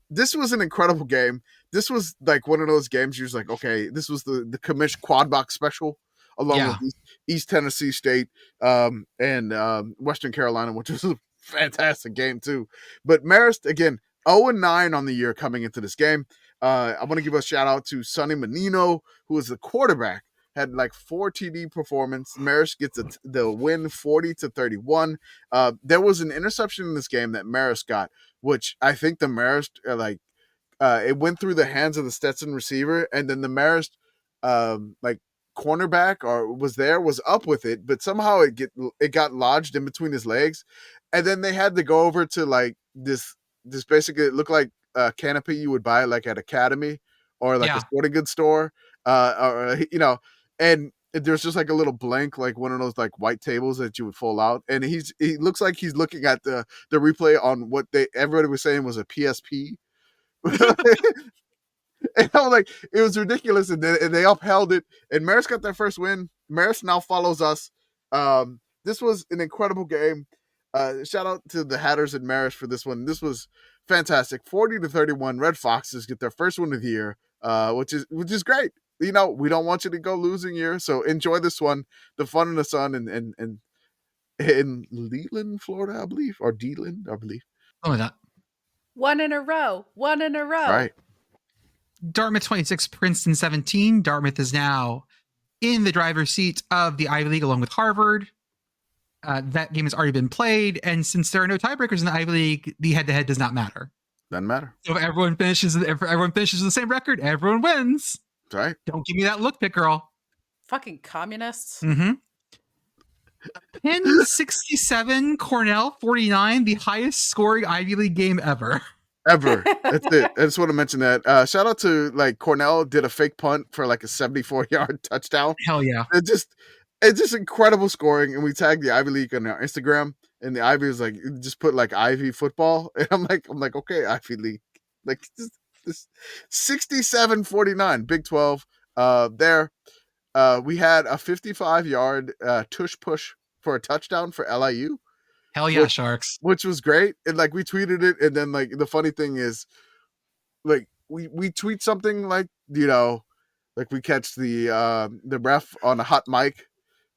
This was an incredible game. This was like one of those games you're just like, okay, this was the Commish quad box special along with East Tennessee State and Western Carolina, which was a fantastic game too. But Marist, again, 0-9 on the year coming into this game. I want to give a shout out to Sonny Menino, who is the quarterback, had like 4 TD performance. Marist gets the win 40-31. There was an interception in this game that Marist got, which I think the Marist it went through the hands of the Stetson receiver, and then the Marist cornerback was up with it, but somehow it got lodged in between his legs, and then they had to go over to like this basically, it looked like a canopy you would buy like at Academy or like a sporting goods store, and there's just like a little blank, like one of those like white tables that you would fold out, and he looks like he's looking at the replay on what everybody was saying was a PSP. And I was like, it was ridiculous, and they upheld it, and Marist got their first win. Marist now follows us. This was an incredible game. Shout out to the Hatters and Marist for this one. This was fantastic. 40-31. Red Foxes get their first win of the year, which is great. We don't want you to go losing year, so enjoy this one. The fun in the sun in Leland, Florida, I believe, or Deland, I believe. Oh, that. One in a row. Right. Dartmouth 26, Princeton 17. Dartmouth is now in the driver's seat of the Ivy League along with Harvard. That game has already been played, and since there are no tiebreakers in the Ivy League, the head-to-head does not matter. Doesn't matter. So if everyone finishes with the same record, everyone wins. That's right. Don't give me that look, Pitt Girl. Fucking communists. Mm-hmm. Penn 67, Cornell 49, the highest scoring Ivy League game ever. Ever. That's it. I just want to mention that. Shout out to Cornell did a fake punt for a 74-yard touchdown. Hell yeah. It's just incredible scoring. And we tagged the Ivy League on our Instagram, and the Ivy was just put Ivy football. And I'm like, okay, Ivy League. This 67-49, Big 12. There. We had a 55-yard tush push for a touchdown for LIU. Hell yeah, Sharks. Which was great. And we tweeted it, and then the funny thing is we tweet something we catch the ref on a hot mic.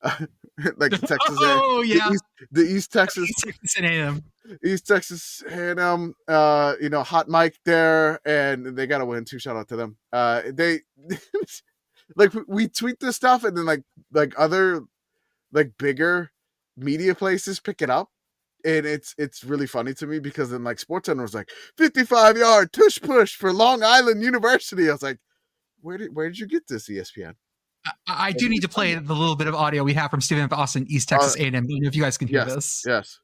Texas. Oh yeah. The East Texas A&M. East Texas A&M hot mic there, and they gotta win too. Shout out to them. They we tweet this stuff, and then other bigger media places pick it up, and it's really funny to me because then SportsCenter was 55-yard tush push for Long Island University. I was like, where did you get this, ESPN? I do need to play the little bit of audio we have from Stephen F. Austin, East Texas A&M. If you guys can hear this. Yes.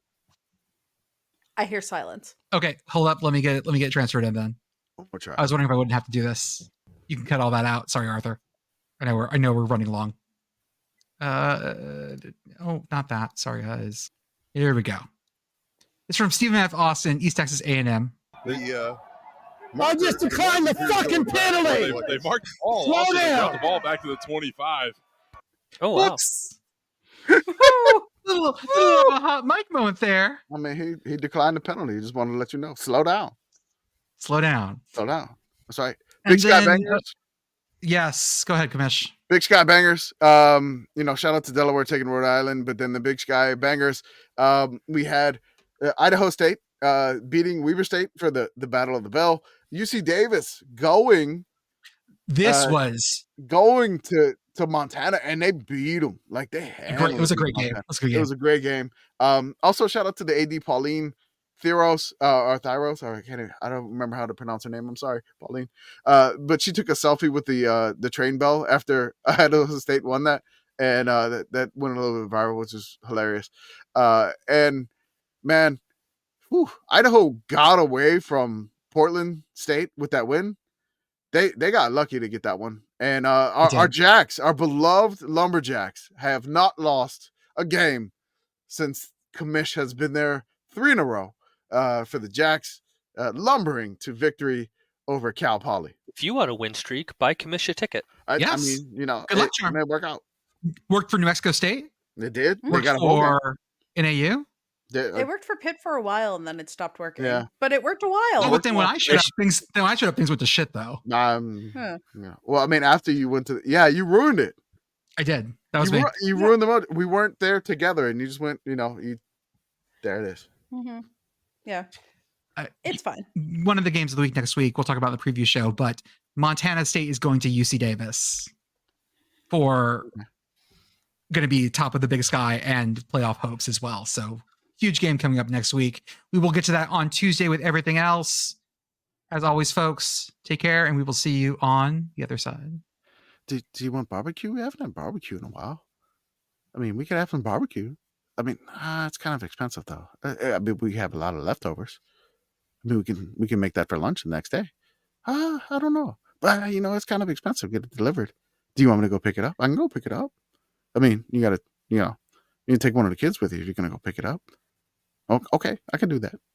I hear silence. Okay, hold up. Let me get it transferred in then. We'll try. I was wondering if I wouldn't have to do this. You can cut all that out. Sorry, Arthur. I know we're running long. Not that. Sorry, guys. Here we go. It's from Stephen F. Austin, East Texas A&M. I just declined the fucking penalty. They marked the ball. Slow also, down. They got the ball back to the 25. Oh, wow. Whoops. little of a hot mic moment there. I mean, he declined the penalty. He just wanted to let you know. Slow down. That's right. Big Sky Bangers. Yes. Go ahead, Commish. Big Sky Bangers. Shout out to Delaware taking Rhode Island, but then the Big Sky Bangers. We had Idaho State beating Weber State for the Battle of the Bell. UC Davis going to Montana, and they beat them It was a great game. It was a great game. Also shout out to the AD Pauline Theros or Thyros, or I don't remember how to pronounce her name. I'm sorry, Pauline. But she took a selfie with the train bell after Idaho State won that, and that went a little bit viral, which is hilarious. And man, Idaho got away from Portland State with that win. They got lucky to get that one. And our Jacks, our beloved Lumberjacks, have not lost a game since Commish has been there 3 in a row for the Jacks, lumbering to victory over Cal Poly. If you want a win streak, buy Commish a ticket. Yes. I mean, good luck, it may work out. Worked for New Mexico State. They did. Worked they got a whole for NAU. It worked for Pitt for a while, and then it stopped working. Yeah. But it worked a while. Oh, but then when I showed up, things went to shit though. Yeah. Well, I mean, after you went to, you ruined it. I did. That was me. You ruined the mode. We weren't there together, and you just went. There it is. Mm-hmm. Yeah. It's fine. One of the games of the week next week, we'll talk about in the preview show, but Montana State is going to UC Davis for going to be top of the Big Sky and playoff hopes as well. So huge game coming up next week. We will get to that on Tuesday with everything else. As always, folks, take care, and we will see you on the other side. Do you want barbecue? We haven't had barbecue in a while. I mean, we could have some barbecue. I mean, it's kind of expensive though. I mean, we have a lot of leftovers. I mean, we can make that for lunch the next day. I don't know, but it's kind of expensive. Get it delivered. Do you want me to go pick it up? I can go pick it up. I mean, you got to, you take one of the kids with you if you're going to go pick it up. Okay, I can do that.